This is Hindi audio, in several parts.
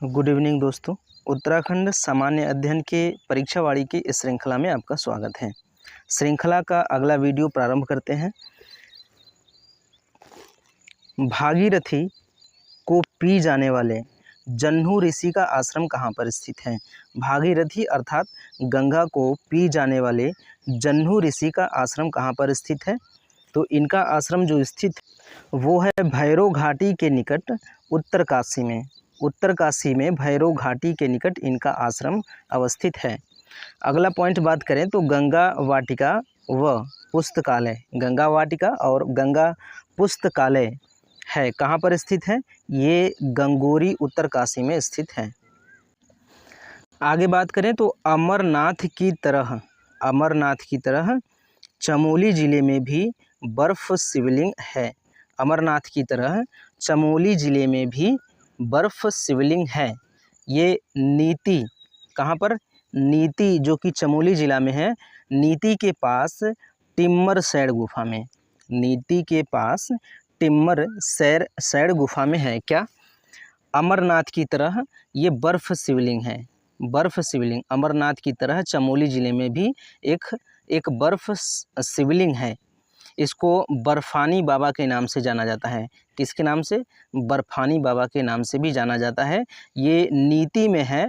गुड इवनिंग दोस्तों। उत्तराखंड सामान्य अध्ययन के परीक्षावाड़ी की इस श्रृंखला में आपका स्वागत है। श्रृंखला का अगला वीडियो प्रारंभ करते हैं। भागीरथी को पी जाने वाले जन्नू ऋषि का आश्रम कहाँ पर स्थित है? भागीरथी अर्थात गंगा को पी जाने वाले जन्नू ऋषि का आश्रम कहाँ पर स्थित है? तो इनका आश्रम जो स्थित वो है भैरव घाटी के निकट उत्तरकाशी में। उत्तरकाशी में भैरव घाटी के निकट इनका आश्रम अवस्थित है। अगला पॉइंट बात करें तो गंगा वाटिका व पुस्तकालय, गंगा वाटिका और गंगा पुस्तकालय है कहाँ पर स्थित है? ये गंगोरी उत्तरकाशी में स्थित है। आगे बात करें तो अमरनाथ की तरह चमोली ज़िले में भी बर्फ़ शिवलिंग है। अमरनाथ की तरह चमोली ज़िले में भी बर्फ़ शिवलिंग है। ये नीति कहाँ पर? नीति जो कि चमोली ज़िला में है, नीति के पास टिम्मरसैड़ गुफा में। नीति के पास टिम्मरसैड़ गुफा में है क्या? अमरनाथ की तरह ये बर्फ़ शिवलिंग है। बर्फ़ शिवलिंग अमरनाथ की तरह चमोली ज़िले में भी एक बर्फ़ शिवलिंग है। इसको बर्फानी बाबा के नाम से जाना जाता है। किसके नाम से? बर्फानी बाबा के नाम से भी जाना जाता है। ये नीति में है,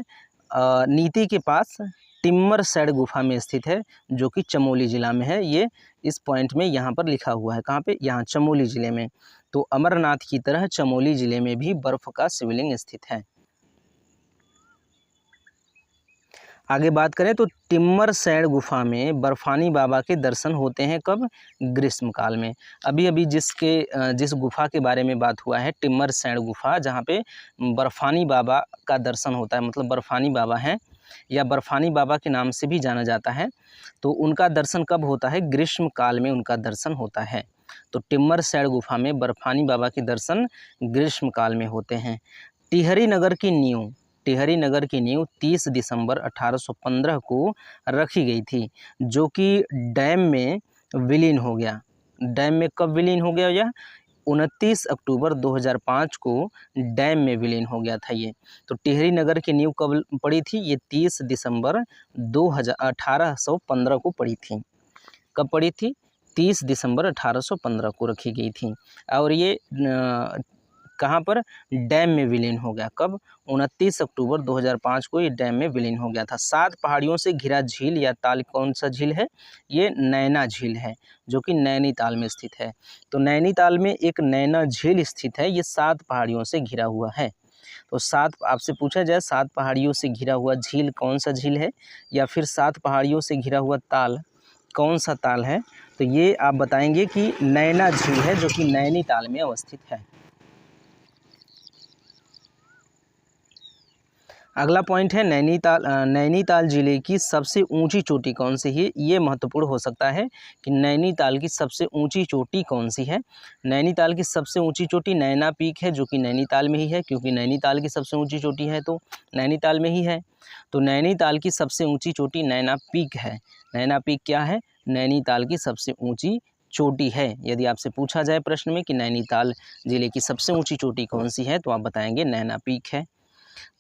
नीति के पास टिम्मरसैड़ गुफा में स्थित है जो कि चमोली ज़िला में है। ये इस पॉइंट में यहाँ पर लिखा हुआ है। कहाँ पे? यहाँ चमोली ज़िले में। तो अमरनाथ की तरह चमोली ज़िले में भी बर्फ़ का शिवलिंग स्थित है। आगे बात करें तो टिम्मरसैड़ गुफा में बर्फानी बाबा के दर्शन होते हैं कब? ग्रीष्म काल में। अभी जिस गुफा के बारे में बात हुआ है, टिम्मरसैड़ गुफा, जहाँ पे बर्फानी बाबा का दर्शन होता है, मतलब बर्फानी बाबा हैं या बर्फानी बाबा के नाम से भी जाना जाता है। तो उनका दर्शन कब होता है? ग्रीष्म काल में उनका दर्शन होता है। तो टिम्मरसैड़ गुफा में बर्फानी बाबा के दर्शन ग्रीष्म काल में होते हैं। टिहरी नगर की नींव 30 दिसंबर 1815 को रखी गई थी, जो कि डैम में विलीन हो गया। डैम में कब विलीन हो गया? यह 29 अक्टूबर 2005 को डैम में विलीन हो गया था ये। तो टिहरी नगर की नींव कब पड़ी थी? ये 30 दिसंबर 1815 को पड़ी थी। कब पड़ी थी? 30 दिसंबर 1815 को रखी गई थी। और ये कहाँ पर? डैम में विलीन हो गया। कब? 29 अक्टूबर 2005 को ये डैम में विलीन हो गया था। 7 पहाड़ियों से घिरा झील या ताल कौन सा झील है? ये नैना झील है, जो कि नैनीताल में स्थित है। तो नैनीताल में एक नैना झील स्थित है। ये 7 पहाड़ियों से घिरा हुआ है। तो 7 आपसे पूछा जाए 7 पहाड़ियों से घिरा हुआ झील कौन सा झील है, या फिर 7 पहाड़ियों से घिरा हुआ ताल कौन सा ताल है? तो ये आप बताएंगे कि नैना झील है, जो कि नैनीताल में अवस्थित है। अगला पॉइंट है नैनीताल ज़िले की सबसे ऊंची चोटी कौन सी है? ये महत्वपूर्ण हो सकता है कि नैनीताल की सबसे ऊंची चोटी कौन सी है। नैनीताल की सबसे ऊंची चोटी नैना पीक है, जो कि नैनीताल में ही है, क्योंकि नैनीताल की सबसे ऊंची चोटी है तो नैनीताल में ही है। तो नैनीताल की सबसे ऊंची चोटी नैना पीक है। नैना पीक क्या है? नैनीताल की सबसे ऊँची चोटी है। यदि आपसे पूछा जाए प्रश्न में कि नैनीताल ज़िले की सबसे ऊँची चोटी कौन सी है, तो आप बताएंगे नैना पीक है।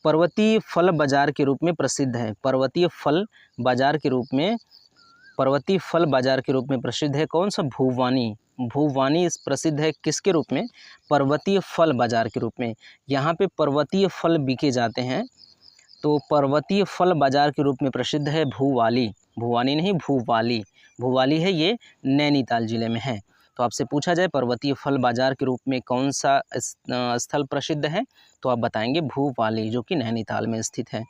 पर्वतीय फल बाजार के रूप में प्रसिद्ध है। पर्वतीय फल बाजार के रूप में प्रसिद्ध है कौन सा? भूवानी। भूवानी इस प्रसिद्ध है किसके रूप में? पर्वतीय फल बाजार के रूप में। यहाँ पे पर्वतीय फल बिके जाते हैं, तो पर्वतीय फल बाजार के रूप में प्रसिद्ध है भूवाली। भूवानी नहीं, भूवाली। भूवाली है, ये नैनीताल जिले में है। तो आपसे पूछा जाए पर्वतीय फल बाजार के रूप में कौन सा स्थल प्रसिद्ध है, तो आप बताएंगे भूपाली, जो कि नैनीताल में स्थित है।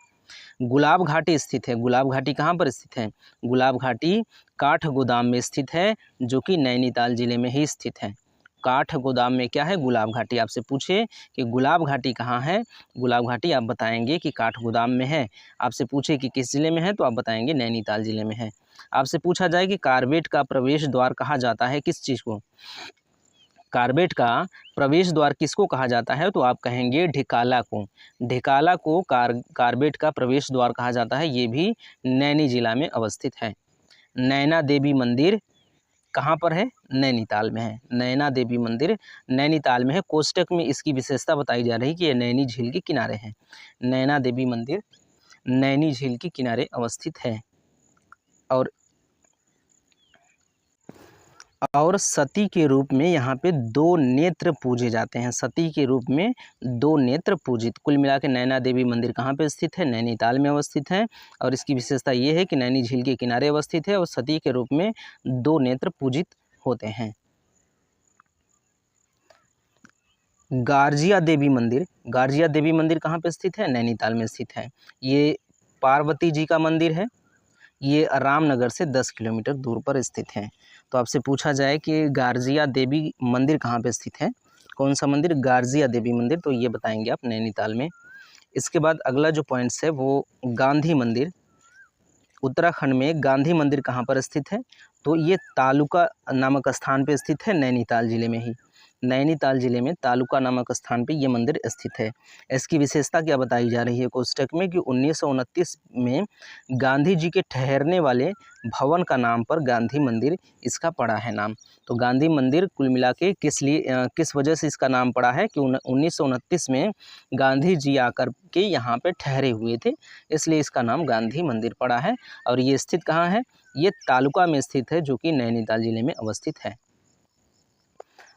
गुलाब घाटी स्थित है। गुलाब घाटी कहाँ पर स्थित है? गुलाब घाटी काठगोदाम में स्थित है, जो कि नैनीताल जिले में ही स्थित है। काठगोदाम में क्या है? गुलाब घाटी। आपसे पूछे कि गुलाब घाटी कहाँ है, गुलाब घाटी आप बताएंगे कि काठगोदाम में है। आपसे पूछे कि किस जिले में है, तो आप बताएंगे नैनीताल जिले में है। आपसे पूछा जाए कि कार्बेट का प्रवेश द्वार कहा जाता है किस चीज़ को? कार्बेट का प्रवेश द्वार किसको कहा जाता है, तो आप कहेंगे ढिकाला को। ढिकाला को कार्बेट का प्रवेश द्वार कहा जाता है। ये भी नैनी जिला में अवस्थित है। नैना देवी मंदिर कहाँ पर है? नैनीताल में है। नैना देवी मंदिर नैनीताल में है। कोष्टक में इसकी विशेषता बताई जा रही है कि ये नैनी झील के किनारे है। नैना देवी मंदिर नैनी झील के किनारे अवस्थित है। और सती के रूप में यहाँ पे 2 नेत्र पूजे जाते हैं। सती के रूप में 2 नेत्र पूजित। कुल मिला के नैना देवी मंदिर कहाँ पे स्थित है? नैनीताल में अवस्थित है। और इसकी विशेषता ये है कि नैनी झील के किनारे अवस्थित है और सती के रूप में 2 नेत्र पूजित होते हैं। गारजिया देवी मंदिर, गारजिया देवी मंदिर कहाँ पे स्थित है? नैनीताल में स्थित है। ये पार्वती जी का मंदिर है। ये रामनगर से 10 किलोमीटर दूर पर स्थित है। तो आपसे पूछा जाए कि गारजिया देवी मंदिर कहाँ पे स्थित है? कौन सा मंदिर? गारजिया देवी मंदिर। तो ये बताएंगे आप नैनीताल में। इसके बाद अगला जो पॉइंट्स है वो गांधी मंदिर। उत्तराखंड में गांधी मंदिर कहाँ पर स्थित है? तो ये तालुका नामक स्थान पे स्थित है, नैनीताल जिले में ही। नैनीताल जिले में तालुका नामक स्थान पे ये मंदिर स्थित है। इसकी विशेषता क्या बताई जा रही है कोष्टक में कि 1929 में गांधी जी के ठहरने वाले भवन का नाम पर गांधी मंदिर इसका पड़ा है नाम। तो गांधी मंदिर कुल मिला के किस वजह से इसका नाम पड़ा है कि 1929 में गांधी जी आकर के यहाँ पे ठहरे हुए थे, इसलिए इसका नाम गांधी मंदिर पड़ा है। और ये स्थित कहाँ है? ये तालुका में स्थित है, जो कि नैनीताल जिले में अवस्थित है।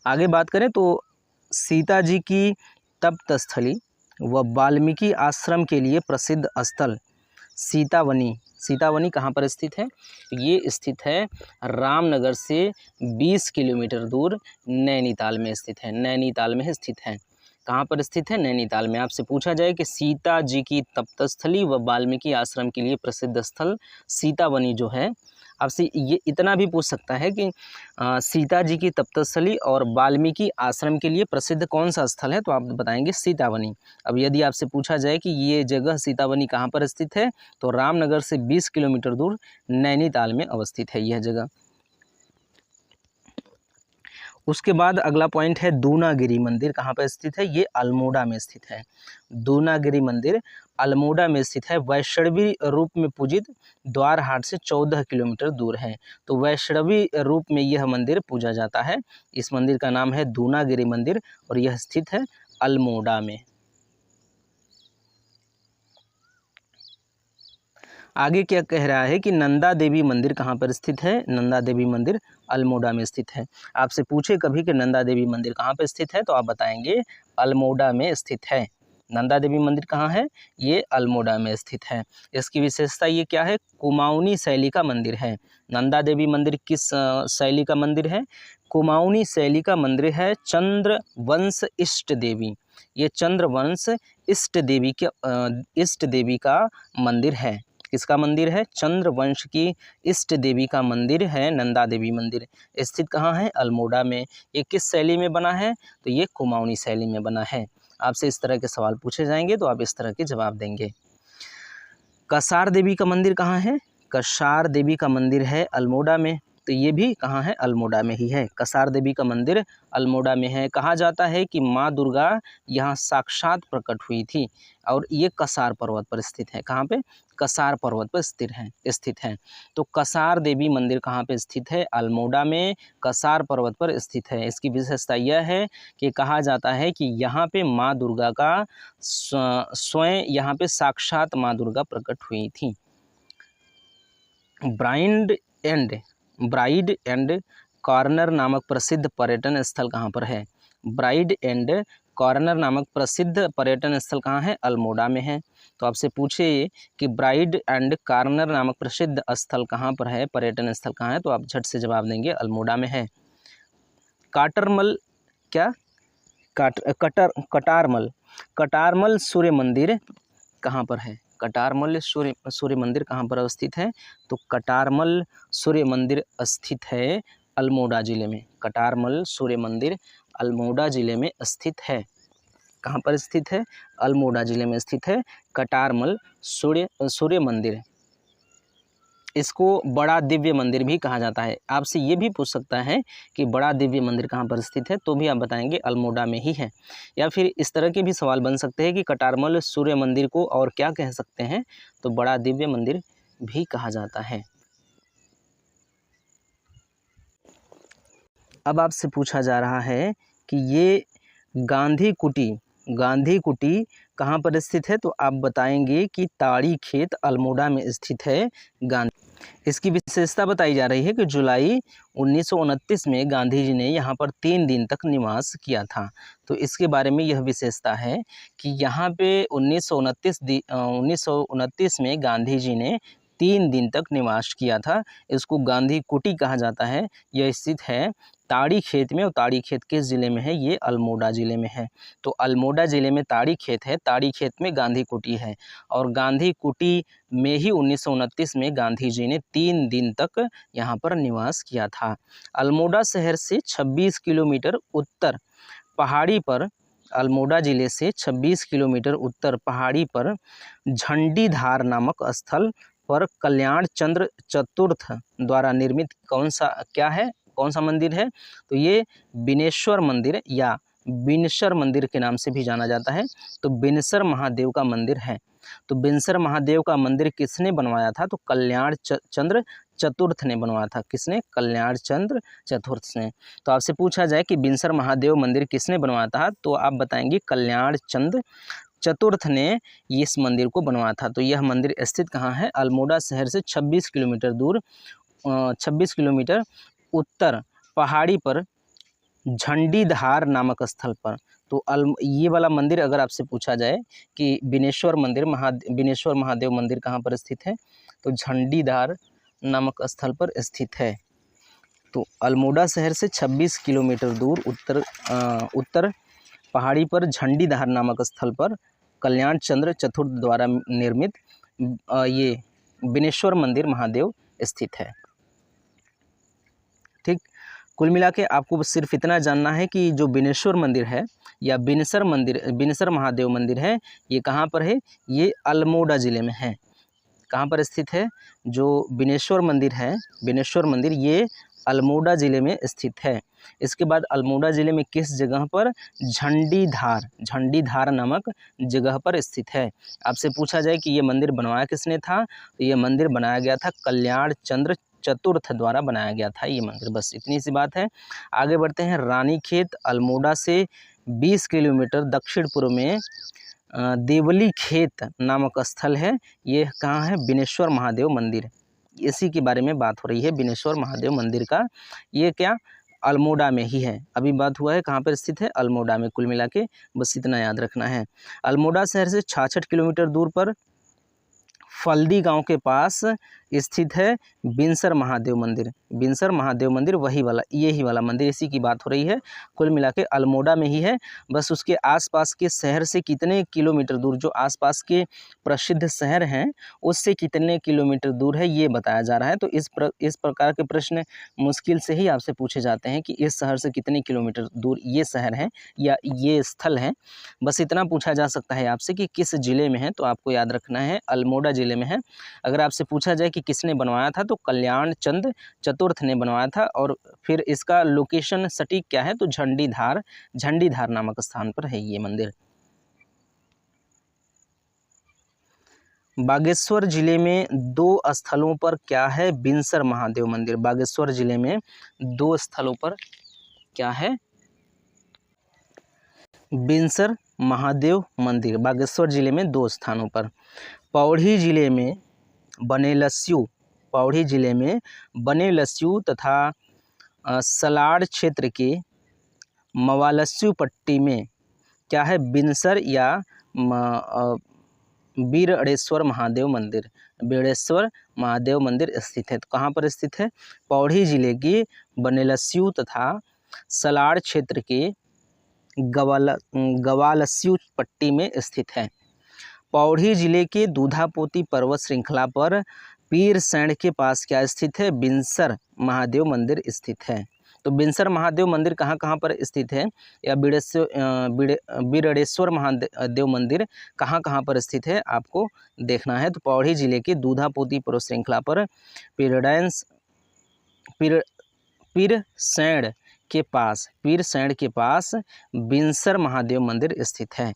आगे बात करें तो सीता जी की तप्त स्थली व वाल्मीकि आश्रम के लिए प्रसिद्ध स्थल सीतावनी। सीतावनी कहाँ पर स्थित है? ये स्थित है रामनगर से 20 किलोमीटर दूर नैनीताल में स्थित है। नैनीताल में स्थित है। कहाँ पर स्थित है? नैनीताल में। आपसे पूछा जाए कि सीता जी की तप्तस्थली व वाल्मीकि आश्रम के लिए प्रसिद्ध स्थल सीतावनी जो है, आपसे ये इतना भी पूछ सकता है कि सीता जी की तप्तस्थली और वाल्मीकि आश्रम के लिए प्रसिद्ध कौन सा स्थल है? तो आप बताएंगे सीतावनी। अब यदि आपसे पूछा जाए कि ये जगह सीतावनी कहाँ पर स्थित है, तो रामनगर से 20 किलोमीटर दूर नैनीताल में अवस्थित है यह जगह। उसके बाद अगला पॉइंट है दूनागिरी मंदिर कहाँ पर स्थित है? ये अल्मोड़ा में स्थित है। दूनागिरी मंदिर अल्मोड़ा में स्थित है। वैष्णवी रूप में पूजित द्वारहाट से 14 किलोमीटर दूर है। तो वैष्णवी रूप में यह मंदिर पूजा जाता है। इस मंदिर का नाम है दूनागिरी मंदिर और यह स्थित है अल्मोड़ा में। आगे क्या कह रहा है कि नंदा देवी मंदिर कहाँ पर स्थित है? नंदा देवी मंदिर अल्मोड़ा में स्थित है। आपसे पूछे कभी कि नंदा देवी मंदिर कहाँ पर स्थित है, तो आप बताएंगे अल्मोड़ा में स्थित है। नंदा देवी मंदिर कहाँ है? ये अल्मोड़ा में स्थित है। इसकी विशेषता ये क्या है? कुमाऊनी शैली का मंदिर है। नंदा देवी मंदिर किस शैली का मंदिर है? कुमाऊनी शैली का मंदिर है। चंद्रवंश इष्ट देवी, ये चंद्रवंश इष्ट देवी का मंदिर है। किसका मंदिर है? चंद्रवंश की इष्ट देवी का मंदिर है नंदा देवी मंदिर। स्थित कहाँ है? अल्मोड़ा में। ये किस शैली में बना है? तो ये कुमाऊनी शैली में बना है। आपसे इस तरह के सवाल पूछे जाएंगे तो आप इस तरह के जवाब देंगे। कसार देवी का मंदिर कहाँ है? कसार देवी का मंदिर है अल्मोड़ा में। तो ये भी कहाँ है? अल्मोड़ा में ही है। कसार देवी का मंदिर अल्मोड़ा में है। कहा जाता है कि माँ दुर्गा यहाँ साक्षात प्रकट हुई थी और ये कसार पर्वत पर स्थित है। कहाँ पे? कसार पर्वत पर स्थित है। तो कसार देवी मंदिर कहाँ पे स्थित है? अल्मोड़ा में कसार पर्वत पर स्थित है। इसकी विशेषता यह है कि कहा जाता है कि यहाँ पे माँ दुर्गा का स्वयं यहाँ पे साक्षात माँ दुर्गा प्रकट हुई थी। ब्राइड एंड कॉर्नर नामक प्रसिद्ध पर्यटन स्थल कहाँ पर है? ब्राइड एंड कॉर्नर नामक प्रसिद्ध पर्यटन स्थल कहाँ है? अल्मोड़ा में है। तो आपसे पूछे कि ब्राइड एंड कॉर्नर नामक प्रसिद्ध स्थल कहाँ पर है, पर्यटन स्थल कहाँ है, तो आप झट से जवाब देंगे अल्मोड़ा में है। काटरमल क्या? कटारमल सूर्य मंदिर कहाँ पर है? कटारमल सूर्य मंदिर कहाँ पर अवस्थित है? तो कटारमल सूर्य मंदिर स्थित है अल्मोड़ा जिले में। कटारमल सूर्य मंदिर अल्मोड़ा जिले में स्थित है। कहाँ पर स्थित है? अल्मोड़ा जिले में स्थित है कटारमल सूर्य मंदिर। इसको बड़ा दिव्य मंदिर भी कहा जाता है। आपसे ये भी पूछ सकता है कि बड़ा दिव्य मंदिर कहाँ पर स्थित है, तो भी आप बताएंगे अल्मोड़ा में ही है। या फिर इस तरह के भी सवाल बन सकते हैं कि कटारमल सूर्य मंदिर को और क्या कह सकते हैं, तो बड़ा दिव्य मंदिर भी कहा जाता है। अब आपसे पूछा जा रहा है कि ये गांधी कुटी कहाँ पर स्थित है, तो आप बताएंगे कि ताड़ी खेत अल्मोड़ा में स्थित है गांधी। इसकी विशेषता बताई जा रही है कि जुलाई 1929 में गांधी जी ने यहाँ पर 3 दिन तक निवास किया था। तो इसके बारे में यह विशेषता है कि यहाँ पे 1929 में गांधी जी ने 3 दिन तक निवास किया था। इसको गांधी कुटी कहा जाता है। यह स्थित है ताड़ी खेत में, और ताड़ी खेत किस ज़िले में है, ये अल्मोड़ा ज़िले में है। तो अल्मोड़ा ज़िले में ताड़ी खेत है, ताड़ी खेत में गांधी कुटी है, और गांधी कुटी में ही 1929 में गांधी जी ने 3 दिन तक यहाँ पर निवास किया था। अल्मोड़ा शहर से 26 किलोमीटर उत्तर पहाड़ी पर, अल्मोड़ा ज़िले से 26 किलोमीटर उत्तर पहाड़ी पर झंडीधार नामक स्थल पर कल्याण चंद्र चतुर्थ द्वारा निर्मित कौन सा मंदिर है, तो ये बिनेश्वर मंदिर या बिनसर मंदिर के नाम से भी जाना जाता है। तो बिनसर महादेव का मंदिर है। तो बिनसर महादेव का मंदिर किसने बनवाया था, तो कल्याण चंद्र चतुर्थ ने बनवाया था। किसने, कल्याण चंद्र चतुर्थ ने। तो आपसे पूछा जाए कि बिनसर महादेव मंदिर किसने बनवाया था, तो आप बताएंगे कल्याण चंद्र चतुर्थ ने इस मंदिर को बनवाया था। तो यह मंदिर स्थित कहाँ है, अल्मोड़ा शहर से 26 किलोमीटर दूर 26 किलोमीटर उत्तर पहाड़ी पर झंडीधार नामक स्थल पर। तो ये वाला मंदिर अगर आपसे पूछा जाए कि बिनेश्वर महादेव मंदिर कहाँ पर स्थित है, तो झंडीधार नामक स्थल पर स्थित है। तो अल्मोड़ा शहर से 26 किलोमीटर दूर उत्तर पहाड़ी पर झंडीधार नामक स्थल पर कल्याण चंद्र चतुर्थ द्वारा निर्मित ये बिनेश्वर मंदिर महादेव स्थित है। ठीक, कुल मिला के आपको सिर्फ इतना जानना है कि जो बिनेश्वर मंदिर है या बिनसर महादेव मंदिर है, ये कहाँ पर है, ये अल्मोड़ा ज़िले में है। कहाँ पर स्थित है, जो बिनेश्वर मंदिर ये अल्मोड़ा ज़िले में स्थित है। इसके बाद अल्मोड़ा ज़िले में किस जगह पर, झंडीधार नामक जगह पर स्थित है। आपसे पूछा जाए कि ये मंदिर बनवाया किसने था, तो ये मंदिर बनाया गया था कल्याण चंद्र चतुर्थ द्वारा बनाया गया था ये मंदिर। बस इतनी सी बात है। आगे बढ़ते हैं। रानीखेत अल्मोड़ा से 20 किलोमीटर दक्षिण पूर्व में देवली खेत नामक स्थल है। ये कहाँ है, बिनेश्वर महादेव मंदिर। इसी के बारे में बात हो रही है, बिनेश्वर महादेव मंदिर का। ये क्या, अल्मोड़ा में ही है। अभी बात हुआ है कहाँ पर स्थित है, अल्मोड़ा में। कुल मिला के बस इतना याद रखना है। अल्मोड़ा शहर से 66 किलोमीटर दूर पर फल्दी गांव के पास स्थित है बिनसर महादेव मंदिर यही वाला मंदिर, इसी की बात हो रही है। कुल मिला के अल्मोड़ा में ही है। बस उसके आसपास के शहर से कितने किलोमीटर दूर, जो आसपास के प्रसिद्ध शहर हैं उससे कितने किलोमीटर दूर है, ये बताया जा रहा है। तो इस प्रकार के प्रश्न मुश्किल से ही आपसे पूछे जाते हैं कि इस शहर से कितने किलोमीटर दूर ये शहर है या ये स्थल है। बस इतना पूछा जा सकता है आपसे कि किस ज़िले में है, तो आपको याद रखना है अल्मोड़ा ज़िले में है। अगर आपसे पूछा जाए कि किसने बनवाया था, तो कल्याण चंद्र चतुर्थ ने बनवाया था। और फिर इसका लोकेशन सटीक क्या है, तो झंडीधार नामक स्थान पर है ये मंदिर। बागेश्वर जिले में 2 स्थलों पर क्या है, बिनसर महादेव मंदिर। बागेश्वर जिले में 2 स्थलों पर क्या है, बिनसर महादेव मंदिर। बागेश्वर जिले में 2 स्थानों पर। पौड़ी जिले में बनेलस्यू तथा सलाड़ क्षेत्र के मवालस्यू पट्टी में क्या है, बिनसर या बीरड़ेश्वर महादेव मंदिर स्थित है। तो कहाँ पर स्थित है, पौड़ी जिले के बनेलस्यू तथा सलाड़ क्षेत्र के गवालस्यू पट्टी में स्थित है। पौड़ी जिले के दूधापोती पर्वत श्रृंखला पर पीरसैंण के पास क्या स्थित है, बिनसर महादेव मंदिर स्थित है। तो बिनसर महादेव मंदिर कहाँ कहाँ पर स्थित है, या बीरड़ेश्वर महादेव मंदिर कहाँ कहाँ पर स्थित है, आपको देखना है। तो पौड़ी जिले के दूधापोती पर्वत श्रृंखला पर पीरसैंण के पास बिनसर महादेव मंदिर स्थित है।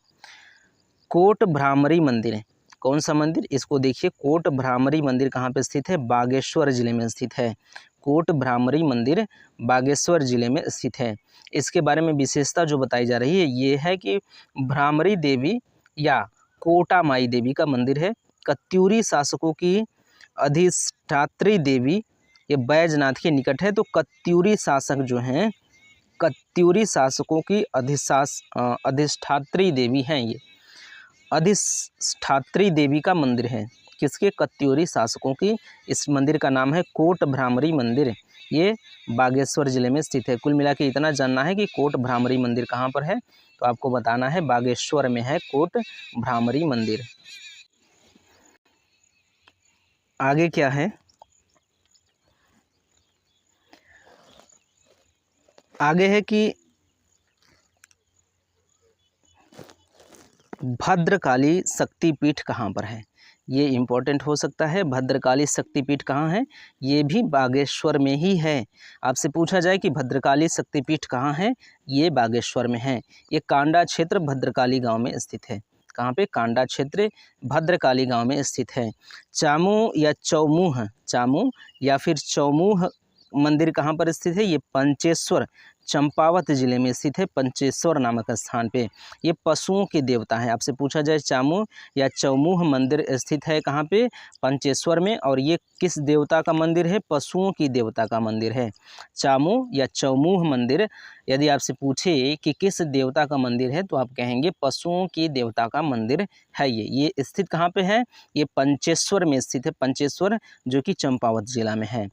कोट भ्रामरी मंदिर, कौन सा मंदिर, इसको देखिए। कोट भ्रामरी मंदिर कहाँ पे स्थित है, बागेश्वर जिले में स्थित है। कोट भ्रामरी मंदिर बागेश्वर जिले में स्थित है। इसके बारे में विशेषता जो बताई जा रही है ये है कि भ्रामरी देवी या कोटा माई देवी का मंदिर है। कत्यूरी शासकों की अधिष्ठात्री देवी, ये बैजनाथ के निकट है। तो कत्यूरी शासक जो हैं, कत्यूरी शासकों की अधिष्ठात्री देवी हैं। ये अधिष्ठात्री देवी का मंदिर है। किसके? कत्यूरी शासकों की। इस मंदिर का नाम है कोट भ्रामरी मंदिर। ये बागेश्वर जिले में स्थित है। कुल मिला के इतना जानना है कि कोट भ्रामरी मंदिर कहाँ पर है, तो आपको बताना है बागेश्वर में है कोट भ्रामरी मंदिर। आगे क्या है? आगे है कि भद्रकाली शक्तिपीठ कहाँ पर है। ये इम्पोर्टेंट हो सकता है। भद्रकाली शक्तिपीठ कहाँ है? ये भी बागेश्वर में ही है। आपसे पूछा जाए कि भद्रकाली शक्तिपीठ कहाँ है, ये बागेश्वर में है। ये कांडा क्षेत्र भद्रकाली गांव में स्थित है। कहाँ पे? कांडा क्षेत्र भद्रकाली गांव में स्थित है। चामू या चौमुह, चामू या फिर चौमुह मंदिर कहाँ पर स्थित है? ये पंचेश्वर चंपावत जिले में स्थित है। पंचेश्वर नामक स्थान पे। ये पशुओं के देवता हैं। आपसे पूछा जाए चामू या चौमुह मंदिर स्थित है कहाँ पे? पंचेश्वर में। और ये किस देवता का मंदिर है? पशुओं की देवता का मंदिर है। चामू या चौमुह मंदिर यदि आपसे पूछे कि किस देवता का मंदिर है, तो आप कहेंगे पशुओं की देवता का मंदिर है। ये स्थित कहाँ पे है? ये पंचेश्वर में स्थित है। पंचेश्वर जो कि चंपावत जिला में है।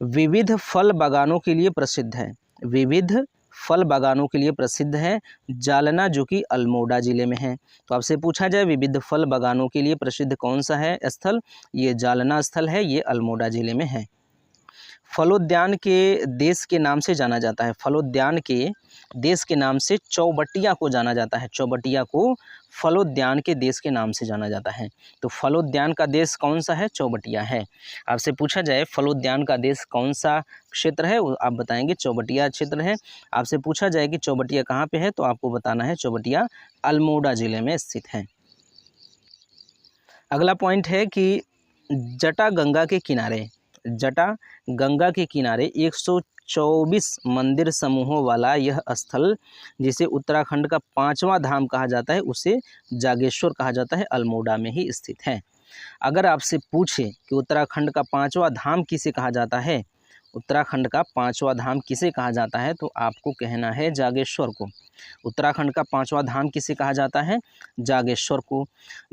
विविध फल बागानों के लिए प्रसिद्ध है। विविध फल बागानों के लिए प्रसिद्ध है जालना, जो कि अल्मोड़ा जिले में है। तो आपसे पूछा जाए विविध फल बागानों के लिए प्रसिद्ध कौन सा है स्थल? ये जालना स्थल है। ये अल्मोड़ा जिले में है। फलोद्यान के देश के नाम से जाना जाता है। फलोद्यान के देश के नाम से चौबटिया को जाना जाता है। चौबटिया को फलोद्यान के देश के नाम से जाना जाता है। तो फलोद्यान का देश कौन सा है? चौबटिया है। आपसे पूछा जाए फलोद्यान का देश कौन सा क्षेत्र है, वो आप बताएंगे चौबटिया क्षेत्र है। आपसे पूछा जाए कि चौबटिया कहाँ पे है, तो आपको बताना है चौबटिया अल्मोड़ा जिले में स्थित है। अगला पॉइंट है कि जटा गंगा के किनारे, जटा गंगा के किनारे 124 मंदिर समूहों वाला यह स्थल, जिसे उत्तराखंड का 5वां धाम कहा जाता है, उसे जागेश्वर कहा जाता है, अल्मोड़ा में ही स्थित है। अगर आपसे पूछे कि उत्तराखंड का 5वां धाम किसे कहा जाता है, उत्तराखंड का 5वां धाम किसे कहा जाता है, तो आपको कहना है जागेश्वर को। उत्तराखंड का 5वां धाम किसे कहा जाता है? जागेश्वर को।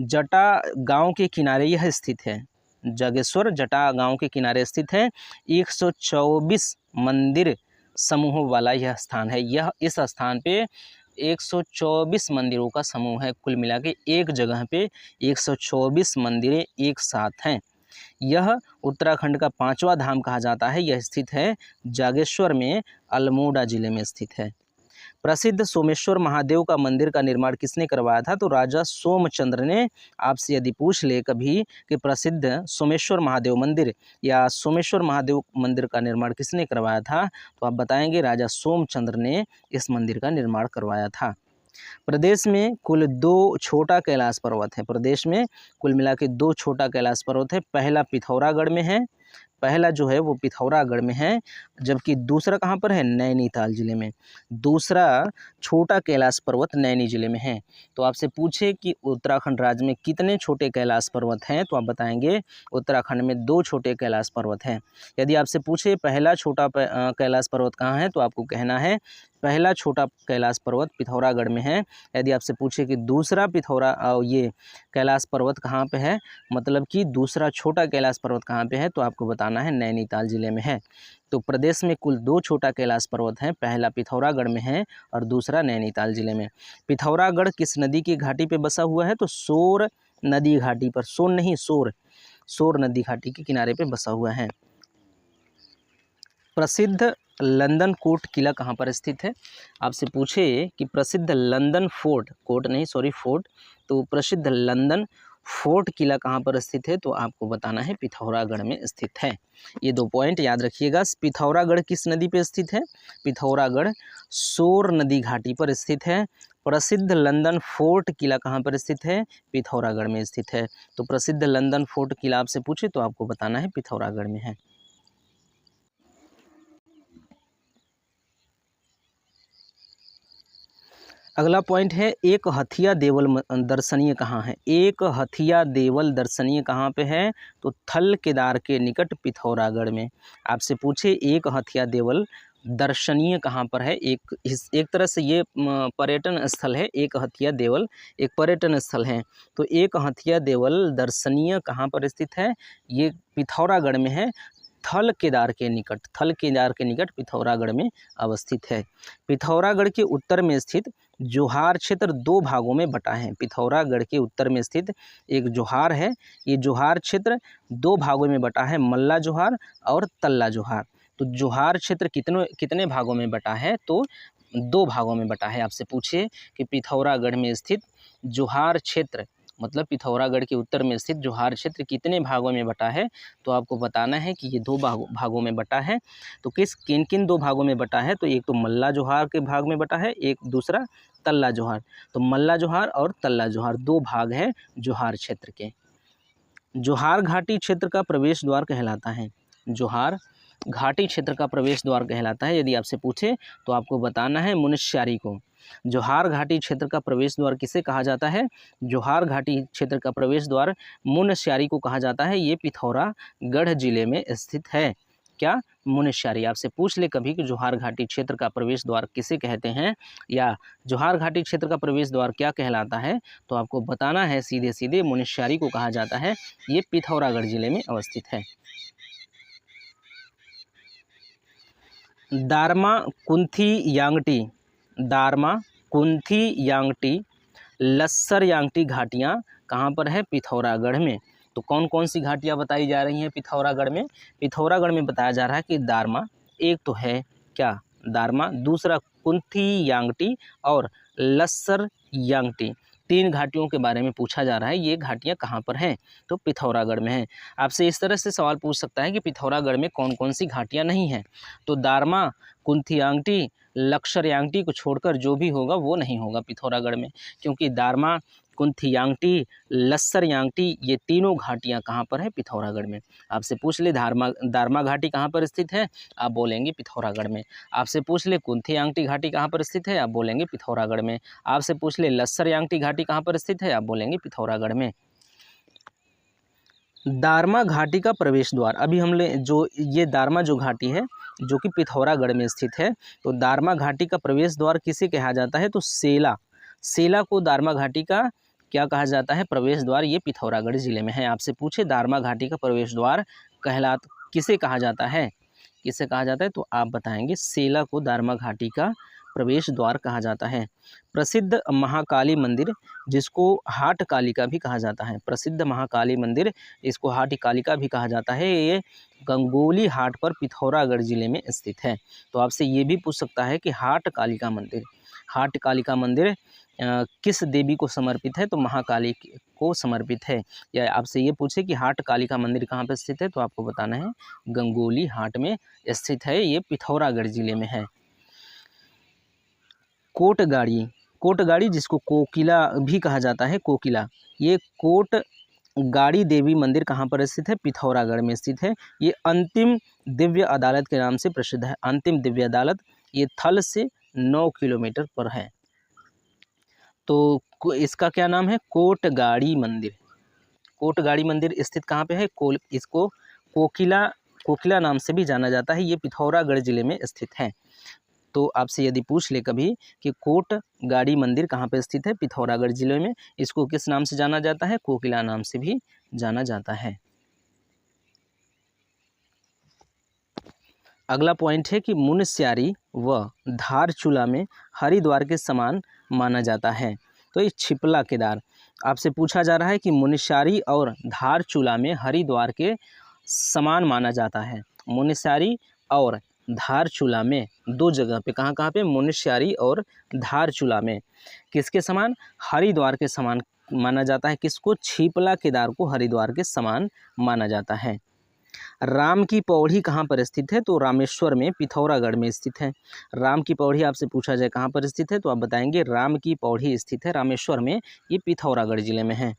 जटा गांव के किनारे यह स्थित है। जागेश्वर जटा गांव के किनारे स्थित है। 124 मंदिर समूहों वाला यह स्थान है। यह इस स्थान पे 124 मंदिरों का समूह है। कुल मिला के एक जगह पे 124 मंदिरें एक साथ हैं। यह उत्तराखंड का 5वां धाम कहा जाता है। यह स्थित है जागेश्वर में, अल्मोड़ा जिले में स्थित है। प्रसिद्ध सोमेश्वर महादेव का मंदिर का निर्माण किसने करवाया था? तो राजा सोमचंद्र ने। आपसे यदि पूछ ले कभी कि प्रसिद्ध सोमेश्वर महादेव मंदिर या सोमेश्वर महादेव मंदिर का निर्माण किसने करवाया था, तो आप बताएंगे राजा सोमचंद्र ने इस मंदिर का निर्माण करवाया था। प्रदेश में कुल 2 छोटा कैलाश पर्वत है। प्रदेश में कुल मिला के 2 छोटा कैलाश पर्वत है। पहला पिथौरागढ़ में है, पहला जो है वो पिथौरागढ़ में है, जबकि दूसरा कहाँ पर है? नैनीताल जिले में। दूसरा छोटा कैलाश पर्वत नैनी जिले में है। तो आपसे पूछे कि उत्तराखंड राज्य में कितने छोटे कैलाश पर्वत हैं, तो आप बताएंगे उत्तराखंड में 2 छोटे कैलाश पर्वत हैं। यदि आपसे पूछे पहला छोटा कैलाश पर्वत कहाँ है, तो आपको कहना है पहला छोटा कैलाश पर्वत पिथौरागढ़ में है। यदि आपसे पूछे कि दूसरा ये कैलाश पर्वत कहाँ पे है, मतलब कि दूसरा छोटा कैलाश पर्वत कहाँ पे है, तो आपको बताना है नैनीताल जिले में है। तो प्रदेश में कुल 2 छोटा कैलाश पर्वत हैं। पहला पिथौरागढ़ में है और दूसरा नैनीताल जिले में। पिथौरागढ़ किस नदी की घाटी पे बसा हुआ है? तो सोर नदी घाटी पर, सोन नहीं सोर नदी घाटी के किनारे पे बसा हुआ है। प्रसिद्ध लंदन कोट किला कहाँ पर स्थित है? आपसे पूछे कि प्रसिद्ध लंदन फोर्ट, तो प्रसिद्ध लंदन फोर्ट किला कहाँ पर स्थित है, तो आपको बताना है पिथौरागढ़ में स्थित है। ये 2 पॉइंट याद रखिएगा। पिथौरागढ़ किस नदी पे स्थित है? पिथौरागढ़ सोर नदी घाटी पर स्थित है। प्रसिद्ध लंदन फोर्ट किला कहाँ पर स्थित है? पिथौरागढ़ में स्थित है। तो प्रसिद्ध लंदन फोर्ट किला आपसे पूछे तो आपको बताना है पिथौरागढ़ में है। अगला पॉइंट है एक हथिया देवल दर्शनीय कहाँ है। एक हथिया देवल दर्शनीय कहाँ पे है, तो थल केदार के निकट पिथौरागढ़ में। आपसे पूछे एक हथिया देवल दर्शनीय कहाँ पर है। एक तरह से ये पर्यटन स्थल है। एक हथिया देवल एक पर्यटन स्थल है। तो एक हथिया देवल दर्शनीय कहाँ पर स्थित है, ये पिथौरागढ़ में है। थल केदार के निकट पिथौरागढ़ में अवस्थित है। पिथौरागढ़ के उत्तर में स्थित जोहार क्षेत्र दो भागों में बटा है। पिथौरागढ़ के उत्तर में स्थित एक जोहार है। ये जोहार क्षेत्र दो भागों में बटा है, मल्ला जोहार और तल्ला जोहार। तो जोहार क्षेत्र कितने भागों में बटा है, तो दो भागों में बटा है। आपसे पूछे कि पिथौरागढ़ में स्थित जोहार क्षेत्र, मतलब पिथौरागढ़ के उत्तर में स्थित जोहार क्षेत्र कितने भागों में बटा है, तो आपको बताना है कि ये दो भागों में बटा है। तो किन किन दो भागों में बटा है, तो एक तो मल्ला जोहार के भाग में बटा है, एक दूसरा तल्ला जोहार। तो मल्ला जोहार और तल्ला जोहार दो भाग है जोहार क्षेत्र के। जोहार घाटी क्षेत्र का प्रवेश द्वार कहलाता है। जोहार घाटी क्षेत्र का प्रवेश द्वार कहलाता है। यदि आपसे पूछे तो आपको बताना है मुनस्यारी को। जोहार घाटी क्षेत्र का प्रवेश द्वार किसे कहा जाता है, जोहार घाटी क्षेत्र का प्रवेश द्वार मुनस्यारी को कहा जाता है। ये पिथौरागढ़ जिले में स्थित है। क्या, मुनस्यारी। आपसे पूछ ले कभी कि जोहार घाटी क्षेत्र का प्रवेश द्वार किसे कहते हैं, या जोहार घाटी क्षेत्र का प्रवेश द्वार क्या कहलाता है, तो आपको बताना है सीधे सीधे मुनस्यारी को कहा जाता है। ये पिथौरागढ़ जिले में अवस्थित है। Darma कुंथी Yangtze, Darma कुंथी Yangtze, लस्सर Yangtze घाटियाँ कहाँ पर है, पिथौरागढ़ में। तो कौन कौन सी घाटियाँ बताई जा रही हैं पिथौरागढ़ में, पिथौरागढ़ में बताया जा रहा है कि दारमा एक तो है, क्या, दारमा, दूसरा कुंथी यांगटी और लस्सर यांगटी। तीन घाटियों के बारे में पूछा जा रहा है। ये घाटियाँ कहाँ पर हैं, तो पिथौरागढ़ में हैं। आपसे इस तरह से सवाल पूछ सकता है कि पिथौरागढ़ में कौन कौन सी घाटियाँ नहीं हैं, तो दारमा, कुंथी यांगटी, लस्सर यांगटी को छोड़कर जो भी होगा वो नहीं होगा पिथौरागढ़ में, क्योंकि दारमा, कुंथी यांगटी, लस्सर यांगटी ये तीनों घाटियाँ कहाँ पर है, पिथौरागढ़ में। आपसे पूछ ले दारमा घाटी कहाँ पर स्थित है, आप बोलेंगे पिथौरागढ़ में। आपसे पूछ ले कुंथी यांगटी घाटी कहाँ पर स्थित है, आप बोलेंगे पिथौरागढ़ में। आपसे पूछ ले लस्सर यांगटी घाटी कहाँ पर स्थित है, आप बोलेंगे पिथौरागढ़ में। दारमा घाटी का प्रवेश द्वार, अभी हमने जो ये दारमा जो घाटी है जो कि पिथौरागढ़ में स्थित है, तो दारमा घाटी का प्रवेश द्वार किसे कहा जाता है, तो सेला को दारमा घाटी का क्या कहा जाता है, प्रवेश द्वार। ये पिथौरागढ़ जिले में है। आपसे पूछे दारमा घाटी का प्रवेश द्वार किसे कहा जाता है, किसे कहा जाता है, तो आप बताएंगे सेला को दारमा घाटी का प्रवेश द्वार कहा जाता है। प्रसिद्ध महाकाली मंदिर जिसको हाट कालिका भी कहा जाता है, प्रसिद्ध महाकाली मंदिर इसको हाट कालिका भी कहा जाता है, ये गंगोली हाट पर पिथौरागढ़ जिले में स्थित है। तो आपसे ये भी पूछ सकता है कि हाट कालिका मंदिर किस देवी को समर्पित है, तो महाकाली को समर्पित है। या आपसे ये पूछे कि हाट कालिका मंदिर कहाँ पर स्थित है, तो आपको बताना है गंगोली हाट में स्थित है, ये पिथौरागढ़ जिले में है। कोटगाड़ी जिसको कोकिला भी कहा जाता है, कोकिला, ये कोटगाड़ी देवी मंदिर कहाँ पर स्थित है, पिथौरागढ़ में स्थित है। ये अंतिम दिव्य अदालत के नाम से प्रसिद्ध है। अंतिम दिव्य अदालत ये थल से 9 किलोमीटर पर है। तो इसका क्या नाम है, कोटगाड़ी मंदिर। कोटगाड़ी मंदिर स्थित कहाँ पे है, इसको कोकिला नाम से भी जाना जाता है। ये पिथौरागढ़ जिले में स्थित है। तो आपसे यदि पूछ ले कभी कि कोटगाड़ी मंदिर कहाँ पर स्थित है, पिथौरागढ़ जिले में, इसको किस नाम से जाना जाता है, कोकिला नाम से भी जाना जाता है। अगला पॉइंट है कि मुनस्यारी व धारचूला में हरिद्वार के समान माना जाता है। तो ये छिपला केदार, आपसे पूछा जा रहा है कि मुनस्यारी और धारचूला में हरिद्वार के समान माना जाता है। मुनस्यारी और धारचूला में दो जगह पे, कहाँ पे, मुनस्यारी और धारचूला में किसके समान, हरिद्वार के समान माना जाता है। किसको, छिपला केदार को हरिद्वार के समान माना जाता है। राम की पौड़ी कहाँ पर स्थित है, तो रामेश्वर में, पिथौरागढ़ में स्थित है। राम की पौड़ी आपसे पूछा जाए कहाँ पर स्थित है, तो आप बताएंगे राम की पौड़ी स्थित है रामेश्वर में, ये पिथौरागढ़ जिले में है।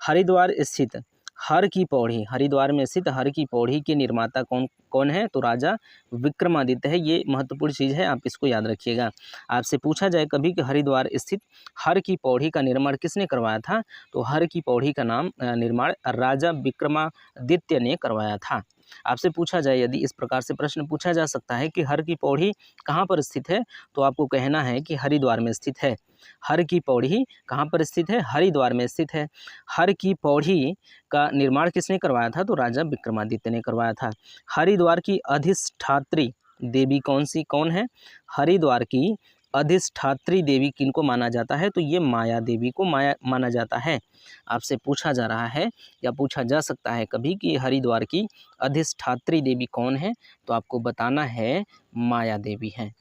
हरिद्वार स्थित हर की पौड़ी, हरिद्वार में स्थित हर की पौड़ी के निर्माता कौन कौन है? तो राजा विक्रमादित्य है। ये महत्वपूर्ण चीज़ है, आप इसको याद रखिएगा। आपसे पूछा जाए कभी कि हरिद्वार स्थित हर की पौड़ी का निर्माण किसने करवाया था? तो हर की पौड़ी का निर्माण राजा विक्रमादित्य ने करवाया था। आपसे पूछा जाए, यदि इस प्रकार से प्रश्न पूछा जा सकता है कि हर की पौड़ी कहाँ पर स्थित है, तो आपको कहना है कि हरिद्वार में स्थित है। हर की पौड़ी कहाँ पर स्थित है? हरिद्वार में स्थित है। हर की पौड़ी का निर्माण किसने करवाया था? तो राजा विक्रमादित्य ने करवाया था। हरिद्वार की अधिष्ठात्री देवी कौन है? हरिद्वार की अधिष्ठात्री देवी किनको माना जाता है? तो ये माया देवी को माना जाता है। आपसे पूछा जा रहा है या पूछा जा सकता है कभी कि हरिद्वार की अधिष्ठात्री देवी कौन है? तो आपको बताना है माया देवी है।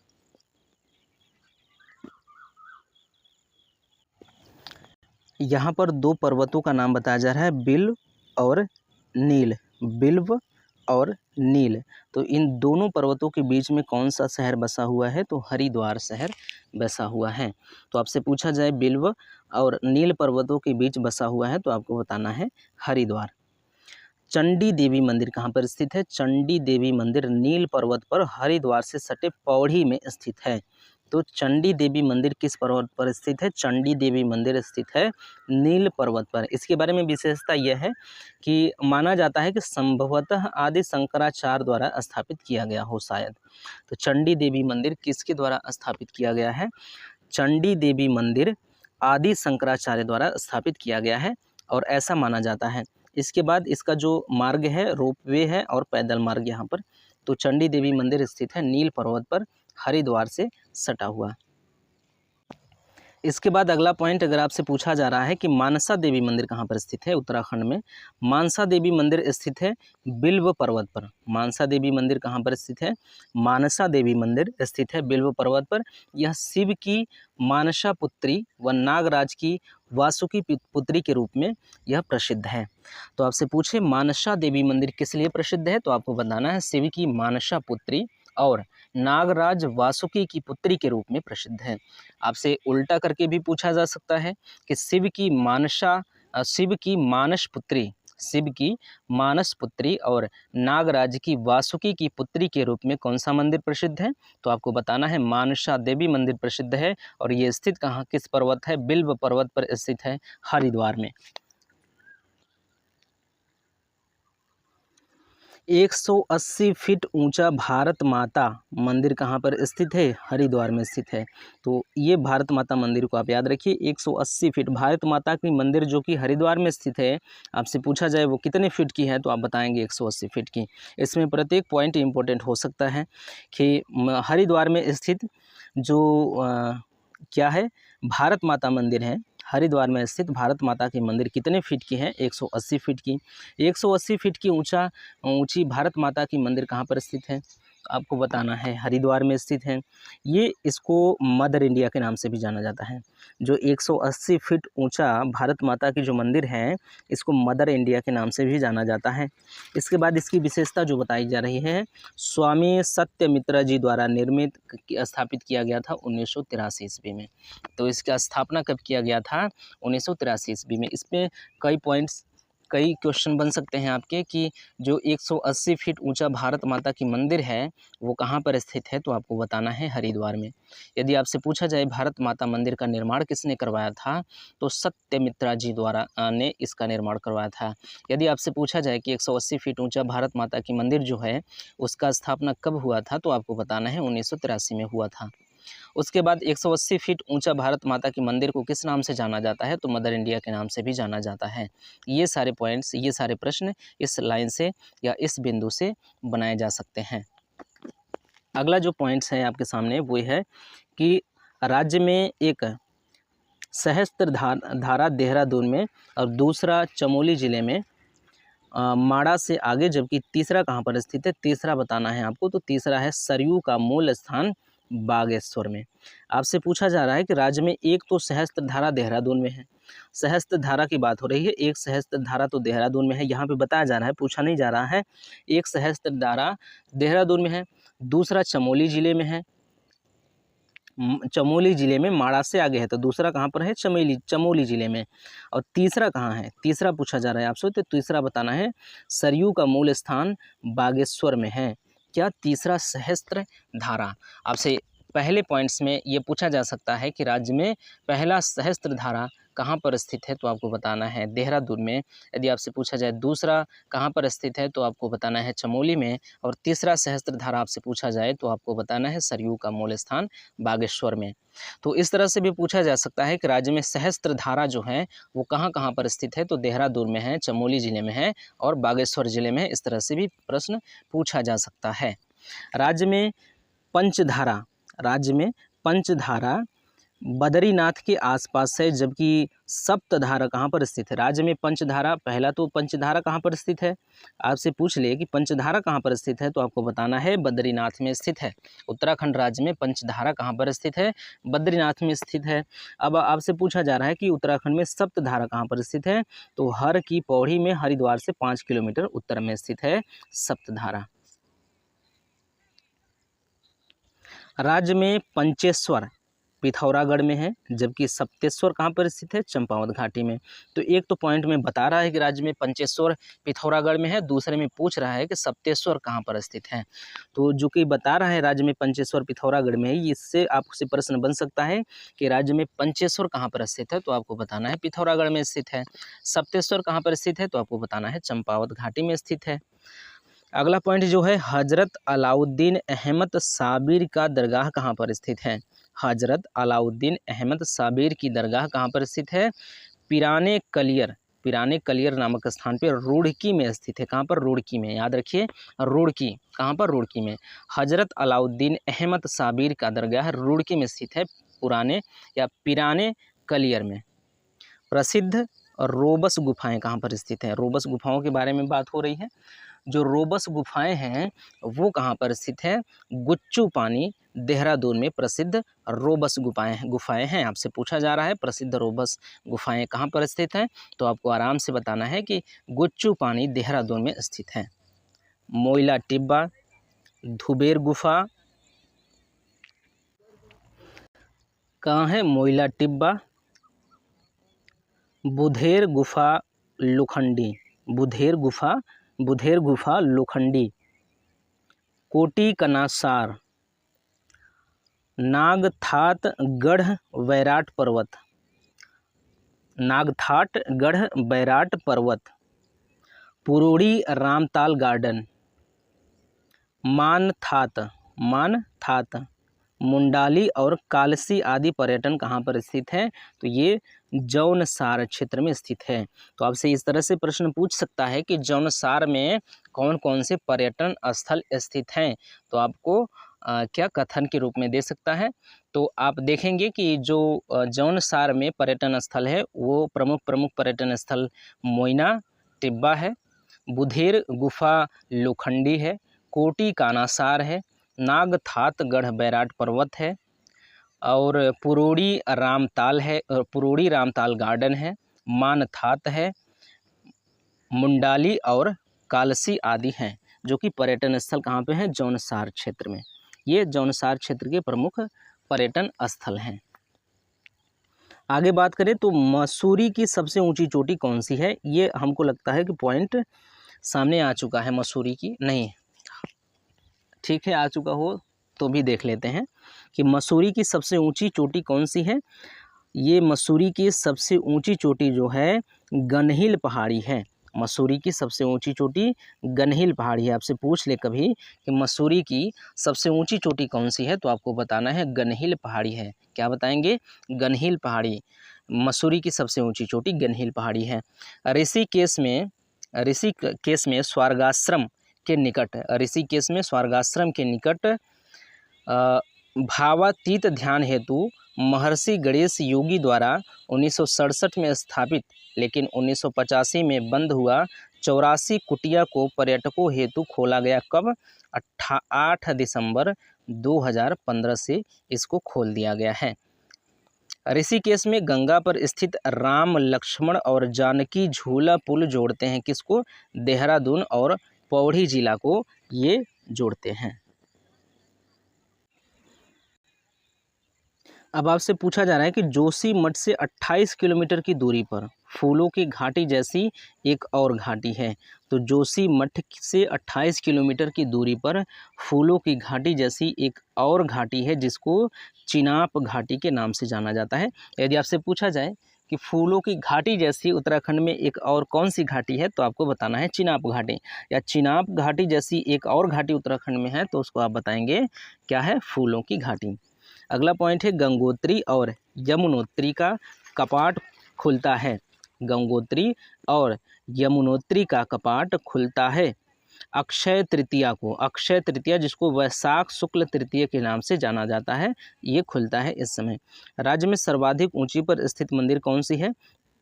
यहाँ पर दो पर्वतों का नाम बताया जा रहा है, बिल्व और नील। बिल्व और नील, तो इन दोनों पर्वतों के बीच में कौन सा शहर बसा हुआ है? तो हरिद्वार शहर बसा हुआ है। तो आपसे पूछा जाए बिल्व और नील पर्वतों के बीच बसा हुआ है, तो आपको बताना है हरिद्वार। चंडी देवी मंदिर कहाँ पर स्थित है? चंडी देवी मंदिर नील पर्वत पर हरिद्वार से सटे पौड़ी में स्थित है। तो चंडी देवी मंदिर किस पर्वत पर स्थित है? चंडी देवी मंदिर स्थित है नील पर्वत पर। इसके बारे में विशेषता यह है कि माना जाता है कि संभवतः आदि शंकराचार्य द्वारा स्थापित किया गया हो शायद। तो चंडी देवी मंदिर किसके द्वारा स्थापित किया गया है? चंडी देवी मंदिर आदि शंकराचार्य द्वारा स्थापित किया गया है और ऐसा माना जाता है। इसके बाद इसका जो मार्ग है रोपवे है और पैदल मार्ग यहाँ पर। तो चंडी देवी मंदिर स्थित है नील पर्वत पर, हरिद्वार से सटा हुआ। इसके बाद अगला पॉइंट अगर आपसे पूछा जा रहा है कि मानसा देवी मंदिर कहाँ पर स्थित है? उत्तराखंड में मानसा देवी मंदिर स्थित है बिल्व पर्वत पर। मानसा देवी मंदिर कहाँ पर स्थित है? मानसा देवी मंदिर स्थित है बिल्व पर्वत पर। यह शिव की मानसा पुत्री व नागराज की वासुकी पुत्री के रूप में यह प्रसिद्ध है। तो आपसे पूछे मानसा देवी मंदिर किस लिए प्रसिद्ध है? तो आपको बताना है शिव की मानसा पुत्री और नागराज वासुकी की पुत्री के रूप में प्रसिद्ध है। आपसे उल्टा करके भी पूछा जा सकता है कि शिव की मानस पुत्री और नागराज की वासुकी की पुत्री के रूप में कौन सा मंदिर प्रसिद्ध है? तो आपको बताना है मानसा देवी मंदिर प्रसिद्ध है और ये स्थित कहाँ किस पर्वत है? बिल्व पर्वत पर स्थित है हरिद्वार में। 180 फीट ऊंचा भारत माता मंदिर कहाँ पर स्थित है? हरिद्वार में स्थित है। तो ये भारत माता मंदिर को आप याद रखिए, 180 फीट भारत माता की मंदिर जो कि हरिद्वार में स्थित है। आपसे पूछा जाए वो कितने फीट की है, तो आप बताएंगे 180 फीट की। इसमें प्रत्येक पॉइंट इंपॉर्टेंट हो सकता है कि हरिद्वार में स्थित जो क्या है भारत माता मंदिर है, हरिद्वार में स्थित भारत माता की मंदिर कितने फीट की है? 180 फीट की। 180 फीट की ऊंची भारत माता की मंदिर कहाँ पर स्थित है? आपको बताना है हरिद्वार में स्थित है। ये इसको मदर इंडिया के नाम से भी जाना जाता है। जो 180 फीट ऊंचा भारत माता की जो मंदिर है, इसको मदर इंडिया के नाम से भी जाना जाता है। इसके बाद इसकी विशेषता जो बताई जा रही है, स्वामी सत्यमित्रा जी द्वारा निर्मित स्थापित किया गया था 1983 ईस्वी में। तो इसका स्थापना कब किया गया था? 1983 ईस्वी में। इसमें कई क्वेश्चन बन सकते हैं आपके कि जो 180 फीट ऊंचा भारत माता की मंदिर है वो कहाँ पर स्थित है? तो आपको बताना है हरिद्वार में। यदि आपसे पूछा जाए भारत माता मंदिर का निर्माण किसने करवाया था, तो सत्यमित्रा जी द्वारा ने इसका निर्माण करवाया था। यदि आपसे पूछा जाए कि 180 फीट ऊंचा भारत माता की मंदिर जो है उसका स्थापना कब हुआ था, तो आपको बताना है 1983 में हुआ था। उसके बाद 180 फीट ऊंचा भारत माता की मंदिर को किस नाम से जाना जाता है? तो मदर इंडिया के नाम से भी जाना जाता है। ये सारे पॉइंट्स, ये सारे प्रश्न इस लाइन से या इस बिंदु से बनाए जा सकते हैं। अगला जो पॉइंट्स है आपके सामने वो है कि राज्य में एक सहस्त्रधारा देहरादून में और दूसरा चमोली ज़िले में माड़ा से आगे, जबकि तीसरा कहाँ पर स्थित है? तीसरा बताना है आपको। तो तीसरा है सरयू का मूल स्थान बागेश्वर में। आपसे पूछा जा रहा है कि राज्य में एक तो सहस्त्रधारा देहरादून में है, सहस्त्रधारा की बात हो रही है, एक सहस्त्रधारा तो देहरादून में है। यहाँ पे बताया जा रहा है, पूछा नहीं जा रहा है। एक सहस्त्रधारा देहरादून में है, दूसरा चमोली ज़िले में है, चमोली जिले में, माड़ा से आगे है, तो दूसरा कहाँ पर है, चमोली जिले में। और तीसरा कहाँ है, तीसरा पूछा जा रहा है आपसे, तो तीसरा बताना है सरयू का मूल स्थान बागेश्वर में है। क्या, तीसरा सहस्त्र धारा। आपसे पहले पॉइंट्स में ये पूछा जा सकता है कि राज्य में पहला सहस्त्र धारा कहाँ पर स्थित है, तो आपको बताना है देहरादून में। यदि आपसे पूछा जाए दूसरा कहाँ पर स्थित है, तो आपको बताना है चमोली में। और तीसरा सहस्त्र धारा आपसे पूछा जाए तो आपको बताना है सरयू का मूल स्थान बागेश्वर में। तो इस तरह से भी पूछा जा सकता है कि राज्य में सहस्त्र धारा जो है वो कहाँ कहाँ पर स्थित है, तो देहरादून में है, चमोली जिले में है और बागेश्वर जिले में है। इस तरह से भी प्रश्न पूछा जा सकता है। राज्य में पंचधारा, राज्य में पंचधारा बद्रीनाथ के आसपास है, जबकि सप्तधारा कहाँ पर स्थित है। राज्य में पंचधारा, पहला तो पंचधारा कहाँ पर स्थित है, आपसे पूछ ले कि पंचधारा कहाँ पर स्थित है, तो आपको बताना है बद्रीनाथ में स्थित है। उत्तराखंड राज्य में पंचधारा कहाँ पर स्थित है, बद्रीनाथ में स्थित है। अब आपसे पूछा जा रहा है कि उत्तराखंड में सप्तधारा कहाँ पर स्थित है, तो हर की पौड़ी में हरिद्वार से 5 किलोमीटर उत्तर में स्थित है सप्तधारा। राज्य में पंचेश्वर पिथौरागढ़ में है, जबकि सप्तेश्वर कहाँ पर स्थित है, चंपावत घाटी में। तो एक तो पॉइंट में बता रहा है कि राज्य में पंचेश्वर पिथौरागढ़ में है, दूसरे में पूछ रहा है कि सप्तेश्वर कहाँ पर स्थित है। तो जो कि बता रहा है राज्य में पंचेश्वर पिथौरागढ़ में है, इससे आपसे प्रश्न बन सकता है कि राज्य में पंचेश्वर कहाँ पर स्थित है, तो आपको बताना है पिथौरागढ़ में स्थित है। सप्तेश्वर कहाँ पर स्थित है, तो आपको बताना है चंपावत घाटी में स्थित है। अगला पॉइंट जो है, हजरत अलाउद्दीन अहमद साबिर का दरगाह कहाँ पर स्थित है। हजरत अलाउद्दीन अहमद साबिर की दरगाह कहाँ पर स्थित है, पिराने कलियर नामक स्थान पर रुड़की में स्थित है। कहाँ पर, रुड़की में, याद रखिए रुड़की, कहाँ पर, रुड़की में। हजरत अलाउद्दीन अहमद साबिर का दरगाह रुड़की में स्थित है, पुराने या पिराने कलियर में। प्रसिद्ध रोबस गुफाएं कहाँ पर स्थित हैं, रोबस गुफाओं के बारे में बात हो रही है। जो रोबस गुफाएं हैं वो कहाँ पर स्थित है, गुच्चू पानी देहरादून में प्रसिद्ध रोबस गुफाएं हैं। आपसे पूछा जा रहा है प्रसिद्ध रोबस गुफाएं कहाँ पर स्थित हैं, तो आपको आराम से बताना है कि गुच्चू पानी देहरादून में स्थित है। मोइला टिब्बा, धुबेर गुफा कहाँ है, मोइला टिब्बा, बुधेर गुफा लोखंडी, बुधेर गुफा लोखंडी, कोटी कनासार, नागथाट गढ़ बैराट पर्वत, पुरोड़ी रामताल गार्डन, मानथात, मुंडाली और कालसी आदि पर्यटन कहाँ पर स्थित है, तो ये जौनसार क्षेत्र में स्थित है। तो आपसे इस तरह से प्रश्न पूछ सकता है कि जौनसार में कौन कौन से पर्यटन स्थल स्थित हैं, तो आपको क्या कथन के रूप में दे सकता है। तो आप देखेंगे कि जो जौनसार में पर्यटन स्थल है वो प्रमुख पर्यटन स्थल मोइना टिब्बा है, बुधेर गुफा लोखंडी है, कोटी कानासार है, नागथाट गढ़ बैराट पर्वत है और पुरोड़ी रामताल गार्डन है, मानथाट है, मुंडाली और कालसी आदि हैं, जो कि पर्यटन स्थल कहाँ पे हैं, जौनसार क्षेत्र में। ये जौनसार क्षेत्र के प्रमुख पर्यटन स्थल हैं। आगे बात करें तो मसूरी की सबसे ऊंची चोटी कौन सी है, ये हमको लगता है कि पॉइंट सामने आ चुका है। मसूरी की नहीं, ठीक है, आ चुका हो तो भी देख लेते हैं कि मसूरी की सबसे ऊंची चोटी कौन सी है। ये मसूरी की सबसे ऊंची चोटी जो है गनहिल पहाड़ी है। मसूरी की सबसे ऊंची चोटी गनहिल पहाड़ी है। आपसे पूछ ले कभी कि मसूरी की सबसे ऊंची चोटी कौन सी है, तो आपको बताना है गनहिल पहाड़ी है। क्या बताएंगे, गनहिल पहाड़ी। मसूरी की सबसे ऊंची चोटी गनहिल पहाड़ी है। ऋषिकेश में स्वर्गाश्रम के निकट भावातीत ध्यान हेतु महर्षि गणेश योगी द्वारा 1967 में स्थापित लेकिन 1985 में बंद हुआ 84 कुटिया को पर्यटकों हेतु खोला गया। कब, 8 दिसंबर 2015 से इसको खोल दिया गया है। ऋषिकेश में गंगा पर स्थित राम लक्ष्मण और जानकी झूला पुल जोड़ते हैं किसको, देहरादून और पौड़ी जिला को ये जोड़ते हैं। अब आपसे पूछा जा रहा है कि जोशीमठ से 28 किलोमीटर की दूरी पर फूलों की घाटी जैसी एक और घाटी है। तो जोशीमठ से 28 किलोमीटर की दूरी पर फूलों की घाटी जैसी एक और घाटी है जिसको चिनाब घाटी के नाम से जाना जाता है। यदि आपसे पूछा जाए कि फूलों की घाटी जैसी उत्तराखंड में एक और कौन सी घाटी है, तो आपको बताना है चिनाब घाटी, या चिनाब घाटी जैसी एक और घाटी उत्तराखंड में है तो उसको आप बताएंगे क्या है, फूलों की घाटी। अगला पॉइंट है गंगोत्री और यमुनोत्री का कपाट खुलता है। गंगोत्री और यमुनोत्री का कपाट खुलता है अक्षय तृतीया को। अक्षय तृतीया जिसको वैशाख शुक्ल तृतीया के नाम से जाना जाता है, ये खुलता है इस समय। राज्य में सर्वाधिक ऊंची पर स्थित मंदिर कौन सी है?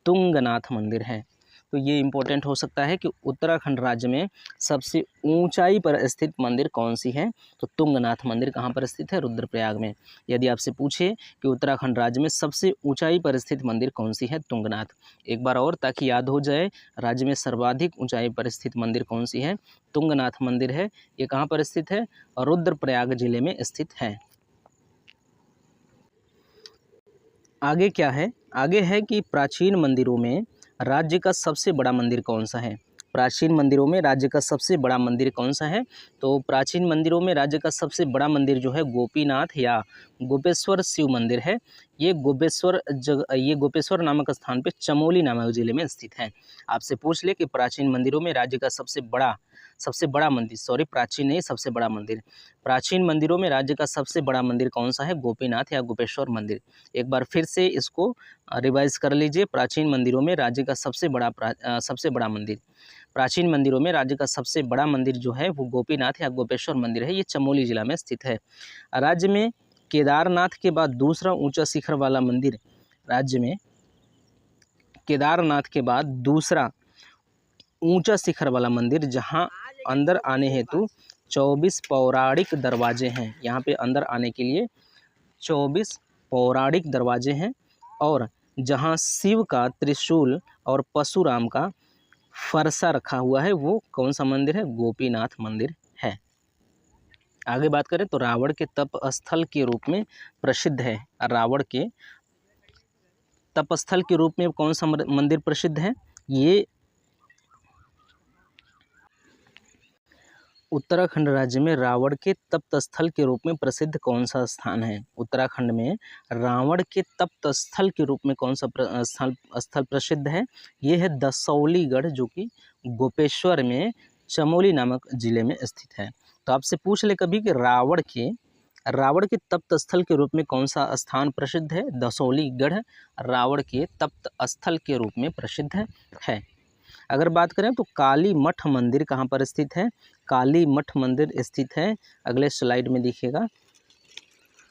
तुंगनाथ मंदिर है। तो ये इम्पोर्टेंट हो सकता है कि उत्तराखंड राज्य में सबसे ऊंचाई पर स्थित मंदिर कौन सी है? तो तुंगनाथ मंदिर कहाँ पर स्थित है? रुद्रप्रयाग में। यदि आपसे पूछे कि उत्तराखंड राज्य में सबसे ऊंचाई पर स्थित मंदिर कौन सी है? तुंगनाथ। एक बार और ताकि याद हो जाए, राज्य में सर्वाधिक ऊंचाई पर स्थित मंदिर कौन सी है? तुंगनाथ मंदिर है। ये कहाँ पर स्थित है? रुद्रप्रयाग जिले में स्थित है। आगे क्या है? आगे है कि प्राचीन मंदिरों में राज्य का सबसे बड़ा मंदिर कौन सा है? प्राचीन मंदिरों में राज्य का सबसे बड़ा मंदिर कौन सा है? तो प्राचीन मंदिरों में राज्य का सबसे बड़ा मंदिर जो है गोपीनाथ या गोपेश्वर शिव मंदिर है। ये गोपेश्वर नामक स्थान पे चमोली नामक जिले में स्थित है। आपसे पूछ ले कि प्राचीन मंदिरों में राज्य का सबसे बड़ा मंदिर, सॉरी प्राचीन नहीं, सबसे बड़ा मंदिर। प्राचीन मंदिरों में राज्य का सबसे बड़ा मंदिर कौन सा है? गोपीनाथ या गोपेश्वर मंदिर। एक बार फिर से इसको रिवाइज कर लीजिए। प्राचीन मंदिरों में राज्य का सबसे बड़ा मंदिर, प्राचीन मंदिरों में राज्य का सबसे बड़ा मंदिर जो है वो गोपीनाथ या गोपेश्वर मंदिर है। ये चमोली जिला में स्थित है। राज्य में केदारनाथ के बाद दूसरा ऊंचा शिखर वाला मंदिर, राज्य में केदारनाथ के बाद दूसरा ऊंचा शिखर वाला मंदिर जहां अंदर आने हेतु 24 पौराणिक दरवाजे हैं। यहाँ पे अंदर आने के लिए 24 पौराणिक दरवाजे हैं और जहां शिव का त्रिशूल और परशुराम का फरसा रखा हुआ है, वो कौन सा मंदिर है? गोपीनाथ मंदिर है। आगे बात करें तो रावण के तप स्थल के रूप में प्रसिद्ध है। रावण के तपस्थल के रूप में कौन सा मंदिर प्रसिद्ध है? ये उत्तराखंड राज्य में रावण के तप्त स्थल के रूप में प्रसिद्ध कौन सा स्थान है? उत्तराखंड में रावण के तप्त स्थल के रूप में कौन सा स्थल प्रसिद्ध है? ये है दसौलीगढ़, जो कि गोपेश्वर में चमोली नामक जिले में स्थित है। तो आपसे पूछ ले कभी कि रावण के तप्त स्थल के रूप में कौन सा स्थान प्रसिद्ध है? दसौलीगढ़ रावण के तप्त स्थल के रूप में प्रसिद्ध है। अगर बात करें तो काली मठ मंदिर कहाँ पर स्थित है? काली मठ मंदिर स्थित है, अगले स्लाइड में दिखेगा।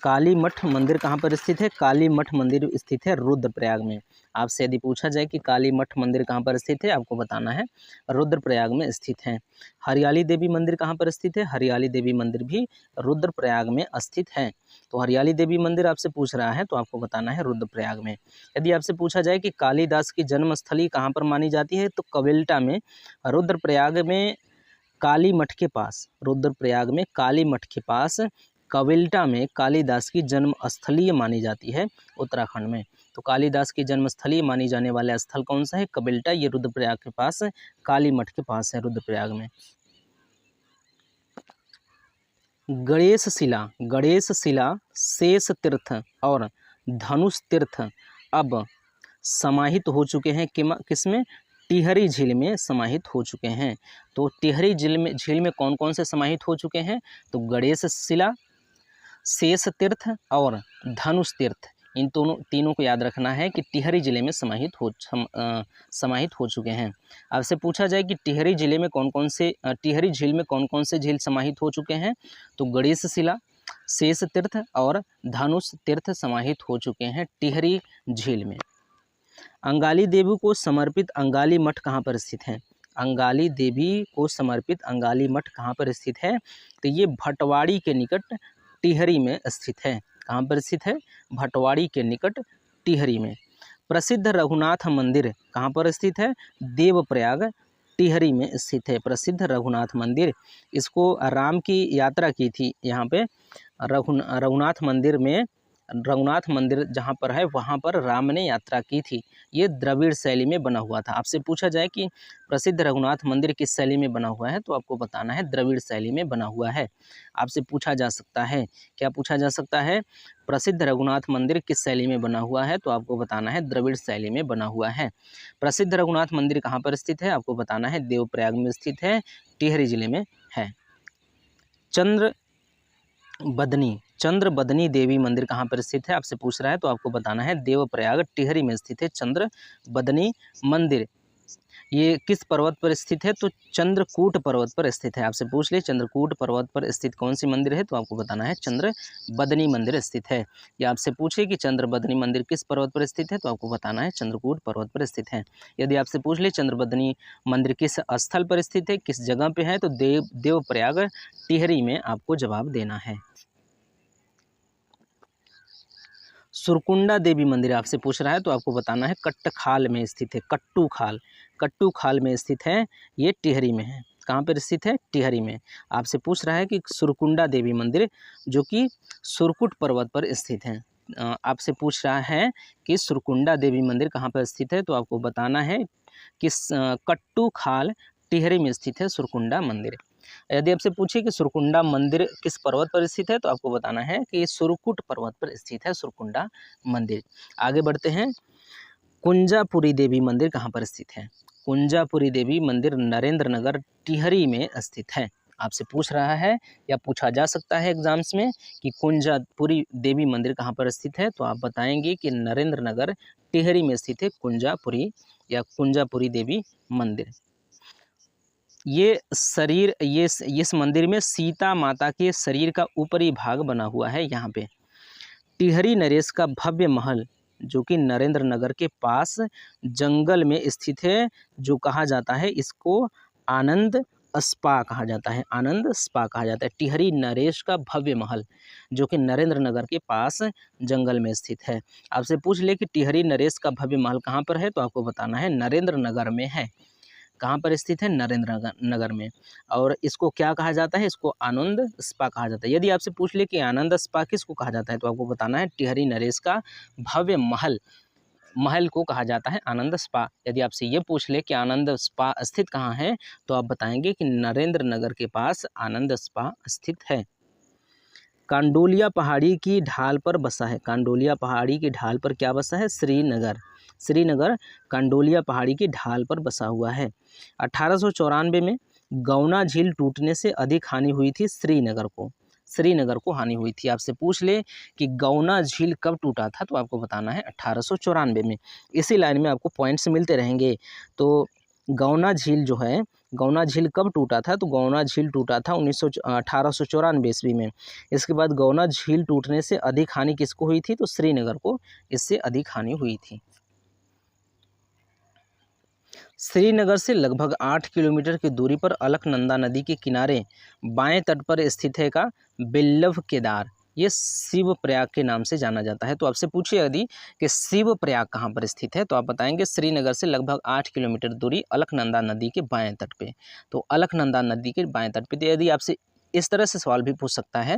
काली मठ मंदिर कहाँ पर स्थित है? काली मठ मंदिर स्थित है रुद्रप्रयाग में। आपसे यदि पूछा जाए कि काली मठ मंदिर कहाँ पर स्थित है, आपको बताना है रुद्रप्रयाग में स्थित है। हरियाली देवी मंदिर कहाँ पर स्थित है? हरियाली देवी मंदिर भी रुद्रप्रयाग में स्थित है। तो हरियाली देवी मंदिर आपसे पूछ रहा है तो आपको बताना है रुद्रप्रयाग में। यदि आपसे पूछा जाए कि कालिदास की जन्मस्थली कहाँ पर मानी जाती है, तो कविल्टा में, रुद्रप्रयाग में काली मठ के पास, रुद्रप्रयाग में काली मठ के पास कविल्टा में कालिदास की जन्मस्थलीय मानी जाती है उत्तराखंड में। तो कालिदास की जन्मस्थलीय मानी जाने वाला स्थल कौन सा है? कविल्टा। ये रुद्रप्रयाग के पास, काली मठ के पास है रुद्रप्रयाग में। गणेश शिला, शेष तीर्थ और धनुष तीर्थ अब समाहित हो चुके हैं किसमें? टिहरी झील में समाहित हो चुके हैं। तो टिहरी झील में कौन कौन से समाहित हो चुके हैं? तो गणेश शिला, शेष तीर्थ और धनुष तीर्थ, इन तीनों को याद रखना है कि टिहरी जिले में समाहित हो चुके हैं। आपसे पूछा जाए कि टिहरी झील में कौन कौन से झील समाहित हो चुके हैं, तो गणेश शिला, शेष तीर्थ और धनुष तीर्थ समाहित हो चुके हैं टिहरी झील में। अंगाली देवी को समर्पित अंगाली मठ कहाँ पर स्थित है? अंगाली देवी को समर्पित अंगाली मठ कहाँ पर स्थित है? तो ये भटवाड़ी के निकट टिहरी में स्थित है। कहाँ पर स्थित है? भटवाड़ी के निकट टिहरी में। प्रसिद्ध रघुनाथ मंदिर कहाँ पर स्थित है? देवप्रयाग टिहरी में स्थित है प्रसिद्ध रघुनाथ मंदिर। इसको राम की यात्रा की थी यहाँ पे रघुनाथ मंदिर में रघुनाथ मंदिर जहाँ पर है वहाँ पर राम ने यात्रा की थी। ये द्रविड़ शैली में बना हुआ था। आपसे पूछा जाए कि प्रसिद्ध रघुनाथ मंदिर किस शैली में बना हुआ है, तो आपको बताना है द्रविड़ शैली में बना हुआ है। आपसे पूछा जा सकता है, क्या पूछा जा सकता है, प्रसिद्ध रघुनाथ मंदिर किस शैली में बना हुआ है, तो आपको बताना है द्रविड़ शैली में बना हुआ है। प्रसिद्ध रघुनाथ मंदिर कहाँ पर स्थित है, आपको बताना है देवप्रयाग में स्थित है, टिहरी जिले में है। चंद्रबदनी देवी मंदिर कहाँ पर स्थित है, आपसे पूछ रहा है, तो आपको बताना है देवप्रयाग टिहरी में स्थित है चंद्रबदनी मंदिर। ये किस पर्वत पर स्थित है, तो चंद्रकूट पर्वत पर स्थित है। आपसे पूछ ले चंद्रकूट पर्वत पर स्थित कौन सी मंदिर है, तो आपको बताना है चंद्रबदनी मंदिर स्थित है। या आपसे पूछे कि चंद्रबदनी मंदिर किस पर्वत पर स्थित है, तो आपको बताना है चंद्रकूट पर्वत पर स्थित है। यदि आपसे पूछ ले चंद्रबदनी मंदिर किस स्थल पर स्थित है, किस जगह पे है, तो देवप्रयाग टिहरी में आपको जवाब देना है। सुरकुंडा देवी मंदिर आपसे पूछ रहा है, तो आपको बताना है कट्टखाल में स्थित है। कट्टू खाल में स्थित है, ये टिहरी में है। कहाँ पर स्थित है, टिहरी में। आपसे पूछ रहा है कि सुरकुंडा देवी मंदिर जो कि सुरकुट पर्वत पर स्थित है। आपसे पूछ रहा है कि सुरकुंडा देवी मंदिर कहाँ पर स्थित है, तो आपको बताना है कि कट्टू खाल टिहरी में स्थित है सुरकुंडा मंदिर। यदि आपसे पूछे कि सुरकुंडा मंदिर किस पर्वत पर स्थित है, तो आपको बताना है कि सुरकुट पर्वत पर स्थित है सुरकुंडा मंदिर। आगे बढ़ते हैं, कुंजापुरी देवी मंदिर कहाँ पर स्थित है। कुंजापुरी देवी मंदिर नरेंद्र नगर टिहरी में स्थित है। आपसे पूछ रहा है या पूछा जा सकता है एग्जाम्स में कि कुंजापुरी देवी मंदिर कहाँ पर स्थित है, तो आप बताएंगे कि नरेंद्र नगर टिहरी में स्थित है कुंजापुरी या कुंजापुरी देवी मंदिर। ये शरीर ये इस मंदिर में सीता माता के शरीर का ऊपरी भाग बना हुआ है। यहाँ पे टिहरी नरेश का भव्य महल जो कि नरेंद्र नगर के पास जंगल में स्थित है, जो कहा जाता है इसको आनंद स्पा कहा जाता है, आनंद स्पा कहा जाता है। टिहरी नरेश का भव्य महल जो कि नरेंद्र नगर के पास जंगल में स्थित है। आपसे पूछ ले कि टिहरी नरेश का भव्य महल कहाँ पर है, तो आपको बताना है नरेंद्र नगर में है। कहाँ पर स्थित है, नरेंद्र नगर में। और इसको क्या कहा जाता है, इसको आनंद स्पा कहा जाता है। यदि आपसे पूछ ले कि आनंद स्पा किसको कहा जाता है, तो आपको बताना है टिहरी नरेश का भव्य महल को कहा जाता है आनंद स्पा। यदि आपसे ये पूछ ले कि आनंद स्पा स्थित कहाँ है, तो आप बताएंगे कि नरेंद्र नगर के पास आनंद स्पा स्थित है। कांडोलिया पहाड़ी की ढाल पर बसा है। कांडोलिया पहाड़ी की ढाल पर क्या बसा है, श्रीनगर कांडोलिया पहाड़ी की ढाल पर बसा हुआ है। 1894 में गौना झील टूटने से अधिक हानि हुई थी श्रीनगर को हानि हुई थी। आपसे पूछ ले कि गौना झील कब टूटा था, तो आपको बताना है 1894 में। इसी लाइन में आपको पॉइंट्स मिलते रहेंगे। तो गौना झील जो है, गौना झील कब टूटा था, तो गौना झील टूटा था 1894 ईस्वी में। इसके बाद गौना झील टूटने से अधिक हानि किसको हुई थी, तो श्रीनगर को इससे अधिक हानि हुई थी। श्रीनगर से लगभग 8 किलोमीटर की दूरी पर अलकनंदा नदी के किनारे बाएं तट पर स्थित है का बिल्लभ केदार, ये शिव प्रयाग के नाम से जाना जाता है। तो आपसे पूछिए यदि कि शिव प्रयाग कहाँ पर स्थित है, तो आप बताएंगे श्रीनगर से लगभग 8 किलोमीटर दूरी अलकनंदा नदी के बाएं तट पे। तो अलकनंदा नदी के बाएं तट पे। तो यदि आपसे इस तरह से सवाल भी पूछ सकता है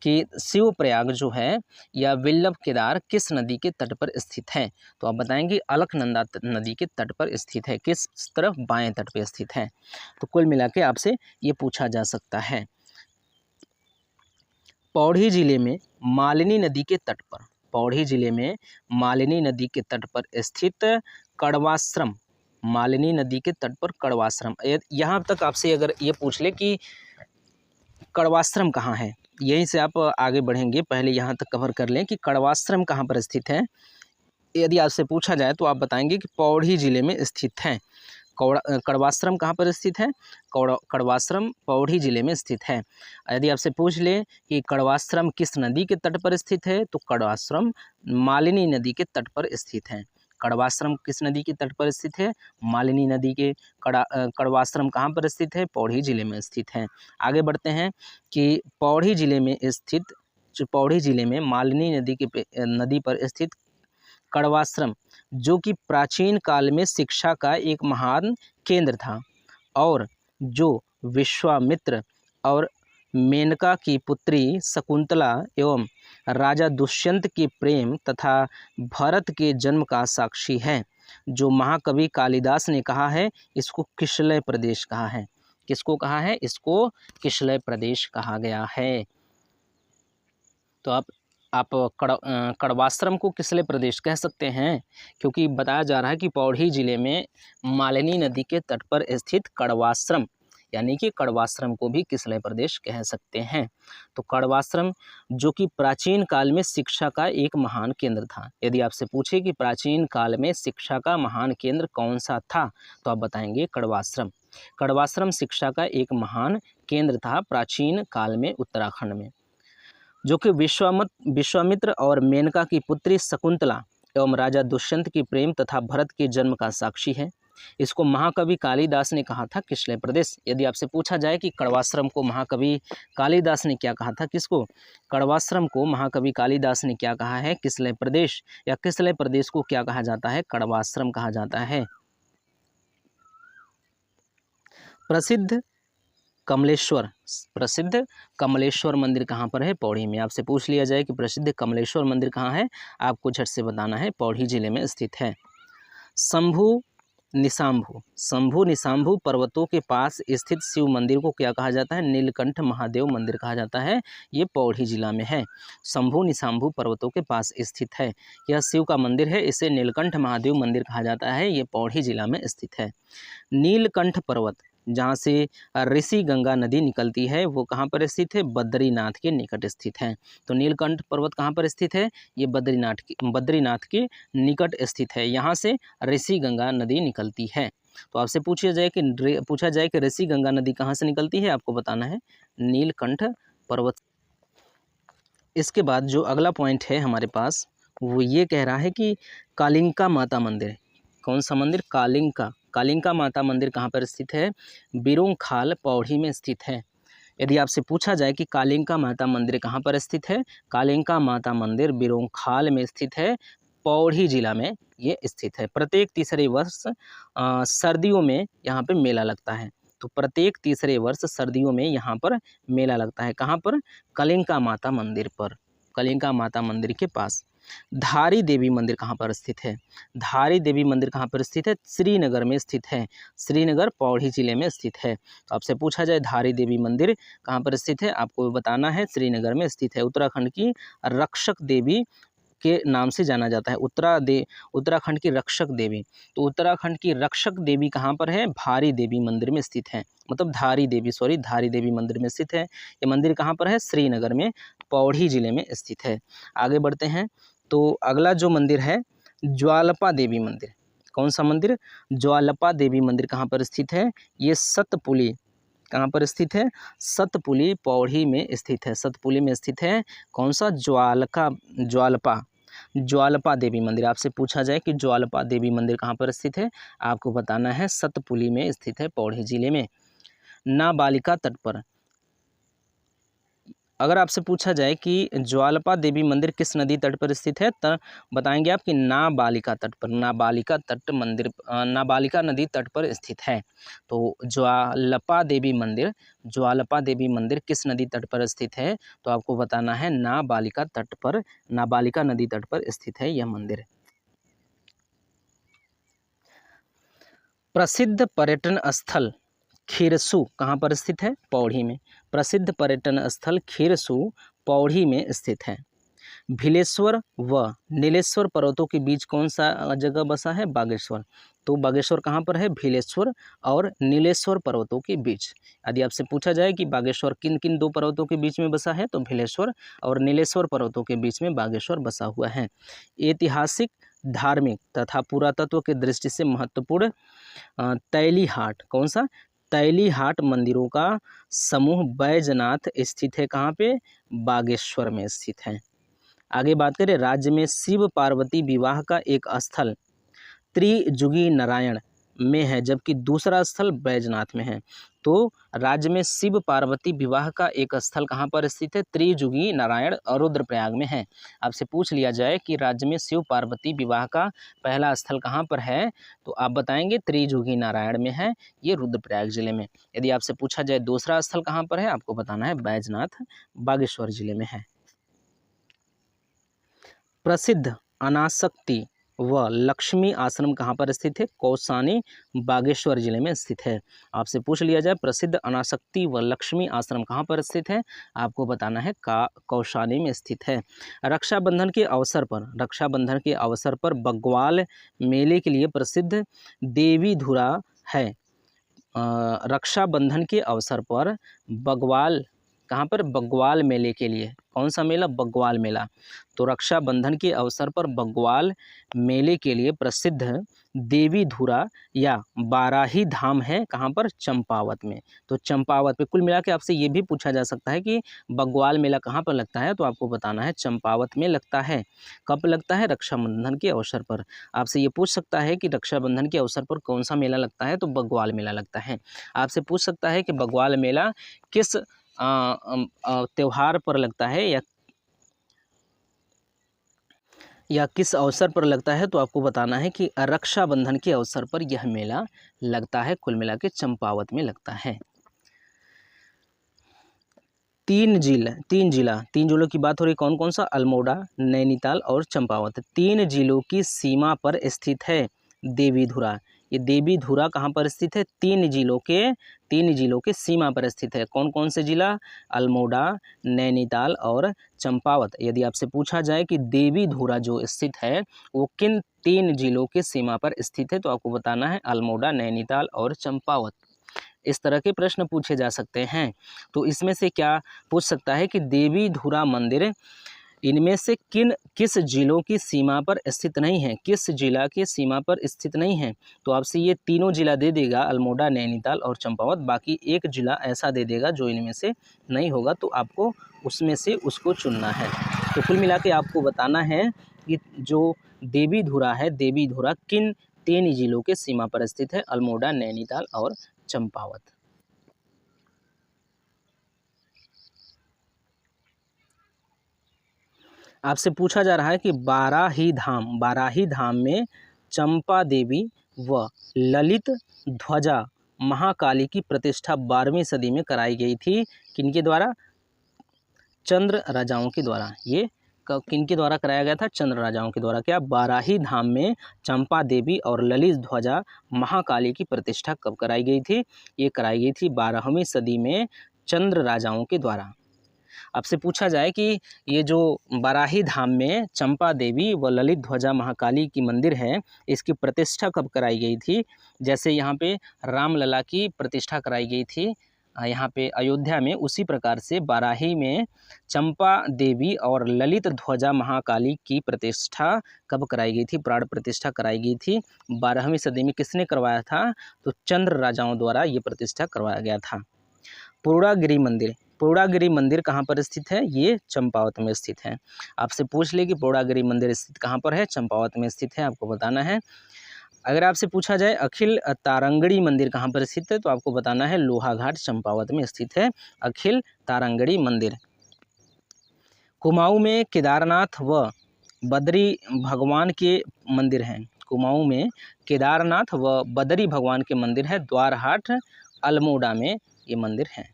कि शिव प्रयाग जो है या बिल्लभ केदार किस नदी के तट पर स्थित है, तो आप बताएंगे अलकनंदा नदी के तट पर स्थित है। किस तरफ, बाएं तट पर स्थित है। तो कुल मिला के आपसे ये पूछा जा सकता है। पौड़ी जिले में मालिनी नदी के तट पर, पौड़ी जिले में मालिनी नदी के तट पर स्थित कड़वाश्रम, मालिनी नदी के तट पर कड़वाश्रम। यहाँ तक आपसे अगर ये पूछ ले कि कड़वाश्रम कहाँ है, यहीं से आप आगे बढ़ेंगे। पहले यहाँ तक कवर कर लें कि कड़वाश्रम कहाँ पर स्थित है। यदि आपसे पूछा जाए तो आप बताएंगे कि पौड़ी जिले में स्थित है। कड़वाश्रम कहाँ पर स्थित है, कड़वाश्रम पौड़ी जिले में स्थित है। यदि आपसे पूछ ले कि कड़वाश्रम किस नदी के तट पर स्थित है, तो कड़वाश्रम मालिनी नदी के तट पर स्थित है। कड़वाश्रम किस नदी के तट पर स्थित है, मालिनी नदी के। कड़वाश्रम कहाँ पर स्थित है, पौड़ी जिले में स्थित है। आगे बढ़ते हैं कि पौड़ी जिले में स्थित, पौड़ी जिले में मालिनी नदी पर स्थित कड़वाश्रम जो कि प्राचीन काल में शिक्षा का एक महान केंद्र था और जो विश्वामित्र और मेनका की पुत्री शकुंतला एवं राजा दुष्यंत के प्रेम तथा भरत के जन्म का साक्षी है। जो महाकवि कालिदास ने कहा है इसको किसलय प्रदेश कहा है। किसको कहा है? इसको किसलय प्रदेश कहा गया है। तो आप कड़वाश्रम को किसलय प्रदेश कह सकते हैं, क्योंकि बताया जा रहा है कि पौड़ी जिले में मालिनी नदी के तट पर स्थित कड़वाश्रम, यानी कि कड़वाश्रम को भी किसलय प्रदेश कह सकते हैं। तो कड़वाश्रम जो कि प्राचीन काल में शिक्षा का एक महान केंद्र था। यदि आपसे पूछे कि प्राचीन काल में शिक्षा का महान केंद्र कौन सा था, तो आप बताएंगे कड़वाश्रम। कड़वाश्रम शिक्षा का एक महान केंद्र था प्राचीन काल में उत्तराखंड में, जो कि विश्वामित्र और मेनका की पुत्री शकुंतला एवं राजा दुष्यंत की प्रेम तथा भरत के जन्म का साक्षी है। इसको महाकवि कालिदास ने कहा था किसलय प्रदेश। यदि आपसे पूछा जाए कि कड़वाश्रम को महाकवि कालिदास ने क्या कहा था, किसको? कड़वाश्रम को महाकवि कालिदास ने क्या कहा है? किसलय प्रदेश, या किसलय प्रदेश को क्या कहा जाता है? कड़वाश्रम कहा जाता है। प्रसिद्ध कमलेश्वर मंदिर कहाँ पर है? पौड़ी में। आपसे पूछ लिया जाए कि प्रसिद्ध कमलेश्वर मंदिर कहाँ है, आपको झट से बताना है, पौड़ी जिले में स्थित है। शंभु निशांभु पर्वतों के पास स्थित शिव मंदिर को क्या कहा जाता है? नीलकंठ महादेव मंदिर कहा जाता है। ये पौड़ी जिला में है। शंभु निशांभु पर्वतों के पास स्थित है, यह शिव का मंदिर है, इसे नीलकंठ महादेव मंदिर कहा जाता है। ये पौड़ी जिला में स्थित है। नीलकंठ पर्वत जहाँ से ऋषि गंगा नदी निकलती है वो कहाँ पर स्थित है? बद्रीनाथ के निकट स्थित है। तो नीलकंठ पर्वत कहाँ पर स्थित है? ये बद्रीनाथ के निकट स्थित है। यहाँ से ऋषि गंगा नदी निकलती है। तो आपसे पूछा जाए कि ऋषि गंगा नदी कहाँ से निकलती है, आपको बताना है नीलकंठ पर्वत। इसके बाद जो अगला पॉइंट है हमारे पास वो ये कह रहा है कि कालिंका माता मंदिर, कौन सा मंदिर? कालिंका माता मंदिर कहाँ पर स्थित है? बिरोंखाल पौड़ी में स्थित है। यदि आपसे पूछा जाए कि कालिंका माता मंदिर कहाँ पर स्थित है, कालिंका माता मंदिर बिरोंखाल में स्थित है, पौड़ी जिला में ये स्थित है। प्रत्येक तीसरे वर्ष सर्दियों में यहाँ पर मेला लगता है। तो प्रत्येक तीसरे वर्ष सर्दियों में यहाँ पर मेला लगता है। कहाँ पर? कालिंका माता मंदिर पर, कालिंका माता मंदिर के पास। धारी देवी मंदिर कहाँ पर स्थित है? धारी देवी मंदिर कहाँ पर स्थित है? श्रीनगर में स्थित है। श्रीनगर पौड़ी जिले में स्थित है। तो आपसे पूछा जाए धारी देवी मंदिर कहाँ पर स्थित है, आपको बताना है श्रीनगर में स्थित है। उत्तराखंड की रक्षक देवी के नाम से जाना जाता है। उत्तराखंड की रक्षक देवी। तो उत्तराखंड की रक्षक देवी कहाँ पर है? धारी देवी मंदिर में स्थित है, मतलब धारी देवी मंदिर में स्थित है। ये मंदिर कहाँ पर है? श्रीनगर में, पौड़ी जिले में स्थित है। आगे बढ़ते हैं। तो अगला जो मंदिर है ज्वालपा देवी मंदिर, कौन सा मंदिर? ज्वालपा देवी मंदिर कहाँ पर स्थित है? ये सतपुली, कहाँ पर स्थित है? सतपुली पौड़ी में स्थित है। सतपुली में स्थित है। कौन सा? ज्वालपा देवी मंदिर। आपसे पूछा जाए कि ज्वालपा देवी मंदिर कहाँ पर स्थित है, आपको बताना है सतपुली में स्थित है, पौड़ी जिले में। नाबालिका तट पर, अगर आपसे पूछा जाए कि ज्वालपा देवी मंदिर किस नदी तट पर स्थित है, तो बताएंगे आप कि नाबालिका तट पर, नाबालिका नदी तट पर स्थित है। तो ज्वालपा देवी मंदिर किस नदी तट पर स्थित है, तो आपको बताना है नाबालिका नदी तट पर स्थित है यह मंदिर। प्रसिद्ध पर्यटन स्थल खीरसू कहाँ पर स्थित है? पौड़ी में। प्रसिद्ध पर्यटन स्थल खीरसू पौड़ी में स्थित है। भिलेश्वर व नीलेश्वर पर्वतों के बीच कौन सा जगह बसा है? बागेश्वर। तो बागेश्वर कहाँ पर है? भिलेश्वर और नीलेश्वर पर्वतों के बीच। यदि आपसे पूछा जाए कि बागेश्वर किन किन दो पर्वतों के बीच में बसा है, तो भिलेश्वर और नीलेश्वर पर्वतों के बीच में बागेश्वर बसा हुआ है। ऐतिहासिक, धार्मिक तथा पुरातत्व की दृष्टि से महत्वपूर्ण तैली हाट, कौन सा? तैली हाट मंदिरों का समूह बैजनाथ स्थित है। कहाँ पे? बागेश्वर में स्थित है। आगे बात करें, राज्य में शिव पार्वती विवाह का एक स्थल त्रिजुगी नारायण में है, जबकि दूसरा स्थल बैजनाथ में है। तो राज्य में शिव पार्वती विवाह का एक स्थल कहाँ पर स्थित है? त्रिजुगी नारायण और रुद्रप्रयाग में है। आपसे पूछ लिया जाए कि राज्य में शिव पार्वती विवाह का पहला स्थल कहाँ पर है, तो आप बताएंगे त्रिजुगी नारायण में है, ये रुद्रप्रयाग जिले में। यदि आपसे पूछा जाए दूसरा स्थल कहाँ पर है, आपको बताना है बैजनाथ, बागेश्वर जिले में है। प्रसिद्ध अनासक्ति व लक्ष्मी आश्रम कहाँ पर स्थित है? कौसानी बागेश्वर जिले में स्थित है। आपसे पूछ लिया जाए प्रसिद्ध अनासक्ति व लक्ष्मी आश्रम कहाँ पर स्थित है, आपको बताना है कौसानी में स्थित है। रक्षाबंधन के अवसर पर बग्वाल मेले के लिए प्रसिद्ध देवी धुरा है। रक्षाबंधन के अवसर पर बग्वाल, कहाँ पर? बग्वाल मेले के लिए। कौन सा मेला? बग्वाल मेला। तो रक्षाबंधन के अवसर पर बग्वाल मेले के लिए प्रसिद्ध देवी धुरा या बाराही धाम है, कहाँ पर? चंपावत में। तो चंपावत पे कुल मिला के आपसे ये भी पूछा जा सकता है कि बग्वाल मेला कहाँ पर लगता है, तो आपको बताना है चंपावत में लगता है। कब लगता है? रक्षाबंधन के अवसर पर। आपसे ये पूछ सकता है कि रक्षाबंधन के अवसर पर कौन सा मेला लगता है, तो बग्वाल मेला लगता है। आपसे पूछ सकता है कि बग्वाल मेला किस त्योहार पर लगता है या किस अवसर पर लगता है, तो आपको बताना है कि रक्षाबंधन के अवसर पर यह मेला लगता है। कुल मिला के चंपावत में लगता है। तीन जिलों की बात हो रही, कौन कौन सा? अल्मोड़ा, नैनीताल और चंपावत। 3 जिलों की सीमा पर स्थित है देवीधुरा। ये देवीधुरा कहाँ पर स्थित है? 3 जिलों के सीमा पर स्थित है। कौन कौन से जिला? अल्मोड़ा, नैनीताल और चंपावत। यदि आपसे पूछा जाए कि देवीधुरा जो स्थित है वो किन 3 जिलों के सीमा पर स्थित है, तो आपको बताना है अल्मोड़ा, नैनीताल और चंपावत। इस तरह के प्रश्न पूछे जा सकते हैं। तो इसमें से क्या पूछ सकता है कि देवीधुरा मंदिर इनमें से किस जिलों की सीमा पर स्थित नहीं है, किस जिला की सीमा पर स्थित नहीं है? तो आपसे ये तीनों जिला दे देगा, अल्मोड़ा, नैनीताल और चंपावत। बाकी एक जिला ऐसा दे देगा जो इनमें से नहीं होगा, तो आपको उसमें से उसको चुनना है। तो कुल मिला के आपको बताना है कि जो देवीधुरा है, देवीधुरा किन 3 जिलों के सीमा पर स्थित है? अल्मोड़ा, नैनीताल और चंपावत। आपसे पूछा जा रहा है कि बाराही धाम में चंपा देवी व ललित ध्वजा महाकाली की प्रतिष्ठा 12वीं सदी में कराई गई थी। किनके द्वारा? चंद्र राजाओं के द्वारा। ये किनके द्वारा कराया गया था? चंद्र राजाओं के द्वारा। क्या? बाराही धाम में चंपा देवी और ललित ध्वजा महाकाली की प्रतिष्ठा कब कराई गई थी? ये कराई गई थी 12वीं सदी में चंद्र राजाओं के द्वारा। आपसे पूछा जाए कि ये जो बाराही धाम में चंपा देवी व ललित ध्वजा महाकाली की मंदिर है, इसकी प्रतिष्ठा कब कराई गई थी? जैसे यहाँ पे रामलला की प्रतिष्ठा कराई गई थी यहाँ पे अयोध्या में, उसी प्रकार से बाराही में चंपा देवी और ललित ध्वजा महाकाली की प्रतिष्ठा कब कराई गई थी? प्राण प्रतिष्ठा कराई गई थी 12वीं सदी में। किसने करवाया था? तो चंद्र राजाओं द्वारा ये प्रतिष्ठा करवाया गया था। पूर्णागिरि मंदिर कहाँ पर स्थित है? ये चंपावत में स्थित है। आपसे पूछ ले कि पूर्णागिरि मंदिर स्थित कहाँ पर है? चंपावत में स्थित है, आपको बताना है। अगर आपसे पूछा जाए अखिल तारंगड़ी मंदिर कहाँ पर स्थित है, तो आपको बताना है लोहाघाट चंपावत में स्थित है अखिल तारंगड़ी मंदिर। कुमाऊं में केदारनाथ व बद्री भगवान के मंदिर हैं। कुमाऊं में केदारनाथ व बद्री भगवान के मंदिर है। द्वारहाट अल्मोड़ा में ये मंदिर हैं।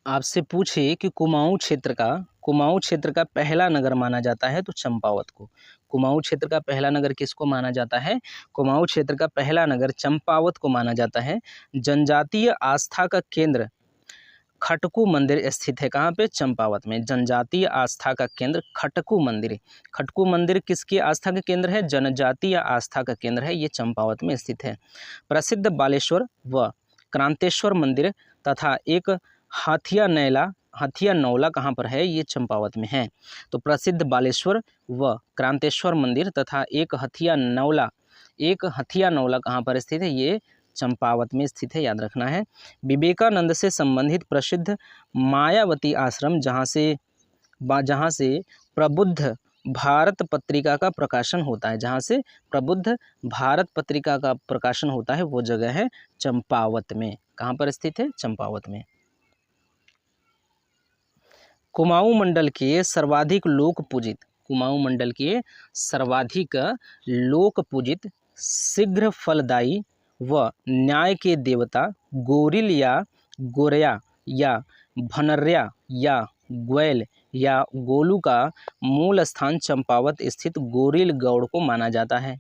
आपसे पूछे कि कुमाऊं क्षेत्र का पहला नगर माना जाता है, तो चंपावत को। कुमाऊं क्षेत्र का पहला नगर किसको माना जाता है? कुमाऊं क्षेत्र का पहला नगर चंपावत को माना जाता है। जनजातीय आस्था का केंद्र खटकू मंदिर स्थित है। कहाँ पे? चंपावत में। जनजातीय आस्था का केंद्र खटकू मंदिर। खटकू मंदिर किसकी आस्था का केंद्र है? जनजातीय आस्था का केंद्र है। ये चंपावत में स्थित है। प्रसिद्ध बालेश्वर व क्रांतेश्वर मंदिर तथा एक हथिया नौला कहाँ पर है? ये चंपावत में है। तो प्रसिद्ध बालेश्वर व क्रांतेश्वर मंदिर तथा एक हथिया नौला कहाँ पर स्थित है? ये चंपावत में स्थित है, याद रखना है। विवेकानंद से संबंधित प्रसिद्ध मायावती आश्रम जहाँ से प्रबुद्ध भारत पत्रिका का प्रकाशन होता है, जहाँ से प्रबुद्ध भारत पत्रिका का प्रकाशन होता है, वो जगह है चंपावत में। कहाँ पर स्थित है? चंपावत में। कुमाऊं मंडल के सर्वाधिक लोक पूजित शीघ्र फलदायी व न्याय के देवता गोरिल या गोरया या भनर्या या ग्वैल या गोलू का मूल स्थान चंपावत स्थित गोरिल गौड़ को माना जाता है।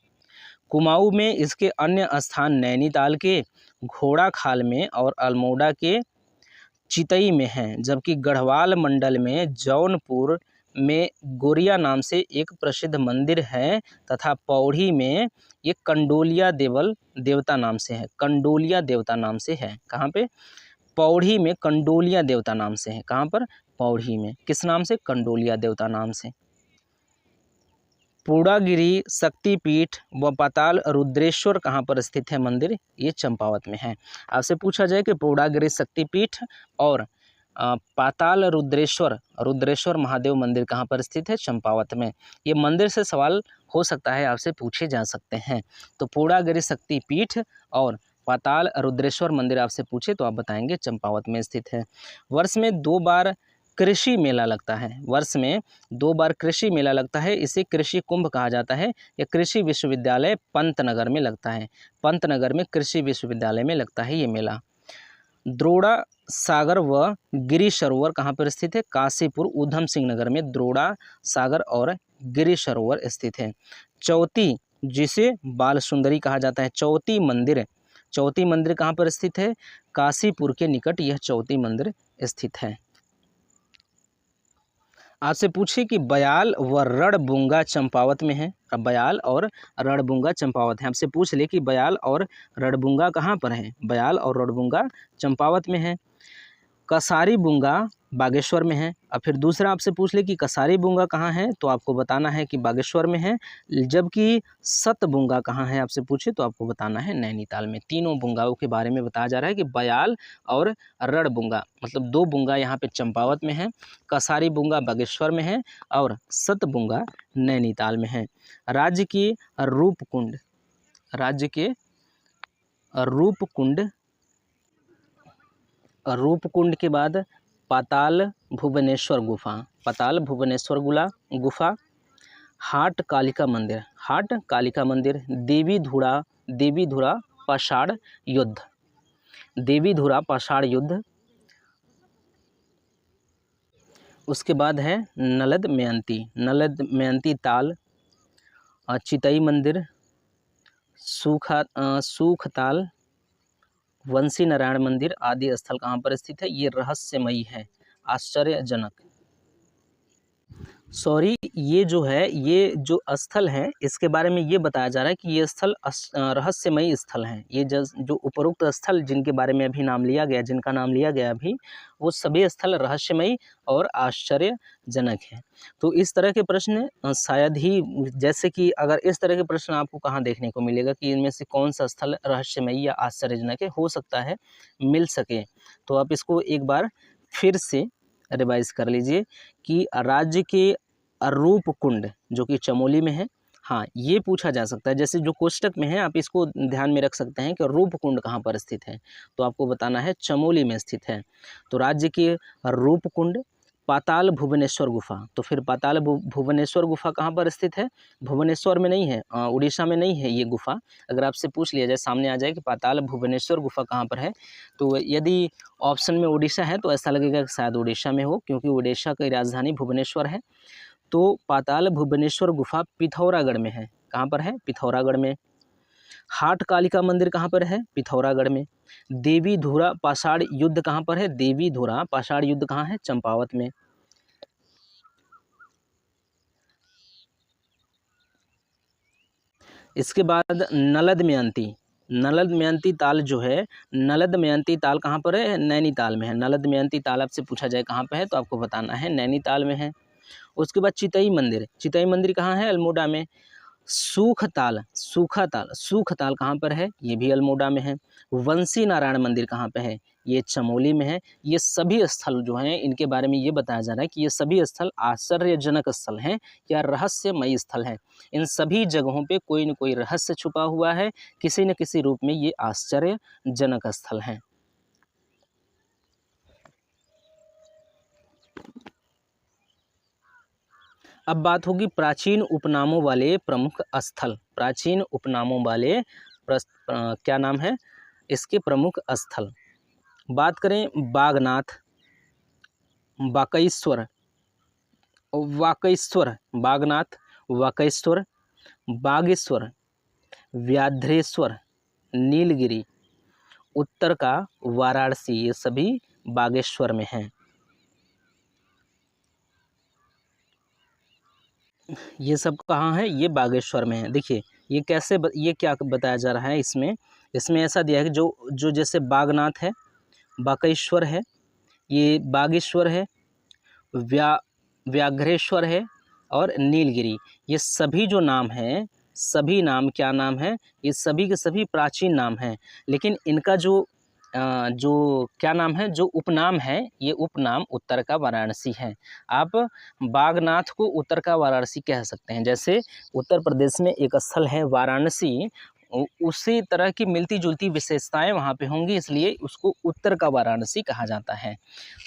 कुमाऊं में इसके अन्य स्थान नैनीताल के घोड़ाखाल में और अल्मोड़ा के चितई में हैं, जबकि गढ़वाल मंडल में जौनपुर में गोरिया नाम से एक प्रसिद्ध मंदिर है तथा पौड़ी में ये कंडोलिया देवता नाम से है। कंडोलिया देवता नाम से है। कहाँ पे? पौड़ी में कंडोलिया देवता नाम से है। कहाँ पर? पौड़ी में। किस नाम से? कंडोलिया देवता नाम से। पूर्णागिरि शक्तिपीठ व पाताल रुद्रेश्वर कहाँ पर स्थित है मंदिर? ये चंपावत में है। आपसे पूछा जाए कि पूर्णागिरि शक्तिपीठ और पाताल रुद्रेश्वर महादेव मंदिर कहाँ पर स्थित है? चंपावत में। ये मंदिर से सवाल हो सकता है, आपसे पूछे जा सकते हैं। तो पूर्णागिरि शक्तिपीठ और पाताल रुद्रेश्वर मंदिर आपसे पूछे तो आप बताएंगे चंपावत में स्थित है। वर्ष में 2 बार कृषि मेला लगता है। वर्ष में 2 बार कृषि मेला लगता है। इसे कृषि कुंभ कहा जाता है। यह कृषि विश्वविद्यालय पंतनगर में लगता है। पंतनगर में कृषि विश्वविद्यालय में लगता है ये मेला। द्रोड़ा सागर व गिरी सरोवर कहाँ पर स्थित है? काशीपुर ऊधम सिंह नगर में द्रोड़ा सागर और गिरी सरोवर स्थित है। चौती, जिसे बाल सुंदरी कहा जाता है, चौती मंदिर कहाँ पर स्थित है? काशीपुर के निकट यह चौती मंदिर स्थित है। आपसे पूछे कि बयाल व रणबुंगा चंपावत में है। अब बयाल और रणबुंगा चंपावत है। आपसे पूछ ले कि बयाल और रणबुंगा कहाँ पर है? बयाल और रणबुंगा चंपावत में है। कसारी बुंगा बागेश्वर में है। और फिर दूसरा आपसे पूछ ले कि कसारी बुंगा कहाँ है, तो आपको बताना है कि बागेश्वर में है। जबकि सतबुंगा कहाँ है आपसे पूछे तो आपको बताना है नैनीताल में। तीनों बुंगाओं के बारे में बताया जा रहा है कि बयाल और रणबुंगा, मतलब 2 बुंगा यहाँ पे चंपावत में है, कसारी बुंगा बागेश्वर में है और सतबुंगा नैनीताल में है। राज्य के रूपकुंड के बाद पाताल भुवनेश्वर गुफा, हाट कालिका मंदिर, देवीधुरा पाषाण युद्ध, उसके बाद है नलद मयंती ताल, चितई मंदिर, सूखताल, वंशी नारायण मंदिर आदि स्थल कहाँ पर स्थित है? ये रहस्यमयी है, आश्चर्यजनक। सॉरी, ये जो स्थल है इसके बारे में ये बताया जा रहा है कि ये स्थल रहस्यमयी स्थल हैं। ये जो उपरोक्त स्थल जिनके बारे में अभी जिनका नाम लिया गया अभी, वो सभी स्थल रहस्यमयी और आश्चर्यजनक हैं। तो इस तरह के प्रश्न शायद ही, जैसे कि अगर इस तरह के प्रश्न आपको कहाँ देखने को मिलेगा कि इनमें से कौन सा स्थल रहस्यमयी या आश्चर्यजनक है, हो सकता है मिल सके। तो आप इसको एक बार फिर से रिवाइज कर लीजिए कि राज्य के रूपकुंड जो कि चमोली में है, हाँ ये पूछा जा सकता है। जैसे जो कोष्टक में है आप इसको ध्यान में रख सकते हैं कि रूपकुंड कहाँ पर स्थित है, तो आपको बताना है चमोली में स्थित है। तो राज्य के रूपकुंड, पाताल भुवनेश्वर गुफा, तो फिर पाताल भुवनेश्वर गुफा कहाँ पर स्थित है? भुवनेश्वर में नहीं है, उड़ीसा में नहीं है ये गुफा। अगर आपसे पूछ लिया जाए, सामने आ जाए कि पाताल भुवनेश्वर गुफा कहाँ पर है, तो यदि ऑप्शन में उड़ीसा है तो ऐसा लगेगा कि शायद उड़ीसा में हो, क्योंकि उड़ीसा की राजधानी भुवनेश्वर है। तो पाताल भुवनेश्वर गुफा पिथौरागढ़ में है। कहाँ पर है? पिथौरागढ़ में। हाट कालिका मंदिर कहाँ पर है? पिथौरागढ़ में। देवीधुरा पाषाण युद्ध कहाँ पर है? देवीधुरा पाषाण युद्ध कहाँ है? चंपावत में। इसके बाद नलद मयंती ताल जो है, नलद मयंती ताल कहाँ पर है? नैनीताल में है। नलद मयंती ताल आपसे पूछा जाए कहाँ पर है, तो आपको बताना है नैनीताल में है। उसके बाद चितई मंदिर कहाँ है? अल्मोड़ा में। सूखताल कहाँ पर है? ये भी अल्मोड़ा में है। वंशी नारायण मंदिर कहाँ पे है? ये चमोली में है। ये सभी स्थल जो हैं इनके बारे में ये बताया जा रहा है कि ये सभी स्थल आश्चर्यजनक स्थल हैं या रहस्यमयी स्थल हैं। इन सभी जगहों पे कोई न कोई रहस्य छुपा हुआ है, किसी न किसी रूप में ये आश्चर्यजनक स्थल हैं। अब बात होगी प्राचीन उपनामों वाले प्रमुख स्थल। क्या नाम है इसके प्रमुख स्थल? बात करें बागनाथ, वाकेश्वर, वाकेश्वर, बागनाथ, वाकेश्वर, बागेश्वर, व्याघ्रेश्वर, नीलगिरी, उत्तर का वाराणसी, ये सभी बागेश्वर में हैं। ये सब कहाँ है? ये बागेश्वर में है। देखिए ये कैसे ये क्या बताया जा रहा है इसमें, इसमें ऐसा दिया है कि जो जो जैसे बागनाथ है, बाकेश्वर है, ये बागेश्वर है, व्याघ्रेश्वर है और नीलगिरी, ये सभी जो नाम हैं, सभी नाम क्या नाम है? ये सभी के सभी प्राचीन नाम हैं, लेकिन इनका जो क्या नाम है, जो उपनाम है, ये उपनाम उत्तर का वाराणसी है। आप बागनाथ को उत्तर का वाराणसी कह सकते हैं। जैसे उत्तर प्रदेश में एक स्थल है वाराणसी, उसी तरह की मिलती जुलती विशेषताएं वहाँ पे होंगी, इसलिए उसको उत्तर का वाराणसी कहा जाता है।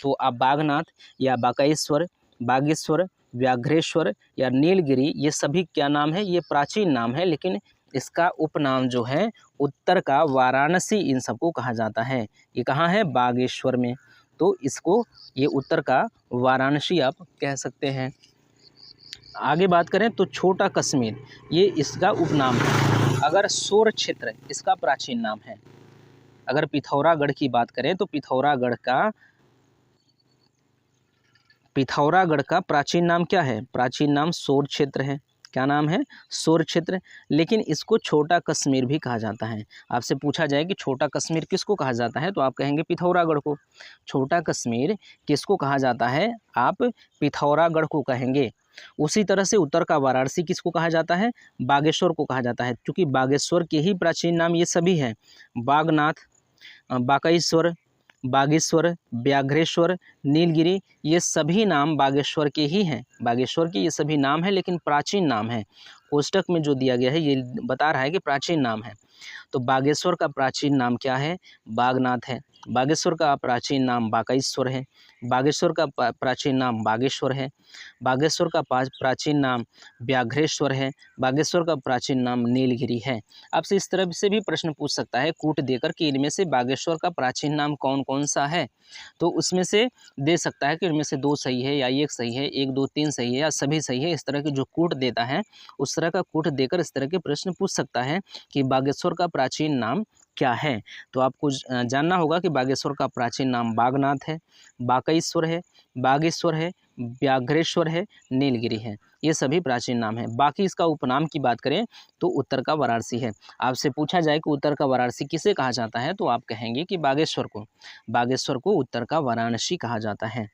तो आप बागनाथ या बाकेश्वर, बागेश्वर, व्याघ्रेश्वर या नीलगिरी, ये सभी क्या नाम है? ये प्राचीन नाम है, लेकिन इसका उपनाम जो है उत्तर का वाराणसी इन सबको कहा जाता है। ये कहाँ है? बागेश्वर में। तो इसको ये उत्तर का वाराणसी आप कह सकते हैं। आगे बात करें तो छोटा कश्मीर, ये इसका उपनाम है। अगर सोर क्षेत्र इसका प्राचीन नाम है। अगर पिथौरागढ़ की बात करें तो पिथौरागढ़ का प्राचीन नाम क्या है? प्राचीन नाम सोर क्षेत्र है। क्या नाम है? सोर क्षेत्र। लेकिन इसको छोटा कश्मीर भी कहा जाता है। आपसे पूछा जाए कि छोटा कश्मीर किसको कहा जाता है, तो आप कहेंगे पिथौरागढ़ को। छोटा कश्मीर किसको कहा जाता है? आप पिथौरागढ़ को कहेंगे। उसी तरह से उत्तर का वाराणसी किसको कहा जाता है? बागेश्वर को कहा जाता है, क्योंकि बागेश्वर के ही प्राचीन नाम ये सभी हैं। बागनाथ, बाकेश्वर, बागेश्वर, व्याघ्रेश्वर, नीलगिरी, ये सभी नाम बागेश्वर के ही हैं। बागेश्वर के ये सभी नाम हैं, लेकिन प्राचीन नाम है। कोष्टक में जो दिया गया है ये बता रहा है कि प्राचीन नाम है। तो बागेश्वर का प्राचीन नाम क्या है? बागनाथ है। बागेश्वर का प्राचीन नाम बाकेश्वर है। बागेश्वर का प्राचीन नाम बागेश्वर है। बागेश्वर का प्राचीन नाम व्याघ्रेश्वर है। बागेश्वर का प्राचीन नाम नीलगिरी है। आपसे इस तरह से भी प्रश्न पूछ सकता है कूट देकर कि इनमें से बागेश्वर का प्राचीन नाम कौन कौन सा है, तो उसमें से दे सकता है कि इनमें से 2 सही है या 1 सही है, 1 2 3 सही है या सभी सही है। इस तरह के जो कूट देता है उस तरह का कूट देकर इस तरह के प्रश्न पूछ सकता है कि बागेश्वर का प्राचीन नाम क्या है। तो आपको जानना होगा कि बागेश्वर का प्राचीन नाम बागनाथ है, बाकेश्वर है, बागेश्वर है, व्याघ्रेश्वर है, नीलगिरी है। ये सभी प्राचीन नाम हैं। बाकी इसका उपनाम की बात करें तो उत्तर का वाराणसी है। आपसे पूछा जाए कि उत्तर का वाराणसी किसे कहा जाता है, तो आप कहेंगे कि बागेश्वर को। बागेश्वर को उत्तर का वाराणसी कहा जाता है।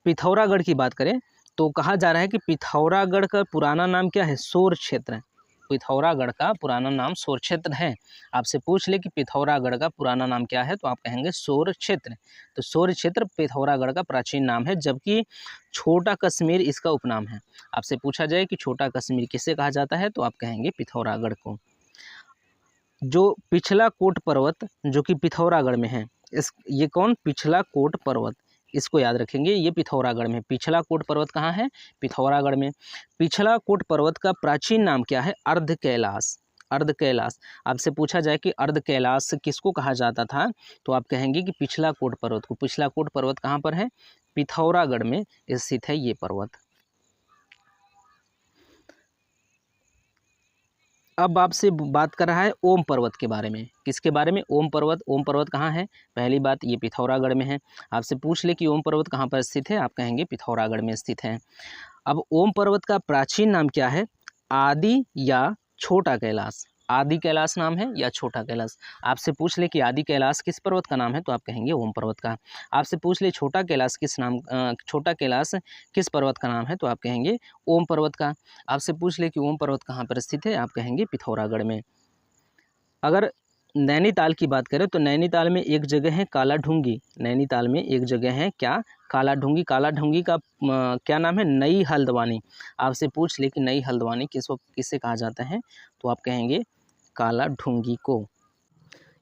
पिथौरागढ़ की बात करें तो कहा जा रहा है कि पिथौरागढ़ का पुराना नाम क्या है? सोर क्षेत्र। पिथौरागढ़ का पुराना नाम सोर क्षेत्र है। आपसे पूछ ले कि पिथौरागढ़ का पुराना नाम क्या है, तो आप कहेंगे सोर क्षेत्र। तो सोर क्षेत्र पिथौरागढ़ का प्राचीन नाम है, जबकि छोटा कश्मीर इसका उपनाम है। आपसे पूछा जाए कि छोटा कश्मीर किसे कहा जाता है, तो आप कहेंगे पिथौरागढ़ को। जो पिछला कोट पर्वत जो कि पिथौरागढ़ में है, ये कौन? पिछला कोट पर्वत, इसको याद रखेंगे। ये पिथौरागढ़ में। पिछला कोट पर्वत कहाँ है? पिथौरागढ़ में। पिछला कोट पर्वत का प्राचीन नाम क्या है? अर्ध कैलाश। अर्ध कैलाश। आपसे पूछा जाए कि अर्ध कैलाश किसको कहा जाता था, तो आप कहेंगे कि पिछला कोट पर्वत को। पिछला कोट पर्वत कहाँ पर है? पिथौरागढ़ में स्थित है ये पर्वत। अब आपसे बात कर रहा है ओम पर्वत के बारे में। किसके बारे में? ओम पर्वत। ओम पर्वत कहाँ है? पहली बात ये पिथौरागढ़ में है। आपसे पूछ ले कि ओम पर्वत कहाँ पर स्थित है, आप कहेंगे पिथौरागढ़ में स्थित है। अब ओम पर्वत का प्राचीन नाम क्या है? आदि या छोटा कैलाश। आदि कैलाश नाम है या छोटा कैलाश। आपसे पूछ ले कि आदि कैलाश किस पर्वत का नाम है, तो आप कहेंगे ओम पर्वत का। आपसे पूछ ले छोटा कैलाश छोटा कैलाश किस पर्वत का नाम है, तो आप कहेंगे ओम पर्वत का। आपसे पूछ ले कि ओम पर्वत कहाँ पर स्थित है, आप कहेंगे पिथौरागढ़ में। अगर नैनीताल की बात करें तो नैनीताल में एक जगह है काला ढूंगी। नैनीताल में एक जगह है क्या? काला ढूंगी। काला ढूंगी का क्या नाम है? नई हल्द्वानी। आपसे पूछ ले कि नई हल्द्वानी किसे कहा जाता है, तो आप कहेंगे काला ढूंगी को।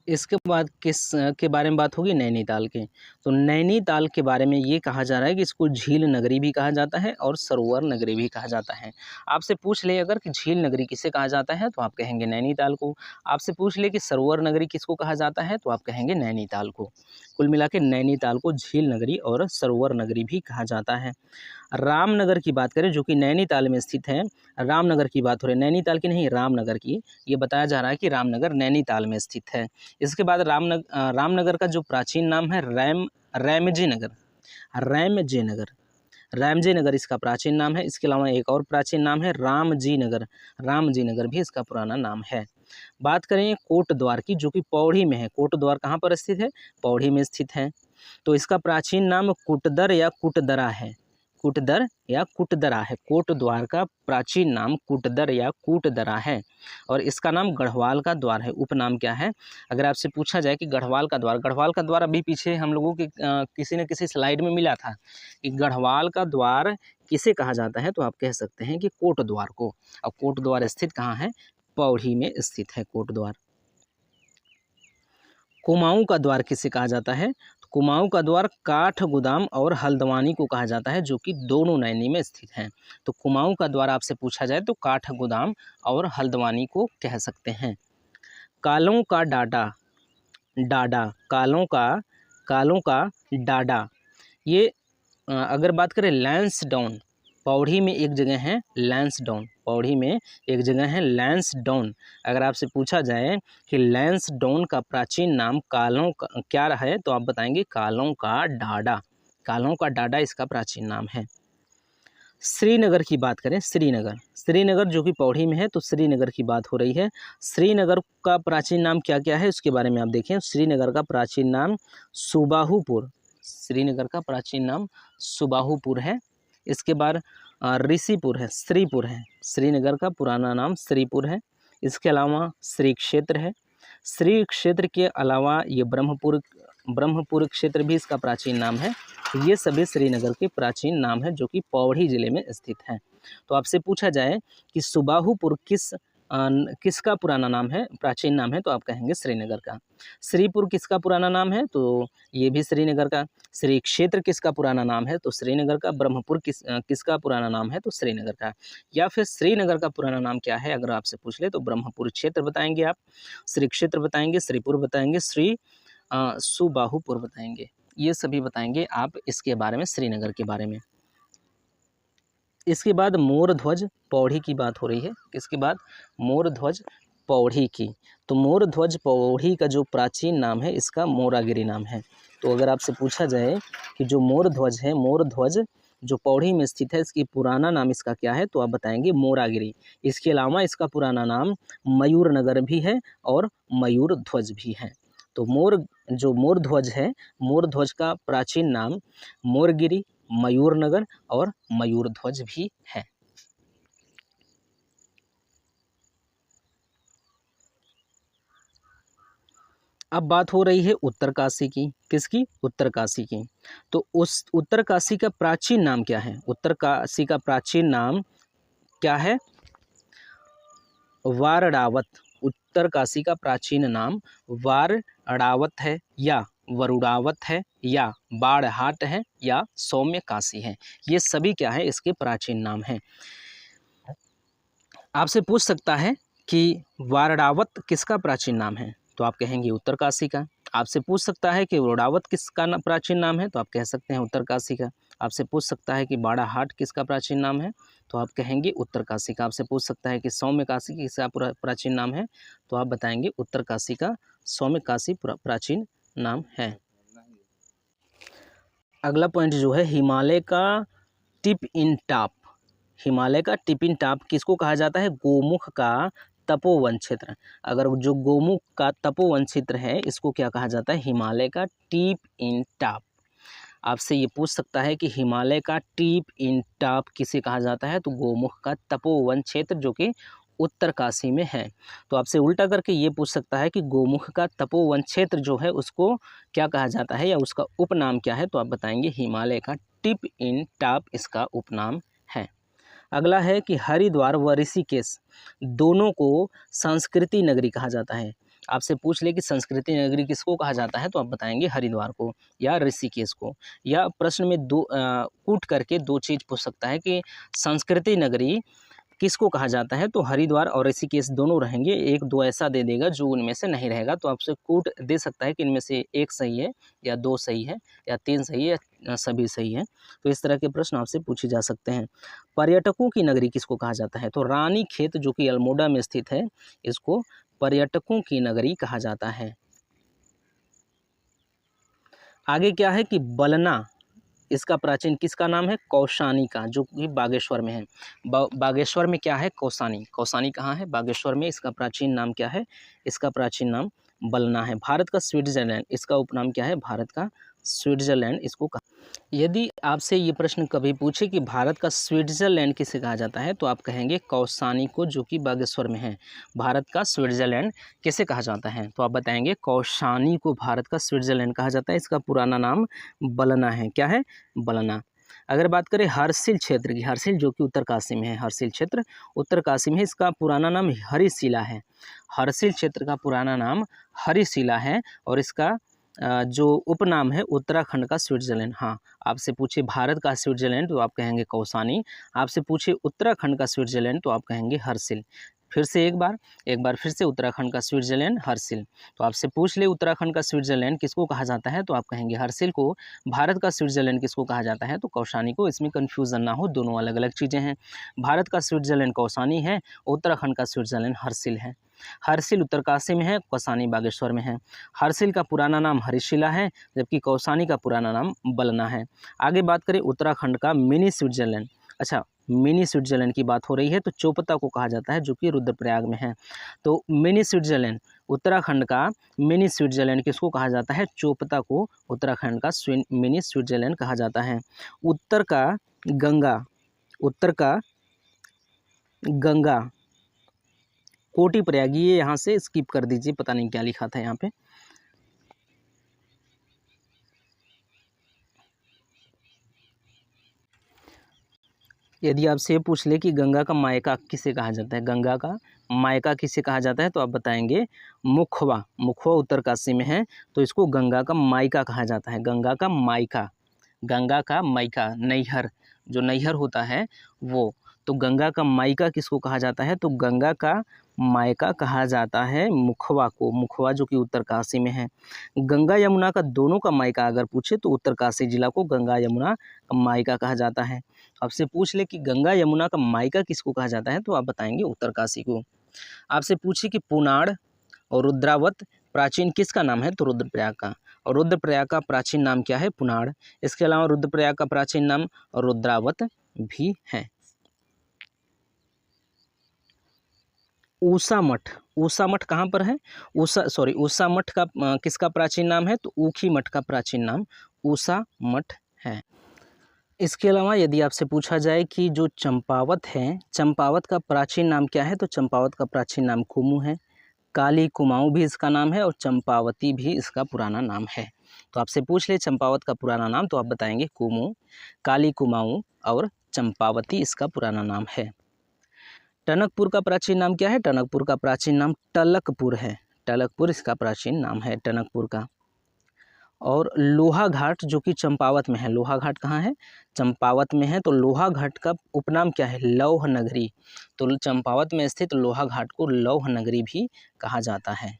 इसके बाद किस के बारे में बात होगी? नैनीताल के। तो नैनीताल के बारे में ये कहा जा रहा है कि इसको झील नगरी भी कहा जाता है और सरोवर नगरी भी कहा जाता है। आपसे पूछ ले अगर कि झील नगरी किसे कहा जाता है, तो आप कहेंगे नैनीताल को। आपसे पूछ ले कि सरोवर नगरी किसको कहा जाता है, तो आप कहेंगे नैनीताल को। कुल मिला के नैनीताल को झील नगरी और सरोवर नगरी भी कहा जाता है। रामनगर की बात करें जो कि नैनीताल में स्थित है, रामनगर की बात हो रही है, नैनीताल की नहीं रामनगर की, ये बताया जा रहा है कि रामनगर नैनीताल में स्थित है। इसके बाद रामनगर का जो प्राचीन नाम है रैमजे नगर, रैमजे नगर, रामजी नगर इसका प्राचीन नाम है। इसके अलावा एक और प्राचीन नाम है रामजी नगर, रामजी नगर भी इसका पुराना नाम है। बात करें कोटद्वार की जो कि पौड़ी में है, कोटद्वार कहाँ पर स्थित है, पौड़ी में स्थित है। तो इसका प्राचीन नाम कुटदर या कुटदरा है, कुटदर या कुटदरा है। कोटद्वार का प्राचीन नाम कुटदर या कुटदरा है और इसका नाम गढ़वाल का द्वार है। उपनाम क्या है, अगर आपसे पूछा जाए कि गढ़वाल का द्वार अभी पीछे हम लोगों के किसी न किसी स्लाइड में मिला था कि गढ़वाल का द्वार किसे कहा जाता है, तो आप कह सकते हैं कि कोटद्वार को। और कोटद्वार स्थित कहाँ है, पौड़ी में स्थित है कोटद्वार। कुमाऊं का द्वार किसे कहा जाता है, तो कुमाऊं का द्वार काठगोदाम और हल्द्वानी को कहा जाता है जो कि दोनों नैनी में स्थित हैं। तो कुमाऊं का द्वार आपसे पूछा जाए तो काठगोदाम और हल्द्वानी को कह सकते हैं। कालों का डाडा, डाडा, कालों का डाडा, ये अगर बात करें लैंसडाउन, पौड़ी में एक जगह है लैंसडाउन, पौड़ी में एक जगह है लैंसडाउन। अगर आपसे पूछा जाए कि लैंसडाउन का प्राचीन नाम कालों का क्या रहा है, तो आप बताएंगे कालों का डाडा, कालों का डाडा इसका प्राचीन नाम है। श्रीनगर की बात करें, श्रीनगर जो कि पौड़ी में है, तो श्रीनगर की बात हो रही है। श्रीनगर का प्राचीन नाम क्या क्या है उसके बारे में आप देखें। श्रीनगर का प्राचीन नाम सुबाहुपुर, श्रीनगर का प्राचीन नाम सुबाहुपुर है। इसके बाद ऋषिपुर है, श्रीपुर है, श्रीनगर का पुराना नाम श्रीपुर है। इसके अलावा श्री क्षेत्र है, श्री क्षेत्र के अलावा ये ब्रह्मपुर क्षेत्र भी इसका प्राचीन नाम है। ये सभी श्रीनगर के प्राचीन नाम है जो कि पौड़ी जिले में स्थित हैं। तो आपसे पूछा जाए कि सुबाहुपुर किसका पुराना नाम है, प्राचीन नाम है, तो आप कहेंगे श्रीनगर का। श्रीपुर किसका पुराना नाम है, तो ये भी श्रीनगर का। श्री क्षेत्र किसका पुराना नाम है, तो श्रीनगर का। ब्रह्मपुर किसका पुराना नाम है, तो श्रीनगर का। या फिर श्रीनगर का पुराना नाम क्या है अगर आपसे पूछ ले तो ब्रह्मपुर क्षेत्र बताएंगे आप, श्री क्षेत्र बताएंगे, श्रीपुर बताएंगे, सुबाहुपुर बताएंगे, ये सभी बताएंगे आप इसके बारे में, श्रीनगर के बारे में। इसके बाद मोर ध्वज पौड़ी की बात हो रही है। इसके बाद मोर ध्वज पौड़ी की, तो मोर ध्वज पौड़ी का जो प्राचीन नाम है इसका मोरागिरी नाम है। तो अगर आपसे पूछा जाए कि जो मोर ध्वज है, मोर ध्वज जो पौड़ी में स्थित है, इसकी पुराना नाम इसका क्या है, तो आप बताएंगे मोरागिरी। इसके अलावा इसका पुराना नाम मयूर नगर भी है और मयूर ध्वज भी है। तो मोर ध्वज है, मोर ध्वज का प्राचीन नाम मोरगिरी, मयूर नगर और मयूर ध्वज भी है। अब बात हो रही है उत्तरकाशी की, किसकी, उत्तरकाशी की। तो उस उत्तरकाशी का प्राचीन नाम क्या है, उत्तरकाशी का प्राचीन नाम क्या है, वारणावत। उत्तरकाशी का प्राचीन नाम वारणावत है या वरुणावत है या बाड़हाट है या सौम्य काशी है। ये सभी क्या है, इसके प्राचीन नाम हैं। आपसे पूछ सकता है कि वारणावत किसका प्राचीन नाम है, तो आप कहेंगे उत्तरकाशी का। आपसे पूछ सकता है कि वरुणावत किसका प्राचीन नाम है, तो आप कह सकते हैं उत्तरकाशी का। आपसे पूछ सकता है कि बाड़ाहाट किसका प्राचीन नाम है, तो आप कहेंगे उत्तरकाशी का। आपसे पूछ सकता है कि सौम्यकाशी किसका प्राचीन नाम है, तो आप बताएंगे उत्तरकाशी का। सौम्यकाशी प्राचीन नाम है। अगला पॉइंट जो है हिमालय का टिप इन टॉप, हिमालय का टिप इन टॉप किसको कहा जाता है, गोमुख का तपोवन क्षेत्र। अगर जो गोमुख का तपोवन क्षेत्र है इसको क्या कहा जाता है, हिमालय का टिप इन टॉप। आपसे ये पूछ सकता है कि हिमालय का टिप इन टॉप किसे कहा जाता है, तो गोमुख का तपोवन क्षेत्र जो कि उत्तरकाशी में है। तो आपसे उल्टा करके ये पूछ सकता है कि गोमुख का तपोवन क्षेत्र जो है उसको क्या कहा जाता है या उसका उपनाम क्या है, तो आप बताएंगे हिमालय का टिप इन टॉप इसका उपनाम है। अगला है कि हरिद्वार व ऋषिकेश दोनों को संस्कृति नगरी कहा जाता है। आपसे पूछ ले कि संस्कृति नगरी किसको कहा जाता है, तो आप बताएंगे हरिद्वार को या ऋषिकेश को। या प्रश्न में कूट करके दो चीज़ पूछ सकता है कि संस्कृति नगरी किसको कहा जाता है? तो हरिद्वार और ऋषिकेश दोनों रहेंगे, एक दो ऐसा दे देगा जो उनमें से नहीं रहेगा। तो आपसे कूट दे सकता है कि इनमें से एक सही है या दो सही है या तीन सही है या सभी सही है। तो इस तरह के प्रश्न आपसे पूछे जा सकते हैं। पर्यटकों की नगरी किसको कहा जाता है? तो रानीखेत जो कि अल्मोड़ा में स्थित है, इसको पर्यटकों की नगरी कहा जाता है। आगे क्या है कि बलना, इसका प्राचीन किसका नाम है? कौसानी का, जो कि बागेश्वर में है। बागेश्वर में क्या है? कौसानी। कौसानी कहाँ है? बागेश्वर में। इसका प्राचीन नाम क्या है? इसका प्राचीन नाम बलना है। भारत का स्विट्जरलैंड, इसका उपनाम क्या है? भारत का स्विट्जरलैंड इसको कहा। यदि आपसे ये प्रश्न कभी पूछे कि भारत का स्विट्जरलैंड किसे कहा जाता है, तो आप कहेंगे कौसानी को, जो कि बागेश्वर में है। भारत का स्विट्जरलैंड किसे कहा जाता है? तो आप बताएंगे कौसानी को भारत का स्विट्जरलैंड कहा जाता है। इसका पुराना नाम बलना है। क्या है? बलना। अगर बात करें हर्षिल क्षेत्र की, हर्षिल जो कि उत्तरकाशी में है, हर्षिल क्षेत्र उत्तरकाशी में है, इसका पुराना नाम हरिशिला है। हर्षिल क्षेत्र का पुराना नाम हरिशिला है और इसका जो उपनाम है उत्तराखंड का स्विट्जरलैंड। हाँ, आपसे पूछे भारत का स्विट्जरलैंड तो आप कहेंगे कौसानी, आपसे पूछे उत्तराखंड का स्विट्जरलैंड तो आप कहेंगे हर्षिल। फिर से एक बार फिर से उत्तराखंड का स्विट्जरलैंड हर्षिल। तो आपसे पूछ ले उत्तराखंड का स्विट्जरलैंड किसको कहा जाता है, तो आप कहेंगे हर्षिल को। भारत का स्विट्जरलैंड किसको कहा जाता है, तो कौसानी को। इसमें कन्फ्यूज़न ना हो, दोनों अलग अलग चीज़ें हैं। भारत का स्विट्जरलैंड कौसानी है, उत्तराखंड का स्विट्जरलैंड हर्षिल है। हर्षिल उत्तरकाशी में है, कौसानी बागेश्वर में है। हर्षिल का पुराना नाम हरिशिला है, जबकि कौसानी का पुराना नाम बलना है। आगे बात करें उत्तराखंड का मिनी स्विट्जरलैंड। अच्छा, मिनी स्विट्जरलैंड की बात हो रही है तो चोपता को कहा जाता है, जो कि रुद्रप्रयाग में है। तो मिनी स्विट्जरलैंड, उत्तराखंड का मिनी स्विट्जरलैंड किसको कहा जाता है? चोपता को उत्तराखंड का मिनी स्विट्जरलैंड कहा जाता है। उत्तर का गंगा, उत्तर का गंगा कोटि प्रयागी, ये यहाँ से स्किप कर दीजिए, पता नहीं क्या लिखा था यहाँ पे। यदि आपसे ये पूछ ले कि गंगा का मायका किसे कहा जाता है, गंगा का मायका किसे कहा जाता है, तो आप बताएंगे मुखवा। मुखवा उत्तरकाशी में है, तो इसको गंगा का मायका कहा जाता है। गंगा का मायका, गंगा का मायका, नैहर, जो नैहर होता है वो। तो गंगा का मायका किसको कहा जाता है, तो गंगा का मायका कहा जाता है मुखवा को। मुखवा जो कि उत्तरकाशी में है। गंगा यमुना का दोनों का मायका अगर पूछे तो उत्तरकाशी जिला को गंगा यमुना का मायका कहा जाता है। आपसे पूछ ले कि गंगा यमुना का मायका किसको कहा जाता है, तो आप बताएंगे उत्तरकाशी को। आपसे पूछे कि पुनाड़ और रुद्रावत प्राचीन किसका नाम है, तो रुद्रप्रयाग का। और रुद्रप्रयाग का प्राचीन नाम क्या है? पुनाड़। इसके अलावा रुद्रप्रयाग का प्राचीन नाम रुद्रावत भी है। ऊषा मठ, ऊषा मठ कहाँ पर है? ऊषा मठ का किसका प्राचीन नाम है, तो ऊखी मठ का प्राचीन नाम ऊषा मठ है। इसके अलावा यदि आपसे पूछा जाए कि जो चंपावत है, चंपावत का प्राचीन नाम क्या है, तो चंपावत का प्राचीन नाम कुमू है। काली कुमाऊँ भी इसका नाम है और चंपावती भी इसका पुराना नाम है। तो आपसे पूछ ले चंपावत का पुराना नाम, तो आप बताएंगे कुमू, काली कुमाऊँ और चंपावती इसका पुराना नाम है। टनकपुर का प्राचीन नाम क्या है? टनकपुर का प्राचीन नाम टलकपुर है। टलकपुर इसका प्राचीन नाम है टनकपुर का। और लोहा घाट जो कि चंपावत में है, लोहा घाट कहाँ है? चंपावत में है। तो लोहा घाट का उपनाम क्या है? लौह नगरी। तो चंपावत में स्थित लोहा घाट को लौह नगरी भी कहा जाता है।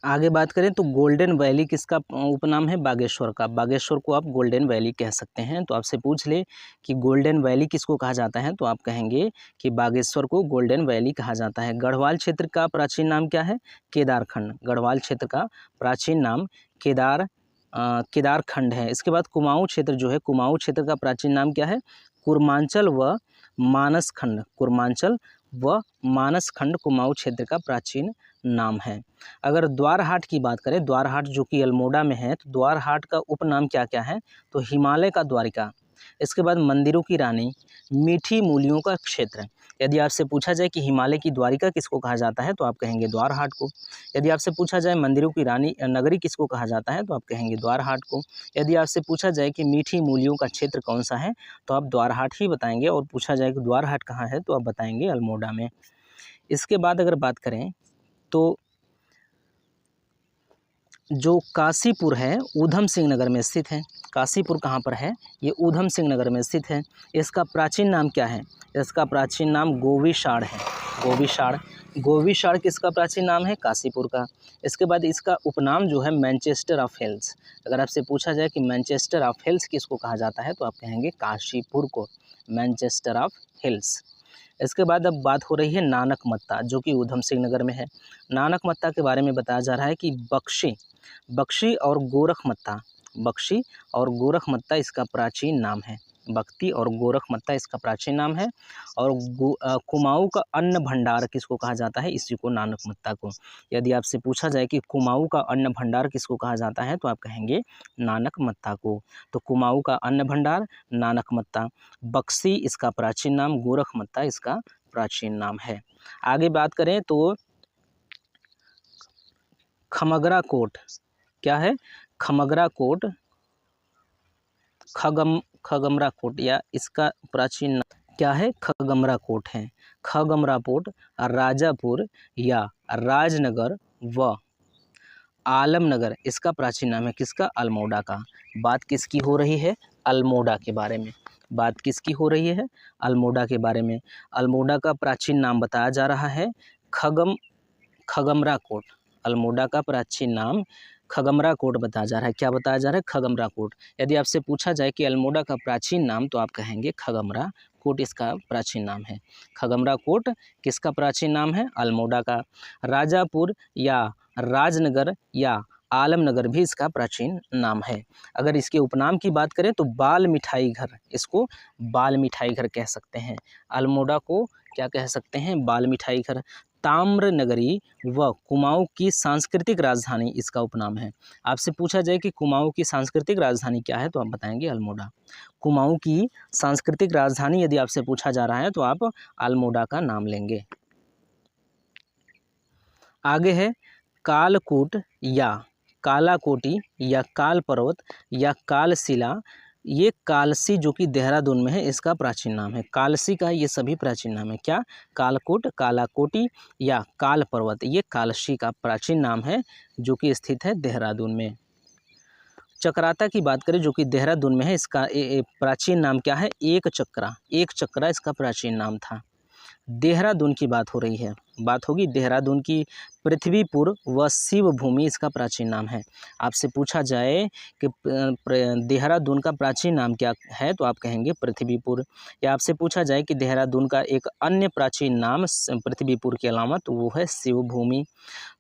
आगे बात करें तो गोल्डन वैली किसका उपनाम है? बागेश्वर का। बागेश्वर को आप गोल्डन वैली कह सकते हैं। तो आपसे पूछ ले कि गोल्डन वैली किसको कहा जाता है, तो आप कहेंगे कि बागेश्वर को गोल्डन वैली कहा जाता है। गढ़वाल क्षेत्र का प्राचीन नाम क्या है? केदारखंड। गढ़वाल क्षेत्र का प्राचीन नाम केदारखंड है। इसके बाद कुमाऊँ क्षेत्र जो है, कुमाऊँ क्षेत्र का प्राचीन नाम क्या है? कुर्मांचल व मानसखंड। कुर्मांचल व मानसखंड कुमाऊँ क्षेत्र का प्राचीन नाम है। अगर द्वारहाट की बात करें, द्वारहाट जो कि अल्मोड़ा में है, तो द्वारहाट का उपनाम क्या क्या है, तो हिमालय का द्वारिका। इसके बाद मंदिरों की रानी, मीठी मूलियों का क्षेत्र। यदि आपसे पूछा जाए कि हिमालय की द्वारिका किसको कहा जाता है, तो आप कहेंगे द्वारहाट को। यदि आपसे पूछा जाए मंदिरों की रानी नगरी किसको कहा जाता है, तो आप कहेंगे द्वारहाट को। यदि आपसे पूछा जाए कि मीठी मूलियों का क्षेत्र कौन सा है, तो आप द्वारहाट ही बताएंगे। और पूछा जाए कि द्वारहाट कहाँ है, तो आप बताएंगे अल्मोड़ा में। इसके बाद अगर बात करें तो जो काशीपुर है ऊधम सिंह नगर में स्थित है। काशीपुर कहाँ पर है? ये ऊधम सिंह नगर में स्थित है। इसका प्राचीन नाम क्या है? इसका प्राचीन नाम गोविषाण है। गोविषाण किसका प्राचीन नाम है? काशीपुर का। इसके बाद इसका उपनाम जो है मैनचेस्टर ऑफ हिल्स। अगर आपसे पूछा जाए कि मैनचेस्टर ऑफ हिल्स किसको कहा जाता है तो आप कहेंगे काशीपुर को, मैनचेस्टर ऑफ हिल्स। इसके बाद अब बात हो रही है नानक मत्ता, जो कि ऊधम सिंह नगर में है। नानक मत्ता के बारे में बताया जा रहा है कि बख्शी और गोरखमत्ता इसका प्राचीन नाम है। बख्ती और गोरखमत्ता इसका प्राचीन नाम है। और कुमाऊं का अन्न भंडार किसको कहा जाता है? इसी को, नानक मत्ता को। यदि आपसे पूछा जाए कि कुमाऊं का अन्न भंडार किसको कहा जाता है तो आप कहेंगे नानक मत्ता को। तो कुमाऊं का अन्न भंडार नानक मत्ता, बख्शी इसका प्राचीन नाम, गोरखमत्ता इसका प्राचीन नाम है। आगे बात करें तो खमगरा कोट क्या है? खमगरा कोट, खगमरा कोट, या इसका प्राचीन नाम क्या है? खगमरा कोट है। खगमरा कोट राजापुर या राजनगर व आलमनगर इसका प्राचीन नाम है। किसका? अल्मोड़ा का। बात किसकी हो रही है? अल्मोड़ा के बारे में। बात किसकी हो रही है? अल्मोड़ा के बारे में। अल्मोड़ा का प्राचीन नाम बताया जा रहा है खगमरा कोट। अल्मोड़ा का प्राचीन नाम खगमरा कोट बताया जा रहा है। क्या बताया जा रहा है? खगमरा कोट। यदि आपसे पूछा जाए कि अल्मोड़ा का प्राचीन नाम तो आप कहेंगे खगमरा कोट इसका प्राचीन नाम है। खगमरा कोट किसका प्राचीन नाम है? अल्मोड़ा का। राजापुर या राजनगर या आलमनगर भी इसका प्राचीन नाम है। अगर इसके उपनाम की बात करें तो बाल मिठाई घर, इसको बाल मिठाई घर कह सकते हैं। अल्मोड़ा को क्या कह सकते हैं? बाल मिठाई घर। ताम्र नगरी व कुमाऊं की सांस्कृतिक राजधानी इसका उपनाम है। आपसे पूछा जाए कि कुमाऊं की सांस्कृतिक राजधानी क्या है तो आप बताएंगे अल्मोड़ा। कुमाऊं की सांस्कृतिक राजधानी यदि आपसे पूछा जा रहा है तो आप अल्मोड़ा का नाम लेंगे। आगे है कालकूट या कालाकोटी या काल पर्वत या कालशिला। ये कालसी जो कि देहरादून में है इसका प्राचीन नाम है। कालसी का ये सभी प्राचीन नाम है। क्या? कालकूट, कालाकोटी या काल पर्वत, ये कालसी का प्राचीन नाम है जो कि स्थित है देहरादून में। चक्राता की बात करें जो कि देहरादून में है, इसका प्राचीन नाम क्या है? एक चक्रा इसका प्राचीन नाम था। देहरादून की बात हो रही है, बात होगी देहरादून की। पृथ्वीपुर व शिवभूमि इसका प्राचीन नाम है। आपसे पूछा जाए कि देहरादून का प्राचीन नाम क्या है तो आप कहेंगे पृथ्वीपुर। या आपसे पूछा जाए कि देहरादून का एक अन्य प्राचीन नाम पृथ्वीपुर के अलावा तो वो है शिवभूमि।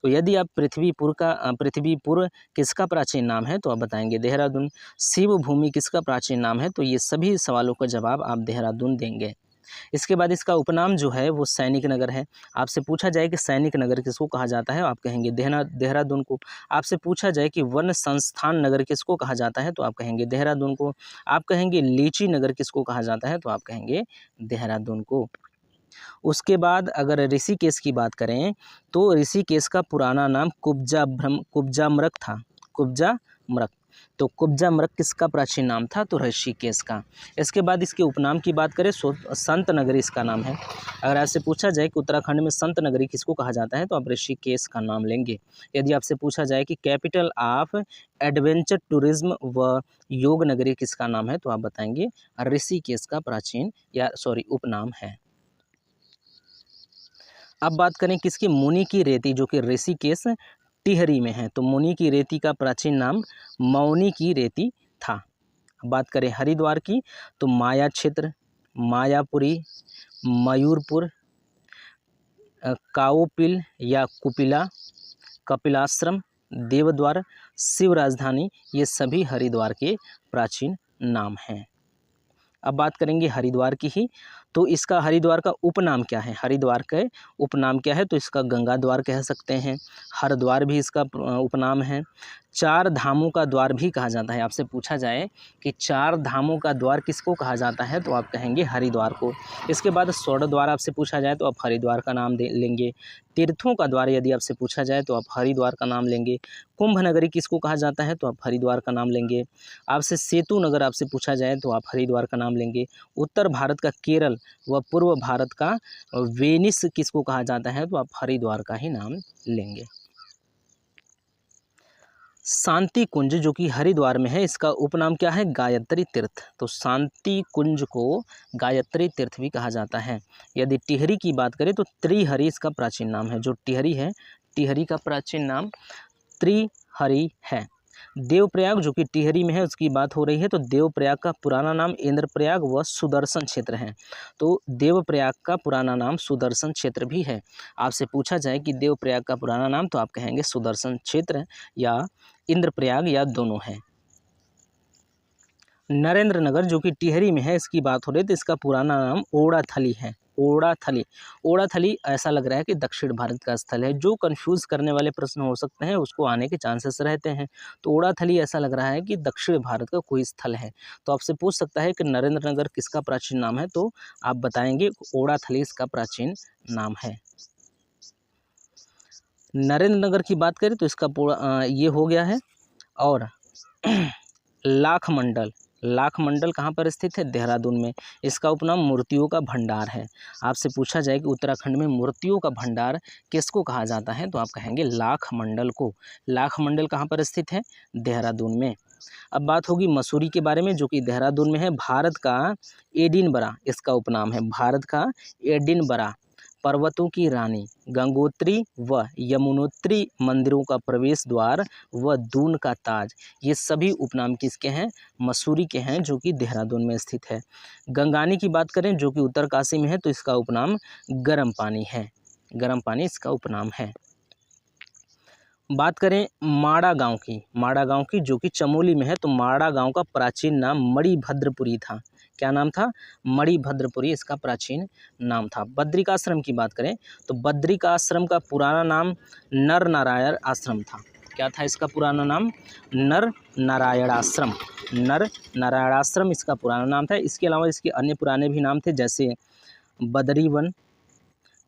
तो यदि आप पृथ्वीपुर किसका प्राचीन नाम है तो आप बताएंगे देहरादून। शिवभूमि किसका प्राचीन नाम है? तो ये सभी सवालों का जवाब आप देहरादून देंगे। इसके बाद इसका उपनाम जो है वो सैनिक नगर है। आपसे पूछा जाए कि सैनिक नगर किसको कहा जाता है, आप कहेंगे देहरादून को। आपसे पूछा जाए कि वन संस्थान नगर किसको कहा जाता है तो आप कहेंगे देहरादून को। आप कहेंगे लीची नगर किसको कहा जाता है तो आप कहेंगे देहरादून को। उसके बाद अगर ऋषिकेश की बात करें तो ऋषिकेश का पुराना नाम कुब्जामृग था। कुब्जामृग, तो कुब्जामृग किसका प्राचीन नाम था? तो ऋषिकेश का। इसके बाद इसके उपनाम की बात करें संत नगरी इसका नाम है। अगर आपसे पूछा जाए कि उत्तराखंड में संत नगरी किसको कहा जाता है तो आप ऋषिकेश का नाम लेंगे। यदि आपसे पूछा जाए कि कैपिटल ऑफ एडवेंचर टूरिज्म व योग नगरी किसका नाम है तो आप बताएंगे ऋषिकेश का प्राचीन उपनाम है। अब बात करें किसकी? मुनि की रेती, जो कि ऋषिकेश टिहरी में है। तो मुनि की रेती का प्राचीन नाम मौनी की रेती था। बात करें हरिद्वार की तो माया क्षेत्र, मायापुरी, मयूरपुर, काओपिल या कुपिला, कपिलाश्रम, देवद्वार, शिव राजधानी, ये सभी हरिद्वार के प्राचीन नाम हैं। अब बात करेंगे हरिद्वार की ही, तो इसका हरिद्वार का उपनाम क्या है? हरिद्वार का उपनाम क्या है? तो इसका गंगा द्वार कह सकते हैं, हरद्वार भी इसका उपनाम है, चार धामों का द्वार भी कहा जाता है। आपसे पूछा जाए कि चार धामों का द्वार किसको कहा जाता है तो आप कहेंगे हरिद्वार को। इसके बाद स्वर्ण द्वार आपसे पूछा जाए तो आप हरिद्वार का नाम लेंगे। तीर्थों का द्वार यदि आपसे पूछा जाए तो आप हरिद्वार का नाम लेंगे। कुंभ नगरी किसको कहा जाता है तो आप हरिद्वार का नाम लेंगे। आपसे सेतु नगर आपसे पूछा जाए तो आप हरिद्वार का नाम लेंगे। उत्तर भारत का केरल व पूर्व भारत का वेनिस किसको कहा जाता है तो आप हरिद्वार का ही नाम लेंगे। शांति कुंज जो कि हरिद्वार में है, इसका उपनाम क्या है? गायत्री तीर्थ। तो शांति कुंज को गायत्री तीर्थ भी कहा जाता है। यदि टिहरी की बात करें तो त्रिहरि इसका प्राचीन नाम है। जो टिहरी है, टिहरी का प्राचीन नाम त्रिहरि है। देवप्रयाग जो कि टिहरी में है उसकी बात हो रही है, तो देवप्रयाग का पुराना नाम इंद्रप्रयाग व सुदर्शन क्षेत्र है। तो देवप्रयाग का पुराना नाम सुदर्शन क्षेत्र भी है। आपसे पूछा जाए कि देवप्रयाग का पुराना नाम, तो आप कहेंगे सुदर्शन क्षेत्र या इंद्रप्रयाग या दोनों है। नरेंद्र नगर जो कि टिहरी में है, इसकी बात हो रही है, तो इसका पुराना नाम ओड़ाथली है। ओड़ाथली, ओड़ाथली ऐसा लग रहा है कि दक्षिण भारत का स्थल है। जो कंफ्यूज करने वाले प्रश्न हो सकते हैं उसको आने के चांसेस रहते हैं। तो ओड़ाथली ऐसा लग रहा है कि दक्षिण भारत का कोई स्थल है। तो आपसे पूछ सकता है कि नरेंद्र नगर किसका प्राचीन नाम है, तो आप बताएंगे ओड़ाथली इसका प्राचीन नाम है। नरेंद्र नगर की बात करें तो इसका ये हो गया है। और लाख मंडल, लाख मंडल कहाँ पर स्थित है? देहरादून में। इसका उपनाम मूर्तियों का भंडार है। आपसे पूछा जाए कि उत्तराखंड में मूर्तियों का भंडार किसको कहा जाता है, तो आप कहेंगे लाख मंडल को। लाख मंडल कहाँ पर स्थित है? देहरादून में। अब बात होगी मसूरी के बारे में जो कि देहरादून में है। भारत का एडिनबरा इसका उपनाम है। भारत का एडिनबरा, पर्वतों की रानी, गंगोत्री व यमुनोत्री मंदिरों का प्रवेश द्वार व दून का ताज, ये सभी उपनाम किसके हैं? मसूरी के हैं, जो कि देहरादून में स्थित है। गंगानी की बात करें जो कि उत्तरकाशी में है, तो इसका उपनाम गर्म पानी है। गर्म पानी इसका उपनाम है। बात करें माड़ा गांव की, माड़ा गांव की जो कि चमोली में है, तो माड़ा गांव का प्राचीन नाम मणिभद्रपुरी था। क्या नाम था? मणिभद्रपुरी इसका प्राचीन नाम था। बद्रिकाश्रम की बात करें तो बद्रिकाश्रम का पुराना नाम नर नारायण आश्रम था। क्या था इसका पुराना नाम? नर नारायण आश्रम। नर नारायण आश्रम इसका पुराना नाम था। इसके अलावा इसके अन्य पुराने भी नाम थे, जैसे बदरीवन,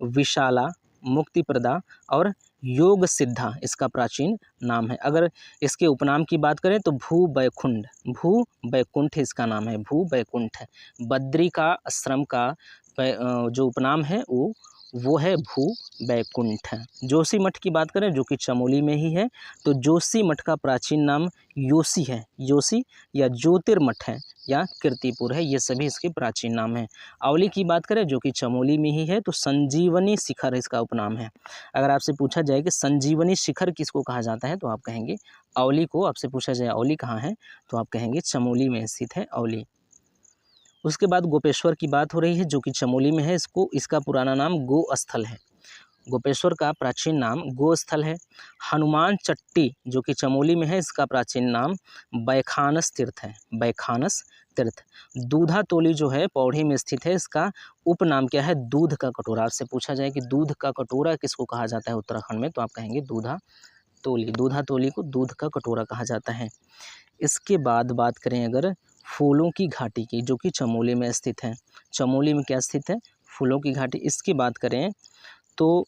विशाला, मुक्तिप्रदा और योग सिद्धा इसका प्राचीन नाम है। अगर इसके उपनाम की बात करें तो भू बैकुंठ, भू बैकुंठ इसका नाम है। भू बैकुंठ। बद्री का आश्रम का जो उपनाम है वो है भू बैकुंठ। जोशी मठ की बात करें जो कि चमोली में ही है, तो जोशी मठ का प्राचीन नाम योशी है। योशी या ज्योतिर्मठ है या कीर्तिपुर है, ये सभी इसके प्राचीन नाम हैं। औली की बात करें जो कि चमोली में ही है, तो संजीवनी शिखर इसका उपनाम है। अगर आपसे पूछा जाए कि संजीवनी शिखर किसको कहा जाता है, तो आप कहेंगे औली को। आपसे पूछा जाए औली कहाँ है, तो आप कहेंगे चमोली में स्थित है औली। उसके बाद गोपेश्वर की बात हो रही है जो कि चमोली में है। इसका पुराना नाम गोस्थल है। गोपेश्वर का प्राचीन नाम गोस्थल है। हनुमान चट्टी जो कि चमोली में है, इसका प्राचीन नाम बैखानस तीर्थ है। बैखानस तीर्थ। दूधा तोली जो है पौड़ी में स्थित है, इसका उपनाम क्या है? दूध का कटोरा। आपसे पूछा जाए कि दूध का कटोरा किसको कहा जाता है उत्तराखंड में, तो आप कहेंगे दूधा तोली। दूधा तोली को दूध का कटोरा कहा जाता है। इसके बाद बात करें अगर फूलों की घाटी की, जो कि चमोली में स्थित है। चमोली में क्या स्थित है? फूलों की घाटी। इसकी बात करें तो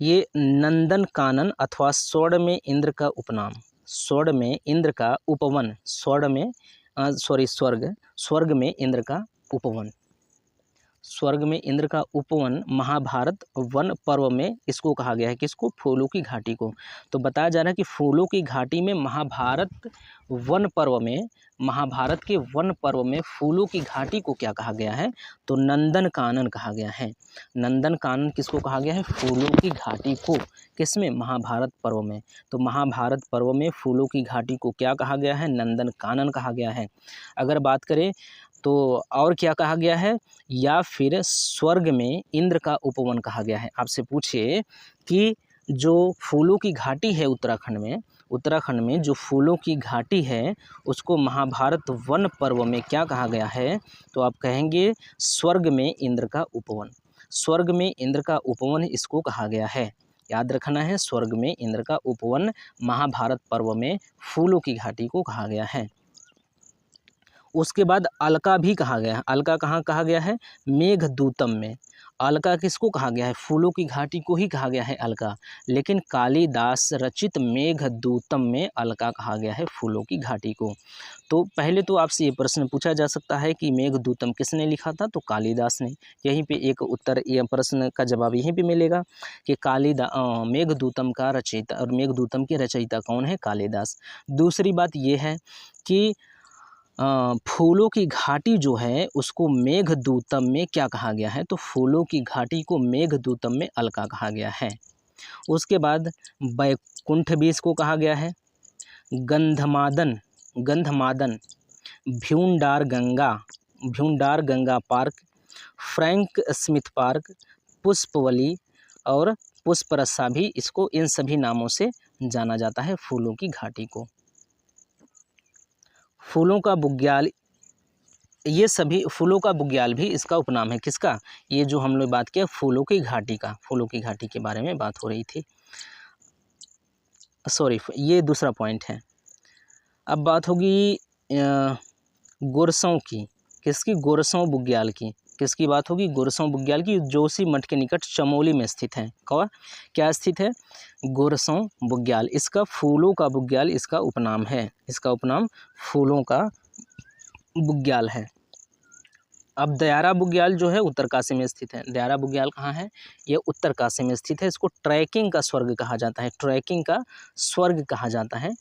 ये नंदन कानन अथवा स्वर्ण में इंद्र का उपनाम, स्वर्ण में इंद्र का उपवन, स्वर्ग में इंद्र का उपवन, स्वर्ग में इंद्र का उपवन महाभारत वन पर्व में इसको कहा गया है। किसको? फूलों की घाटी को। तो बताया जा रहा है कि फूलों की घाटी में महाभारत वन पर्व में, महाभारत के वन पर्व में फूलों की घाटी को क्या कहा गया है? तो नंदन कानन कहा गया है। नंदन कानन किसको कहा गया है? फूलों की घाटी को। किसमें? महाभारत पर्व में। तो महाभारत पर्व में फूलों की घाटी को क्या कहा गया है? नंदन कानन कहा गया है। अगर बात करें तो और क्या कहा गया है? या फिर स्वर्ग में इंद्र का उपवन कहा गया है। आपसे पूछिए कि जो फूलों की घाटी है उत्तराखंड में जो फूलों की घाटी है उसको महाभारत वन पर्व में क्या कहा गया है, तो आप कहेंगे स्वर्ग में इंद्र का उपवन। स्वर्ग में इंद्र का उपवन इसको कहा गया है। याद रखना है, स्वर्ग में इंद्र का उपवन महाभारत पर्व में फूलों की घाटी को कहा गया है। उसके बाद अलका भी कहा गया है। अलका कहाँ कहा गया है? मेघदूतम में। अलका किसको कहा गया है? फूलों की घाटी को ही कहा गया है अलका, लेकिन कालिदास रचित मेघदूतम में अलका कहा गया है फूलों की घाटी को। तो पहले तो आपसे ये प्रश्न पूछा जा सकता है कि मेघदूतम किसने लिखा था? तो कालिदास ने। यहीं पे एक उत्तर, ये प्रश्न का जवाब यहीं पे मिलेगा कि मेघदूतम का रचयिता, और मेघदूतम के रचयिता कौन है? कालिदास। दूसरी बात ये है कि फूलों की घाटी जो है उसको मेघदूतम में क्या कहा गया है? तो फूलों की घाटी को मेघदूतम में अलका कहा गया है। उसके बाद बैकुंठ भी इसको कहा गया है। Gandhamadan, Gandhamadan, Bhyundar Ganga park, Frank Smith park, Pushpavali और पुष्परसा भी, इसको इन सभी नामों से जाना जाता है फूलों की घाटी को। फूलों का बुग्याल, ये सभी फूलों का बुग्याल भी इसका उपनाम है। किसका? ये जो हम लोग बात किया फूलों की घाटी का, फूलों की घाटी के बारे में बात हो रही थी। सॉरी, ये दूसरा पॉइंट है। अब बात होगी गोरसों की। किसकी? गोरसों बुग्याल की। किसकी बात होगी? गोरसों बुग्याल की, जोशीमठ के निकट चमोली में स्थित है। क्या स्थित है? गोरसों बुग्याल। इसका फूलों का बुग्याल इसका उपनाम है। इसका उपनाम फूलों का बुग्याल है। अब दयारा बुग्याल जो है उत्तरकाशी में स्थित है। दयारा बुग्याल कहाँ है? ये उत्तरकाशी में स्थित है। इसको ट्रैकिंग का स्वर्ग कहा जाता है। ट्रैकिंग का स्वर्ग कहा जाता है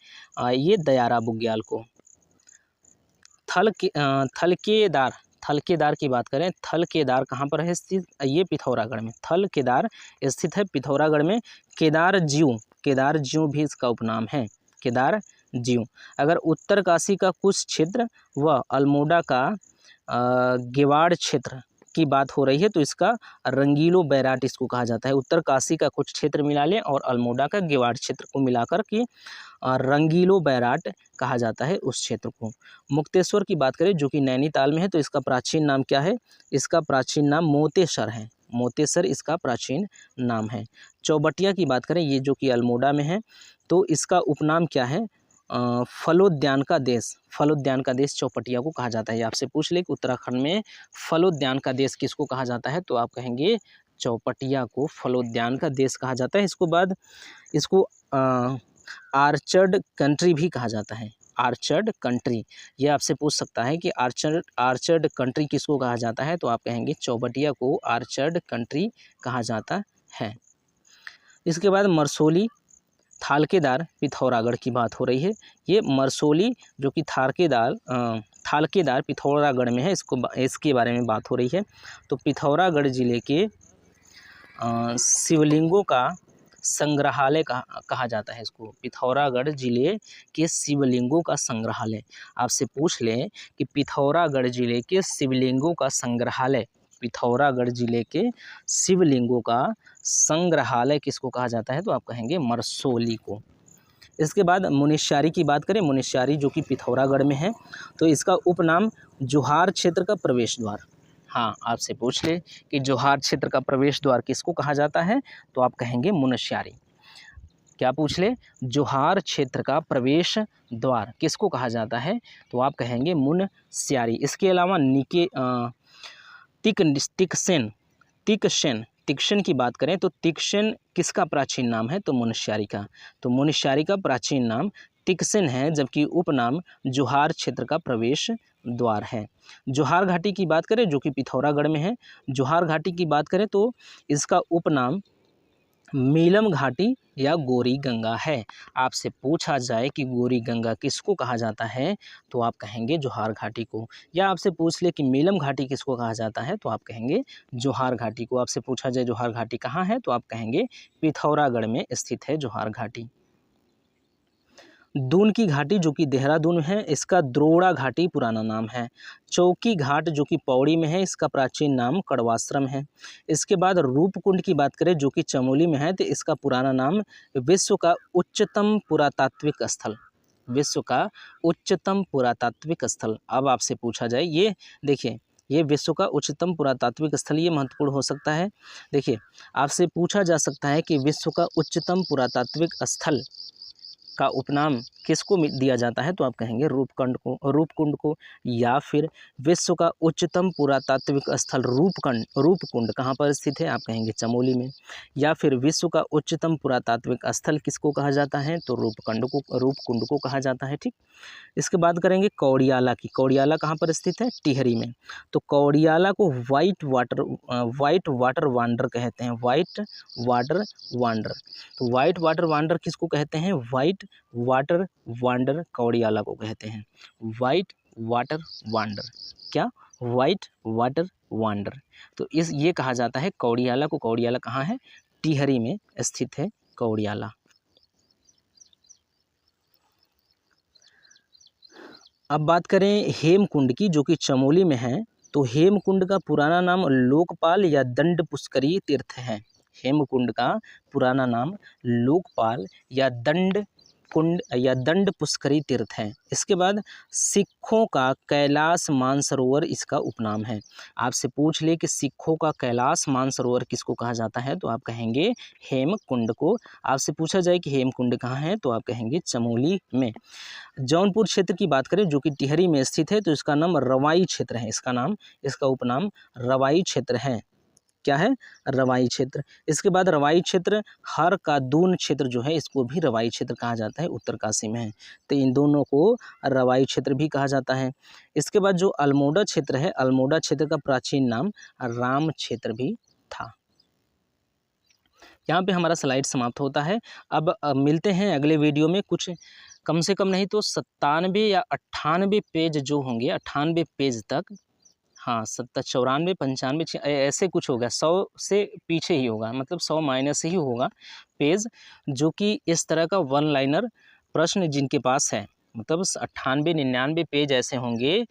ये दयारा बुग्याल को। थलकेदार की बात करें, थलकेदार कहाँ पर है स्थित? ये पिथौरागढ़ में। थलकेदार स्थित है पिथौरागढ़ में। केदारजीव भी इसका उपनाम है। केदारजीव। अगर उत्तरकाशी का कुछ क्षेत्र व अल्मोड़ा का गेवाड़ क्षेत्र की बात हो रही है तो इसका रंगीलो बैराट इसको कहा जाता है। उत्तरकाशी का कुछ क्षेत्र मिला लें और अल्मोड़ा का गेवाड़ क्षेत्र को मिलाकर के रंगीलो बैराट कहा जाता है उस क्षेत्र को। मुक्तेश्वर की बात करें जो कि नैनीताल में है तो इसका प्राचीन नाम क्या है? इसका प्राचीन नाम मोतेसर है। मोतेसर इसका प्राचीन नाम है। चौबटिया की बात करें, ये जो कि अल्मोड़ा में है, तो इसका उपनाम क्या है? फलोद्यान का देश। फलोद्यान का देश चौपटिया को कहा जाता है। आपसे पूछ ले कि उत्तराखंड में फलोद्यान का देश किसको कहा जाता है? तो आप कहेंगे चौपटिया को फलोद्यान का देश कहा जाता है। इसको आर्चर्ड कंट्री भी कहा जाता है। आर्चर्ड कंट्री, ये आपसे पूछ सकता है कि आर्चर्ड कंट्री किसको कहा जाता है? तो आप कहेंगे चौबटिया को आर्चर्ड कंट्री कहा जाता है। इसके बाद मरसोली, थालकेदार, पिथौरागढ़ की बात हो रही है। ये मरसोली जो कि थालकेदार पिथौरागढ़ में है, इसके बारे में बात हो रही है। तो पिथौरागढ़ जिले के शिवलिंगों का संग्रहालय कहा जाता है इसको। पिथौरागढ़ जिले के शिवलिंगों का संग्रहालय। आपसे पूछ लें कि पिथौरागढ़ जिले के शिवलिंगों का संग्रहालय, पिथौरागढ़ जिले के शिवलिंगों का संग्रहालय किसको कहा जाता है? तो आप कहेंगे मरसोली को। इसके बाद मुनिस्यारी की बात करें, मुनिस्यारी जो कि पिथौरागढ़ में है, तो इसका उपनाम जोहार क्षेत्र का प्रवेश द्वार। हाँ, आपसे पूछ ले कि जोहार क्षेत्र का प्रवेश द्वार किसको कहा जाता है? तो आप कहेंगे मुनिस्यारी। क्या पूछ ले? जोहार क्षेत्र का प्रवेश द्वार किसको कहा जाता है? तो आप कहेंगे मुनिस्यारी। इसके अलावा तिक्सेन की बात करें तो तिक्सेन किसका प्राचीन नाम है? तो मुनिस्यारी का। तो मुनिस्यारी का प्राचीन नाम तिक्सेन है, जबकि उपनाम जोहार क्षेत्र का प्रवेश द्वार है। जोहार घाटी की बात करें जो कि पिथौरागढ़ में है, जोहार घाटी की बात करें तो इसका उपनाम मीलम घाटी या गोरी गंगा है। आपसे पूछा जाए कि गोरी गंगा किसको कहा जाता है? तो आप कहेंगे जोहार घाटी को। या आपसे पूछ ले कि मीलम घाटी किसको कहा जाता है? तो आप कहेंगे जोहार घाटी को। आपसे पूछा जाए जोहार घाटी कहाँ है? तो आप कहेंगे पिथौरागढ़ में स्थित है जोहार घाटी। दून की घाटी जो कि देहरादून है, इसका द्रोड़ा घाटी पुराना नाम है। चौकी घाट जो कि पौड़ी में है, इसका प्राचीन नाम कड़वाश्रम है। इसके बाद रूपकुंड की बात करें जो कि चमोली में है, तो इसका पुराना नाम विश्व का उच्चतम पुरातात्विक स्थल, विश्व का उच्चतम पुरातात्विक स्थल। अब आपसे पूछा जाए, ये देखिए, ये विश्व का उच्चतम पुरातात्विक स्थल, ये महत्वपूर्ण हो सकता है। देखिए, आपसे पूछा जा सकता है कि विश्व का उच्चतम पुरातात्विक स्थल का उपनाम किसको दिया जाता है, तो आप कहेंगे रूपकुंड को। या फिर विश्व का उच्चतम पुरातात्विक स्थल रूपकुंड कहाँ पर स्थित है, आप कहेंगे चमोली में। या फिर विश्व का उच्चतम पुरातात्विक स्थल किसको कहा जाता है, तो रूपकुंड को कहा जाता है। ठीक, इसके बाद करेंगे कौड़ियाला की। कौड़ियाला कहाँ पर स्थित है, टिहरी में। तो कौड़ियाला को वाइट वाटर वांडर कहते हैं, वाइट वाटर वांडर। तो वाइट वाटर वांडर किसको कहते हैं, वाइट वाटर वांडर कौड़ियाला को कहते हैं, वाइट वाटर वांडर। क्या, वाइट वाटर वांडर। तो ये कहा जाता है कौड़ियाला को। कौड़ियाला कहाँ है, टिहरी में स्थित है कौड़ियाला। अब बात करें हेमकुंड की, जो कि चमोली में है। तो हेमकुंड का पुराना नाम लोकपाल या दंड पुष्करी तीर्थ है। हेमकुंड का पुराना नाम लोकपाल या दंड पुष्करी तीर्थ है। इसके बाद सिखों का कैलाश मानसरोवर इसका उपनाम है। आपसे पूछ ले कि सिखों का कैलाश मानसरोवर किसको कहा जाता है, तो आप कहेंगे हेमकुंड को। आपसे पूछा जाए कि हेमकुंड कहाँ है, तो आप कहेंगे चमोली में। जौनपुर क्षेत्र की बात करें, जो कि टिहरी में स्थित है, तो इसका नाम रवाई क्षेत्र है। इसका उपनाम रवाई क्षेत्र है। क्या है, रवाई क्षेत्र। इसके बाद रवाई क्षेत्र हर का दून क्षेत्र जो है, इसको भी रवाई क्षेत्र कहा जाता है, उत्तरकाशी में है। तो इन दोनों को रवाई क्षेत्र भी कहा जाता है। इसके बाद जो अल्मोड़ा क्षेत्र है, अल्मोड़ा क्षेत्र का प्राचीन नाम राम क्षेत्र भी था। यहाँ पे हमारा स्लाइड समाप्त होता है। अब मिलते हैं अगले वीडियो में। कुछ कम से कम नहीं तो 97 या 98 पेज जो होंगे, 98 पेज तक, हाँ 94 95 ऐसे कुछ होगा, 100 से पीछे ही होगा, मतलब 100 माइनस ही होगा पेज, जो कि इस तरह का वन लाइनर प्रश्न जिनके पास है, मतलब 98 99 पेज ऐसे होंगे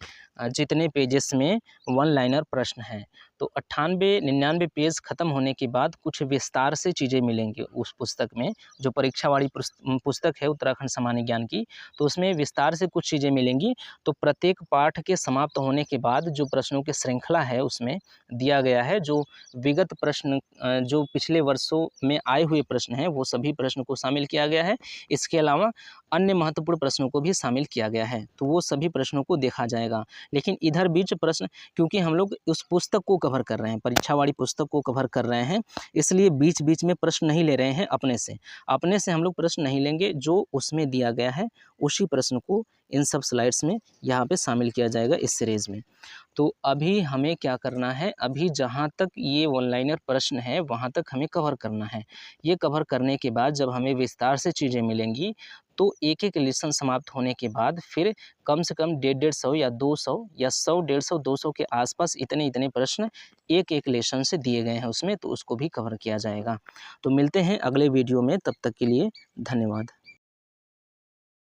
जितने पेजेस में वन लाइनर प्रश्न हैं। तो 98 99 पेज ख़त्म होने के बाद कुछ विस्तार से चीज़ें मिलेंगी उस पुस्तक में, जो परीक्षा वाली पुस्तक है उत्तराखंड सामान्य ज्ञान की। तो उसमें विस्तार से कुछ चीज़ें मिलेंगी। तो प्रत्येक पाठ के समाप्त होने के बाद जो प्रश्नों की श्रृंखला है उसमें दिया गया है, जो विगत प्रश्न जो पिछले वर्षों में आए हुए प्रश्न हैं वो सभी प्रश्न को शामिल किया गया है। इसके अलावा अन्य महत्वपूर्ण प्रश्नों को भी शामिल किया गया है, तो वो सभी प्रश्नों को देखा जाएगा। लेकिन इधर बीच प्रश्न, क्योंकि हम लोग उस पुस्तक को कवर कर रहे हैं, परीक्षा वाली पुस्तक को कवर कर रहे हैं, इसलिए बीच बीच में प्रश्न नहीं ले रहे हैं अपने से हम लोग प्रश्न नहीं लेंगे। जो उसमें दिया गया है उसी प्रश्न को इन सब स्लाइड्स में यहाँ पे शामिल किया जाएगा इस सीरीज़ में। तो अभी हमें क्या करना है, अभी जहाँ तक ये वन लाइनर प्रश्न है वहाँ तक हमें कवर करना है। ये कवर करने के बाद जब हमें विस्तार से चीज़ें मिलेंगी, तो एक एक लेसन समाप्त होने के बाद फिर कम से कम 150 या 200 या 100 150 200 के आसपास इतने प्रश्न एक एक लेसन से दिए गए हैं उसमें, तो उसको भी कवर किया जाएगा। तो मिलते हैं अगले वीडियो में, तब तक के लिए धन्यवाद।